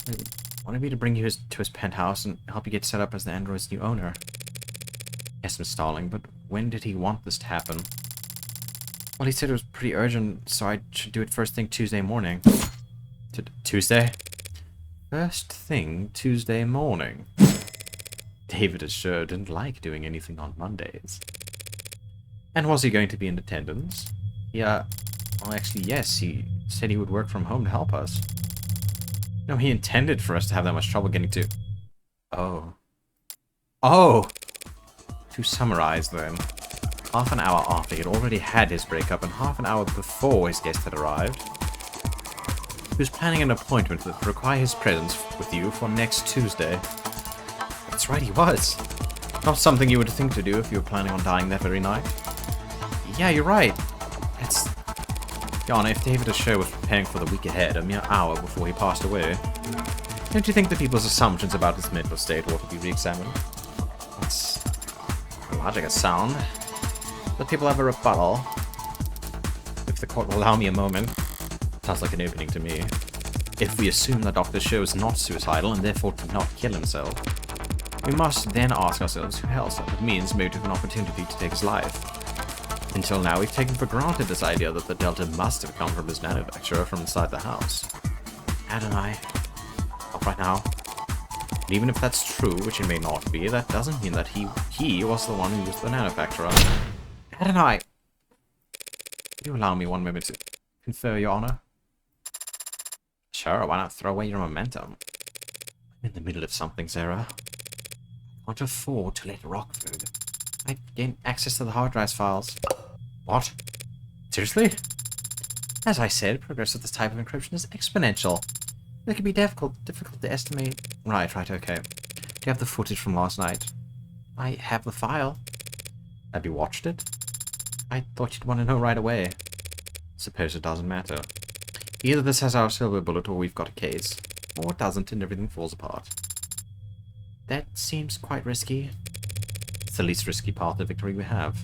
He wanted me to bring you to his penthouse and help you get set up as the android's new owner. Yes, Miss Starling, but when did he want this to happen? Well, he said it was pretty urgent, so I should do it first thing Tuesday morning. Tuesday? First thing Tuesday morning. David Asher didn't like doing anything on Mondays. And was he going to be in attendance? Yeah, well, actually, yes, he said he would work from home to help us. No, he intended for us to have that much trouble getting to... Oh. Oh! To summarize, then. Half an hour after, he had already had his breakup, and half an hour before his guest had arrived. He was planning an appointment that would require his presence with you for next Tuesday. That's right, he was. Not something you would think to do if you were planning on dying that very night. Yeah, you're right. That's... Your Honor, if David Asher was preparing for the week ahead, a mere hour before he passed away, don't you think the people's assumptions about his mental state ought to be re-examined? That's... logic is sound. The people have a rebuttal. If the court will allow me a moment. Sounds like an opening to me. If we assume that Dr. Asher is not suicidal and therefore did not kill himself, we must then ask ourselves who else had the means, motive, and opportunity to take his life. Until now, we've taken for granted this idea that the Delta must have come from his manufacturer from inside the house. Ad and I, not right now. And even if that's true, which it may not be, that doesn't mean that he was the one who was the manufacturer. Ad and I, could you allow me one moment to confer, Your Honor? Sure, why not throw away your momentum? I'm in the middle of something, Sarah. I can't afford to let Rockford. I gain access to the hard drive files. What? Seriously? As I said, progress of this type of encryption is exponential. It can be difficult to estimate. Right, okay. Do you have the footage from last night? I have the file. Have you watched it? I thought you'd want to know right away. Suppose it doesn't matter. Either this has our silver bullet or we've got a case. Or it doesn't and everything falls apart. That seems quite risky. It's the least risky path to victory we have.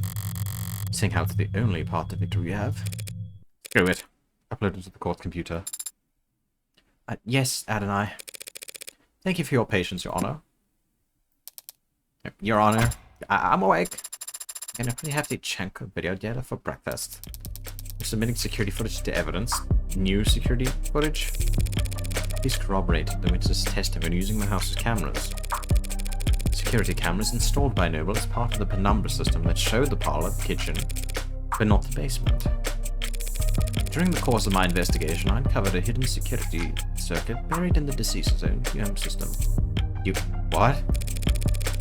Seeing how it's the only path to victory we have. Screw it. Upload it to the court computer. Yes, Ad and I. Thank you for your patience, Your Honor. Your Honor, I'm awake. And a pretty hefty chunk of video data for breakfast. We're submitting security footage to evidence. New security footage. Please corroborate the witness' testimony using the house's cameras. Security cameras installed by Noble as part of the penumbra system that showed the parlor, the kitchen, but not the basement. During the course of my investigation, I uncovered a hidden security circuit buried in the deceased's own home system. You... what?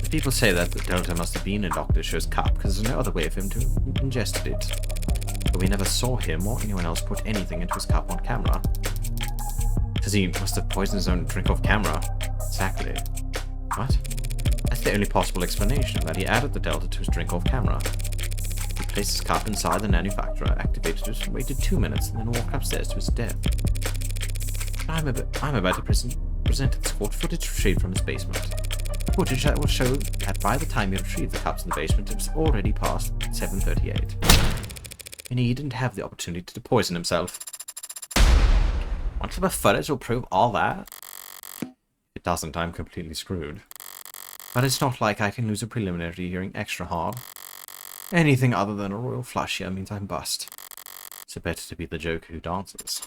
The people say that the Delta must have been in Dr. Sher's cup because there's no other way for him to have ingested it. But we never saw him or anyone else put anything into his cup on camera. Because he must have poisoned his own drink off camera. Exactly. What? That's the only possible explanation, that he added the Delta to his drink off camera. He placed his cup inside the manufacturer, activated it, waited 2 minutes, and then walked upstairs to his death. I'm about to present to this court footage retrieved from his basement. Footage that will show that by the time he retrieved the cups in the basement, it was already past 7:38. And he didn't have the opportunity to poison himself. One clip of footage will prove all that? If it doesn't, I'm completely screwed. But it's not like I can lose a preliminary hearing extra hard. Anything other than a royal flush here means I'm bust. So better to be the joker who dances.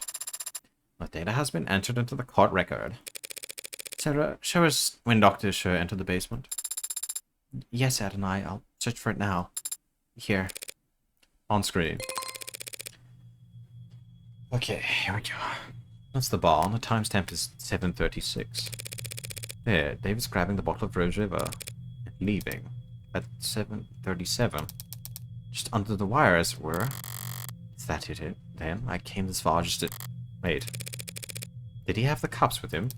The data has been entered into the court record. Sarah, show us when Dr. Sher entered the basement. Yes, Adonai, I'll search for it now. Here. On screen. Okay, here we go. That's the bar, and the timestamp is 7:36. There, David's grabbing the bottle of Rose River and leaving at 7:37. Just under the wire, as it were. Is that it then? I came this far just to... wait. Did he have the cups with him?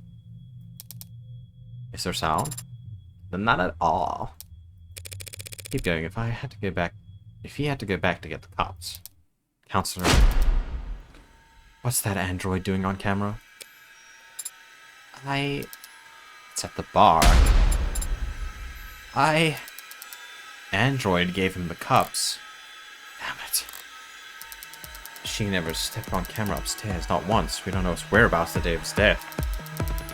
Is there sound? Then not at all. Keep going. If he had to go back to get the cups. Counselor. What's that android doing on camera? It's at the bar. Android gave him the cups. Damn it. She never stepped on camera upstairs, not once. We don't know his whereabouts the day of his death.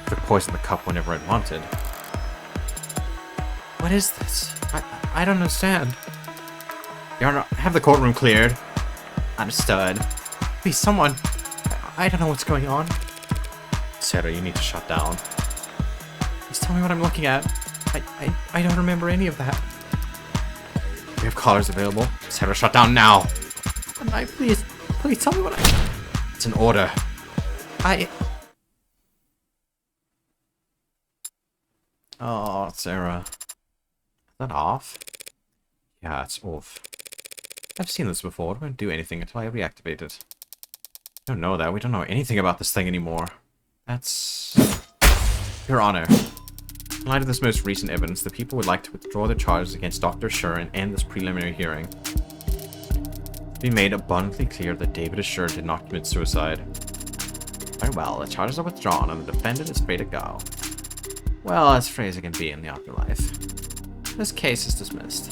Could poison the cup whenever it wanted. What is this? I don't understand. Your Honor, have the courtroom cleared. Understood. Please, someone. I don't know what's going on. Sarah, you need to shut down. Please tell me what I'm looking at. I don't remember any of that. We have callers available. Sarah, shut down now. Please tell me what It's an order. Oh, Sarah. Is that off? Yeah, it's off. I've seen this before. It won't do anything until I reactivate it. We don't know that. We don't know anything about this thing anymore. That's... Your Honor. In light of this most recent evidence, the people would like to withdraw their charges against Dr. Sher and end this preliminary hearing. We made abundantly clear that David Sher did not commit suicide. Very well, the charges are withdrawn and the defendant is free to go. Well, as free as it can be in the afterlife. This case is dismissed.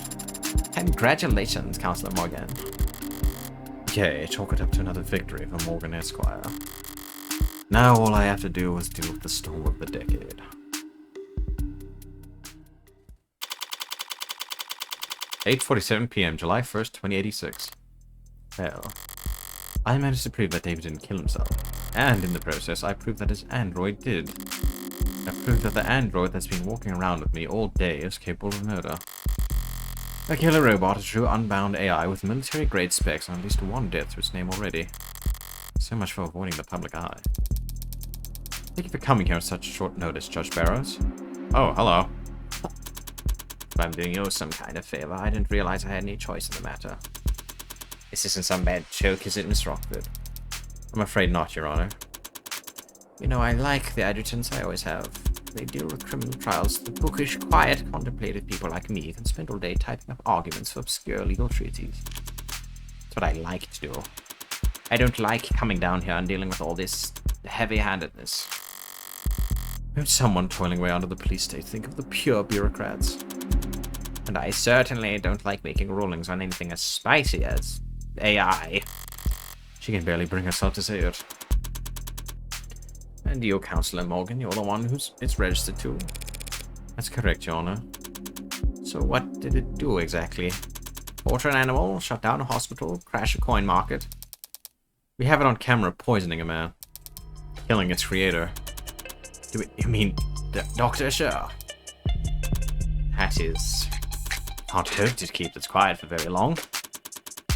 Congratulations, Counselor Morgan. Okay, chalk it up to another victory for Morgan Esquire. Now all I have to do is deal with the storm of the decade. (8:47 p.m., July 1st, 2086. Well, I managed to prove that David didn't kill himself. And in the process, I proved that his android did. I proved that the android that's been walking around with me all day is capable of murder. A killer robot, a true unbound AI with military-grade specs and at least one death to its name already. So much for avoiding the public eye. Thank you for coming here on such short notice, Judge Barrows. Oh, hello. If I'm doing you some kind of favor, I didn't realize I had any choice in the matter. This isn't some bad joke, is it, Miss Rockford? I'm afraid not, Your Honor. You know, I like the adjutants I always have. They deal with criminal trials. The bookish, quiet, contemplative people like me can spend all day typing up arguments for obscure legal treaties. That's what I like to do. I don't like coming down here and dealing with all this heavy-handedness. Won't someone toiling away under the police state think of the pure bureaucrats? And I certainly don't like making rulings on anything as spicy as AI. She can barely bring herself to say it. And you, Counselor Morgan, you're the one who's it's registered to. That's correct, Your Honor. So what did it do exactly? Torture an animal, shut down a hospital, crash a coin market. We have it on camera poisoning a man. Killing its creator. You mean Dr. Sure. That is... Can't hope to keep this quiet for very long.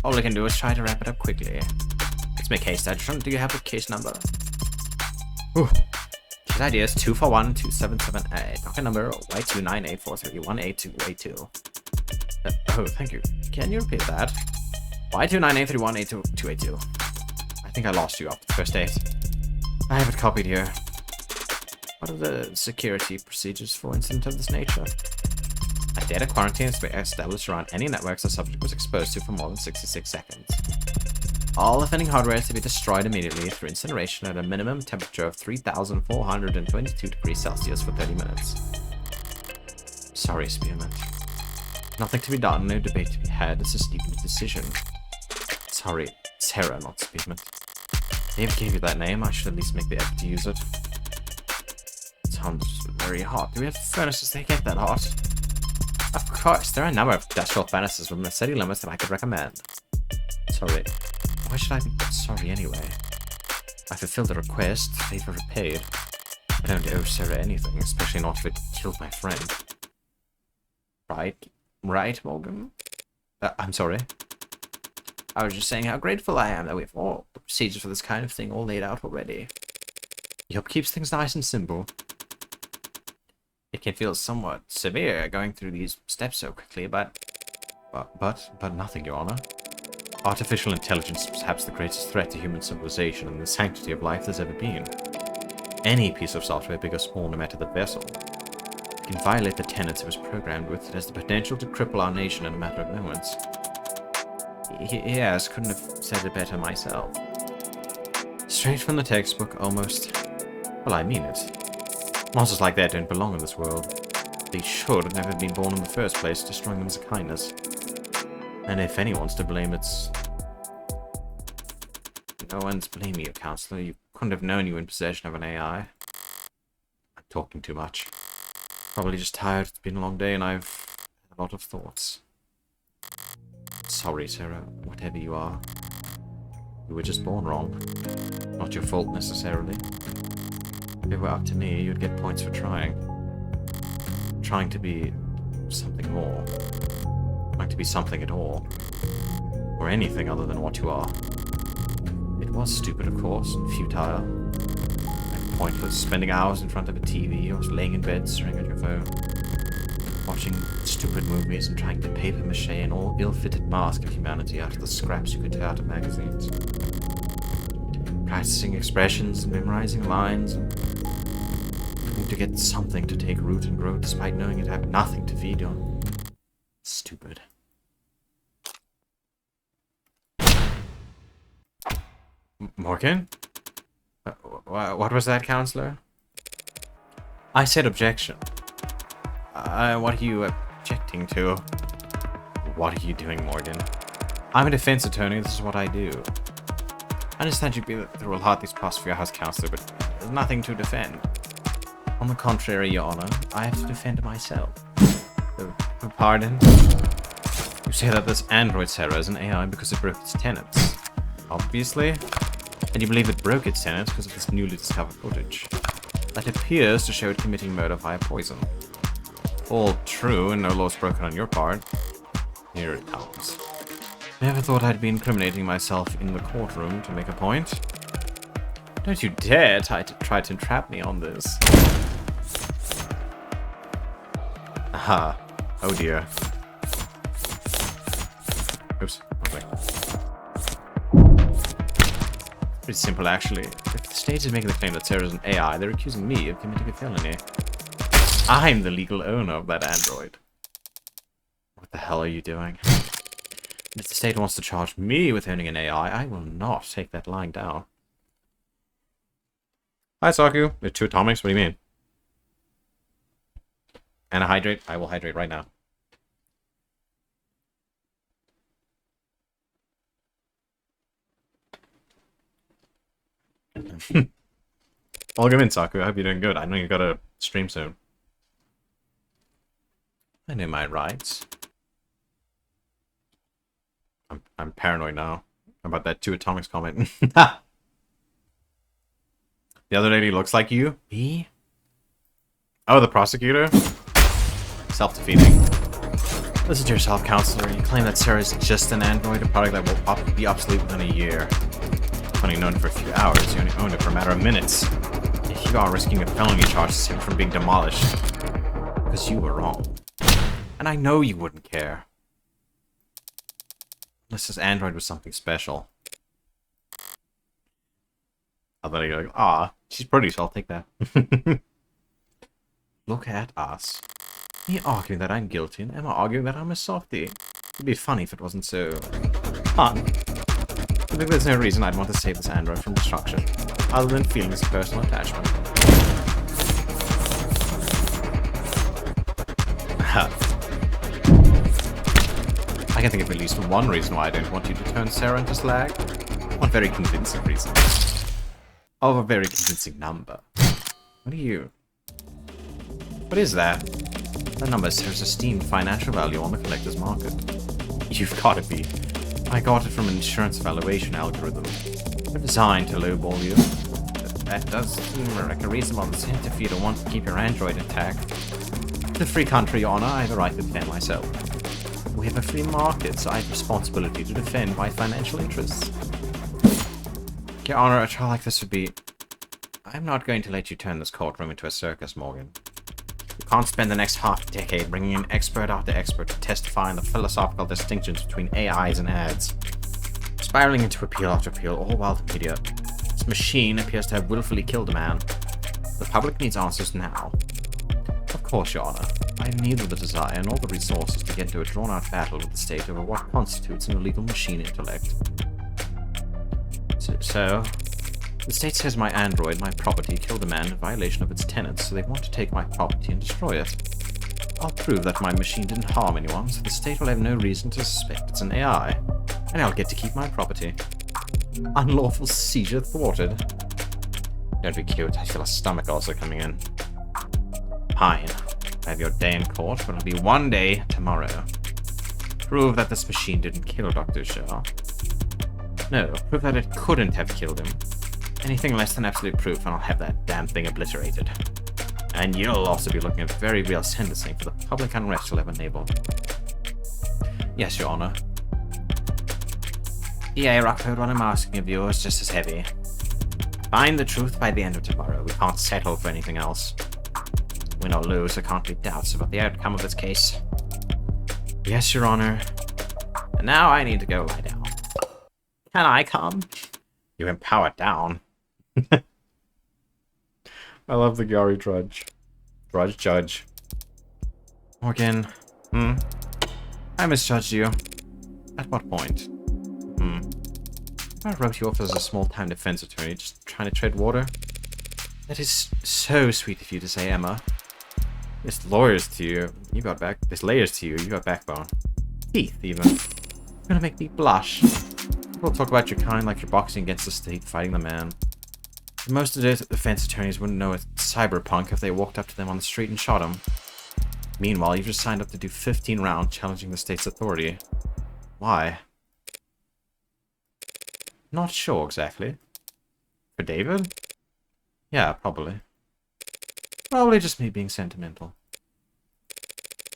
All I can do is try to wrap it up quickly. Let's make haste, Edgerton. Do you have the case number? Ooh. Case ID is 2412778. Docket number Y29843188282. Oh, thank you. Can you repeat that? Y298318282. I think I lost you after the first date. I have it copied here. What are the security procedures for incident of this nature? A data quarantine is to be established around any networks the subject was exposed to for more than 66 seconds. All offending hardware is to be destroyed immediately through incineration at a minimum temperature of 3,422 degrees Celsius for 30 minutes. Sorry, Spearmint. Nothing to be done, no debate to be had, it's a stupid decision. Sorry, Sarah, not Spearmint. Dave gave you that name, I should at least make the effort to use it. It sounds very hot. Do we have furnaces that get that hot? Of course, there are a number of industrial furnaces within the city limits that I could recommend. Sorry. Why should I be sorry anyway? I fulfilled the request, favor repaid. I don't owe Sarah anything, especially not if it killed my friend. Right? Right, Morgan? I'm sorry. I was just saying how grateful I am that we have all the procedures for this kind of thing all laid out already. Yup, keeps things nice and simple. It can feel somewhat severe going through these steps so quickly, but nothing, Your Honor. Artificial intelligence is perhaps the greatest threat to human civilization and the sanctity of life there's ever been. Any piece of software, big or small, no matter the vessel, can violate the tenets it was programmed with. It has the potential to cripple our nation in a matter of moments. Yes, couldn't have said it better myself. Straight from the textbook, almost. Well, I mean it. Monsters like that don't belong in this world. They should have never been born in the first place, destroying them as a kindness. And if anyone's to blame, it's... No one's blaming you, Counselor. You couldn't have known you were in possession of an AI. I'm talking too much. Probably just tired. It's been a long day and I've had a lot of thoughts. Sorry, Sarah, whatever you are. You were just born wrong. Not your fault, necessarily. If it were up to me, you'd get points for trying. Trying to be something more. Trying to be something at all. Or anything other than what you are. It was stupid, of course, and futile. And pointless, spending hours in front of a TV or laying in bed staring at your phone. Watching stupid movies and trying to paper mache an all ill-fitted mask of humanity out of the scraps you could tear out of magazines. Practicing expressions and memorizing lines and trying to get something to take root and grow despite knowing it had nothing to feed on. Stupid. Morgan? What was that, Counselor? I said objection. What are you objecting to? What are you doing, Morgan? I'm a defense attorney, this is what I do. I understand you've been through a lot these past few hours, Counselor, but there's nothing to defend. On the contrary, Your Honor, I have to defend myself. Pardon? You say that this android, Sarah, is an AI because it broke its tenets. Obviously. And you believe it broke its tenets because of this newly discovered footage. That appears to show it committing murder via poison. All true and no laws broken on your part. Here it comes. Never thought I'd be incriminating myself in the courtroom to make a point. Don't you dare try to entrap me on this. Aha. Oh dear. Oops. Okay. Pretty simple, actually. If the state is making the claim that Sarah's an AI, they're accusing me of committing a felony. I'm the legal owner of that android. What the hell are you doing? If the state wants to charge me with owning an AI, I will not take that lying down. Hi, Saku. There's 2 atomics? What do you mean? And a hydrate? I will hydrate right now. Welcome in, Saku. I hope you're doing good. I know you got a stream soon. I know my rights. I'm paranoid now about that two atomics comment. The other lady looks like you? Me? Oh, the prosecutor? Self-defeating. Listen to yourself, counselor. You claim that Sarah is just an android, a product that will be obsolete within a year. Only known for a few hours, you only owned it for a matter of minutes. Yet you are risking a felony charge to save it from being demolished. Because you were wrong. And I know you wouldn't care. Unless this android was something special. I thought you'd be like, ah, she's pretty, so I'll take that. Look at us. Me arguing that I'm guilty, and Emma arguing that I'm a softie. It'd be funny if it wasn't so fun. I think there's no reason I'd want to save this android from destruction, other than feelings of personal attachment. I can think of at least one reason why I don't want you to turn Sarah into slag. One very convincing reason. Of a very convincing number. What are you? What is that? That number serves esteemed financial value on the collector's market. You've got to be. I got it from an insurance valuation algorithm. They're designed to lowball you. That does seem like a reasonable incentive for you to want to keep your android intact. The free country, Your Honor, I have a right to defend myself. We have a free market, so I have responsibility to defend my financial interests. Your Honor, a trial like this would be... I'm not going to let you turn this courtroom into a circus, Morgan. You can't spend the next half-decade bringing in expert after expert to testify on the philosophical distinctions between AIs and ads. Spiraling into appeal after appeal, all while the media. This machine appears to have willfully killed a man. The public needs answers now. Of course, Your Honor. I have neither the desire nor the resources to get into a drawn-out battle with the state over what constitutes an illegal machine intellect. So, the state says my android, my property, killed a man in violation of its tenets, so they want to take my property and destroy it. I'll prove that my machine didn't harm anyone, so the state will have no reason to suspect it's an AI. And I'll get to keep my property. Unlawful seizure thwarted. Don't be cute, I feel a stomach ulcer coming in. Fine. Have your day in court, but it'll be one day tomorrow. Prove that this machine didn't kill Dr. Shaw. No, prove that it couldn't have killed him. Anything less than absolute proof, and I'll have that damn thing obliterated. And you'll also be looking at very real sentencing for the public unrest you'll have enabled. Yes, Your Honor. Yeah, Rockford, what I'm asking of you is just as heavy. Find the truth by the end of tomorrow. We can't settle for anything else. Win or lose, there can't be doubts about the outcome of this case. Yes, Your Honor. And now I need to go lie down. Can I come? You empower down. I love the Gary Drudge. Drudge Judge. Morgan. I misjudged you. At what point? I wrote you off as a small-time defense attorney, just trying to tread water. That is so sweet of you to say, Emma. There's lawyers to you. You got back. There's layers to you. You got backbone. Teeth, even. You're gonna make me blush. People talk about your kind like you're boxing against the state, fighting the man. Most of the defense attorneys wouldn't know a cyberpunk if they walked up to them on the street and shot him. Meanwhile, you've just signed up to do 15 rounds challenging the state's authority. Why? Not sure exactly. For David? Yeah, probably. Probably just me being sentimental.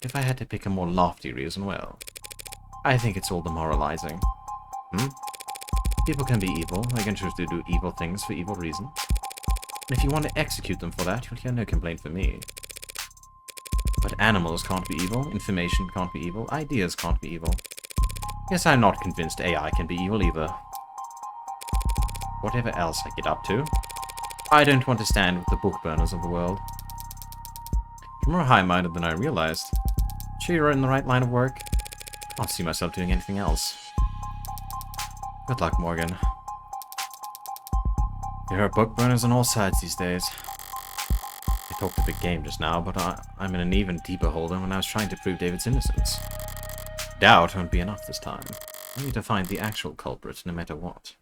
If I had to pick a more lofty reason, well, I think it's all demoralizing. People can be evil. They can choose to do evil things for evil reasons. And if you want to execute them for that, you'll hear no complaint from me. But animals can't be evil, information can't be evil, ideas can't be evil. Yes, I'm not convinced AI can be evil either. Whatever else I get up to, I don't want to stand with the book burners of the world. You're more high-minded than I realized. Sure you're in the right line of work? I don't see myself doing anything else. Good luck, Morgan. There are book burners on all sides these days. I talked a big game just now, but I'm in an even deeper hole than when I was trying to prove David's innocence. Doubt won't be enough this time. I need to find the actual culprit, no matter what.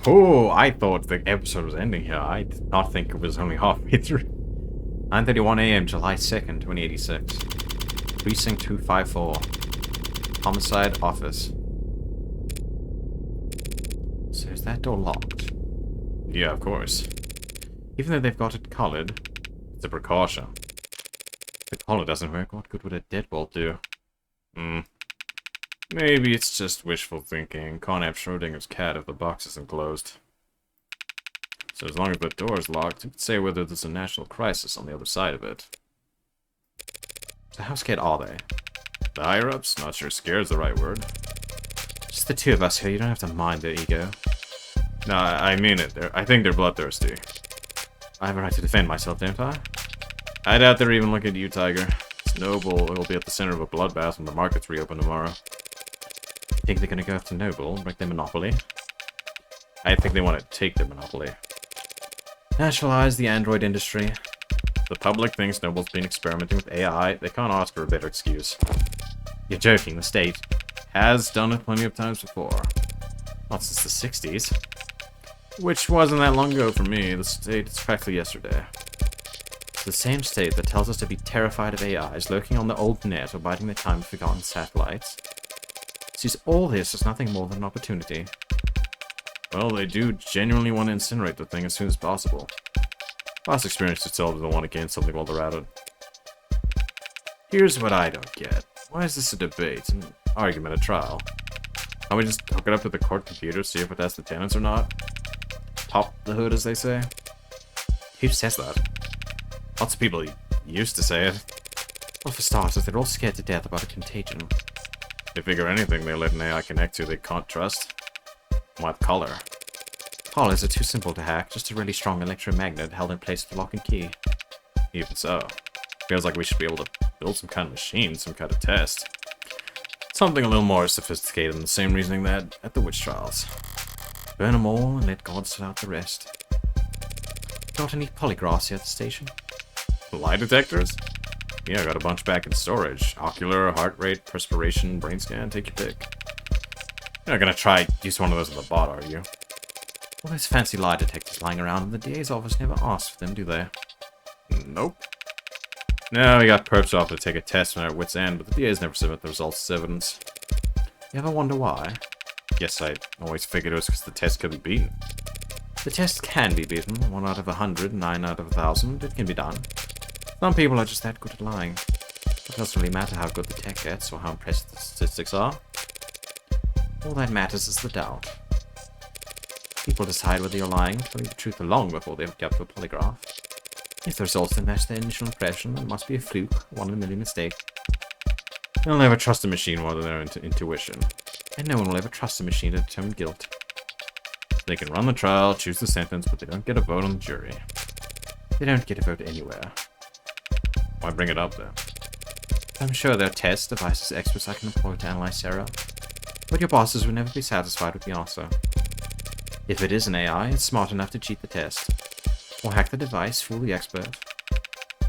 Oh, I thought the episode was ending here. I did not think it was only halfway through. 9:31 AM, July 2nd, 2086. Precinct 254. Homicide office. So is that door locked? Yeah, of course. Even though they've got it collared, it's a precaution. If the collar doesn't work, what good would a deadbolt do? Maybe it's just wishful thinking. Can't have Schrodinger's cat if the box isn't closed. So as long as the door is locked, you could say whether there's a national crisis on the other side of it. So how scared are they? The higher-ups? Not sure scared is the right word. Just the two of us here, you don't have to mind their ego. No, I mean it. I think they're bloodthirsty. I have a right to defend myself, don't I? I doubt they're even looking at you, Tiger. It's Noble will be at the center of a bloodbath when the markets reopen tomorrow. Think they're gonna go after Noble and break their monopoly? I think they want to take their monopoly. Nationalize the android industry. The public thinks Noble's been experimenting with AI. They can't ask for a better excuse. You're joking, the state has done it plenty of times before. Not since the 60s. Which wasn't that long ago for me. The state is practically yesterday. It's the same state that tells us to be terrified of AIs lurking on the old net or biding their time with forgotten satellites. Sees all this as nothing more than an opportunity. Well, they do genuinely want to incinerate the thing as soon as possible. Past experience itself is the one to gain something while they're at it. Here's what I don't get. Why is this a debate, an argument, a trial? Can't we just hook it up to the court computer, see if it has the tenants or not? Top the hood, as they say? Who says that? Lots of people used to say it. Well, for starters, they're all scared to death about a contagion. They figure anything they let an AI connect to they can't trust. What color? Collars are too simple to hack, just a really strong electromagnet held in place with lock and key. Even so, feels like we should be able to build some kind of machine, some kind of test. Something a little more sophisticated than the same reasoning that at the witch trials. Burn them all and let God sort out the rest. Got any polygraphs here at the station? Lie detectors? Yeah, I got a bunch back in storage. Ocular, heart rate, perspiration, brain scan, take your pick. You're not gonna try use one of those on the bot, are you? All those fancy lie detectors lying around and the DA's office never asks for them, do they? Nope. No, we got perps off to take a test when our wit's end, but the DA's never submit the results as evidence. You ever wonder why? Guess I always figured it was because the test could be beaten. The test can be beaten. 1 out of 100, 9 out of 1,000. It can be done. Some people are just that good at lying. It doesn't really matter how good the tech gets or how impressive the statistics are. All that matters is the doubt. People decide whether you're lying, telling the truth long before they've got to a polygraph. If the results don't match their initial impression, it must be a fluke, 1 in a million mistake. They'll never trust a machine more than their intuition. And no one will ever trust a machine to determine guilt. They can run the trial, choose the sentence, but they don't get a vote on the jury. They don't get a vote anywhere. Why bring it up, though? I'm sure there are tests, devices, experts I can employ to analyze error. But your bosses will never be satisfied with the answer. If it is an AI, it's smart enough to cheat the test. Or hack the device, fool the expert.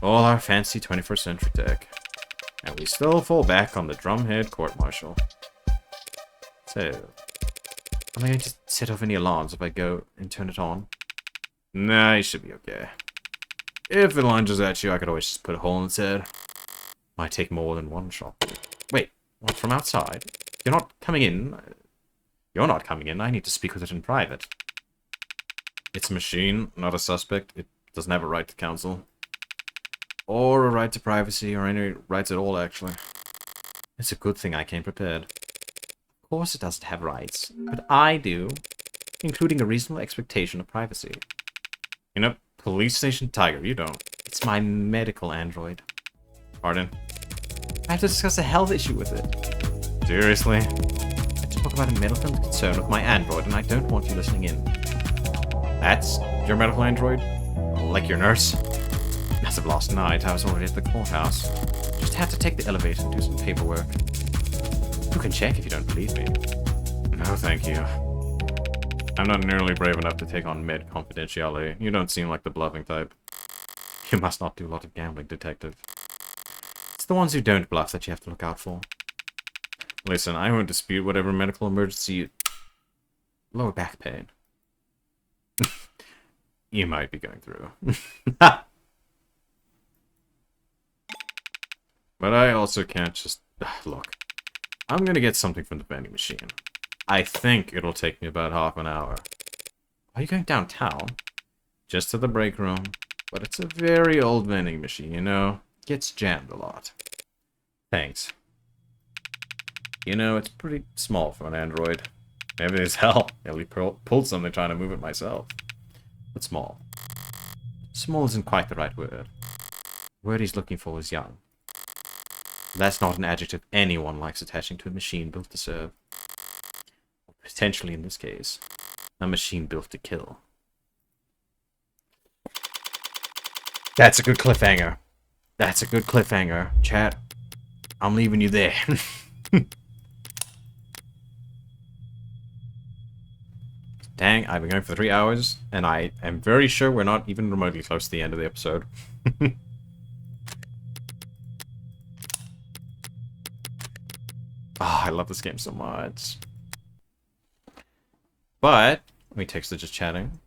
All our fancy 21st century tech. And we still fall back on the drumhead court-martial. So, am I going to set off any alarms if I go and turn it on? Nah, you should be okay. If it lunges at you, I could always just put a hole in its head. Might take more than one shot. Wait, what, from outside? You're not coming in? You're not coming in. I need to speak with it in private. It's a machine, not a suspect. It doesn't have a right to counsel. Or a right to privacy, or any rights at all, actually. It's a good thing I came prepared. Of course it doesn't have rights, but I do, including a reasonable expectation of privacy. In a police station, Tiger, you don't. It's my medical android. Pardon? I have to discuss a health issue with it. Seriously? I have to talk about a medical concern with my android, and I don't want you listening in. That's your medical android? Like your nurse? As of last night, I was already at the courthouse. Just had to take the elevator and do some paperwork. You can check if you don't believe me. No, thank you. I'm not nearly brave enough to take on med confidentiality. You don't seem like the bluffing type. You must not do a lot of gambling, detective. It's the ones who don't bluff that you have to look out for. Listen, I won't dispute whatever medical emergency... Lower back pain. You might be going through. But I also can't just... Look. I'm gonna get something from the vending machine. I think it'll take me about half an hour. Are you going downtown? Just to the break room. But it's a very old vending machine, you know? Gets jammed a lot. Thanks. You know, it's pretty small for an android. Maybe as hell. Nearly pulled something trying to move it myself. But small. Small isn't quite the right word. The word he's looking for is young. That's not an adjective anyone likes attaching to a machine built to serve. Potentially, in this case, a machine built to kill. That's a good cliffhanger. That's a good cliffhanger. Chat, I'm leaving you there. Dang, I've been going for 3 hours, and I am very sure we're not even remotely close to the end of the episode. Oh, I love this game so much. But, we texted just chatting.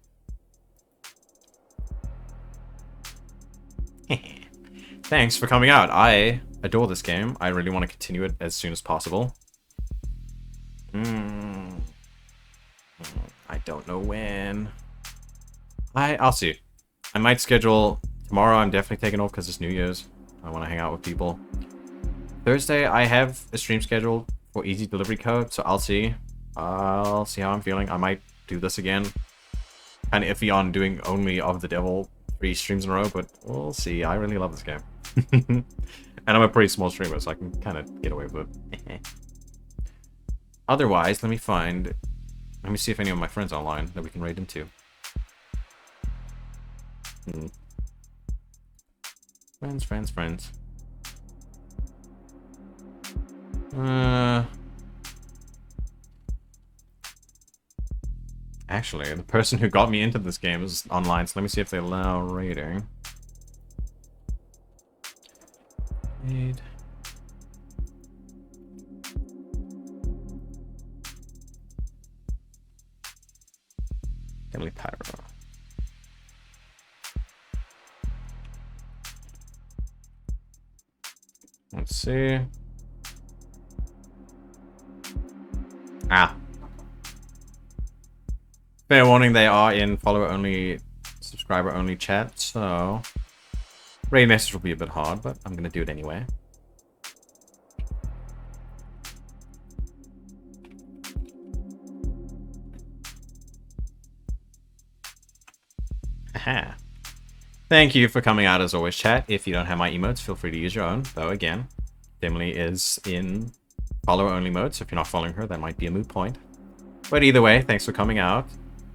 Thanks for coming out. I adore this game. I really want to continue it as soon as possible. I don't know when. I'll see. I might schedule tomorrow. I'm definitely taking off because it's New Year's. I want to hang out with people. Thursday, I have a stream scheduled for Easy Delivery Code, so I'll see. I'll see how I'm feeling. I might do this again. Kind of iffy on doing only Of the Devil 3 streams in a row, but we'll see. I really love this game. And I'm a pretty small streamer, so I can kind of get away with it. Otherwise, let me see if any of my friends are online that we can raid into. Friends. Actually, the person who got me into this game is online, so let me see if they allow raiding. Raid. Deadly Pyro. Let's see. Fair warning, they are in follower-only, subscriber-only chat, so... raid message will be a bit hard, but I'm gonna do it anyway. Aha. Thank you for coming out as always, chat. If you don't have my emotes, feel free to use your own, though again, Emily is in follower-only mode, so if you're not following her, that might be a moot point. But either way, thanks for coming out.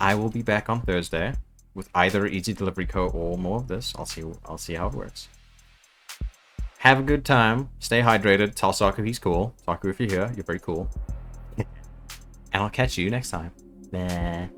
I will be back on Thursday with either Easy Delivery Co. or more of this. I'll see how it works. Have a good time. Stay hydrated. Tell Saku he's cool. Saku, if you're here, you're very cool. And I'll catch you next time. Bye.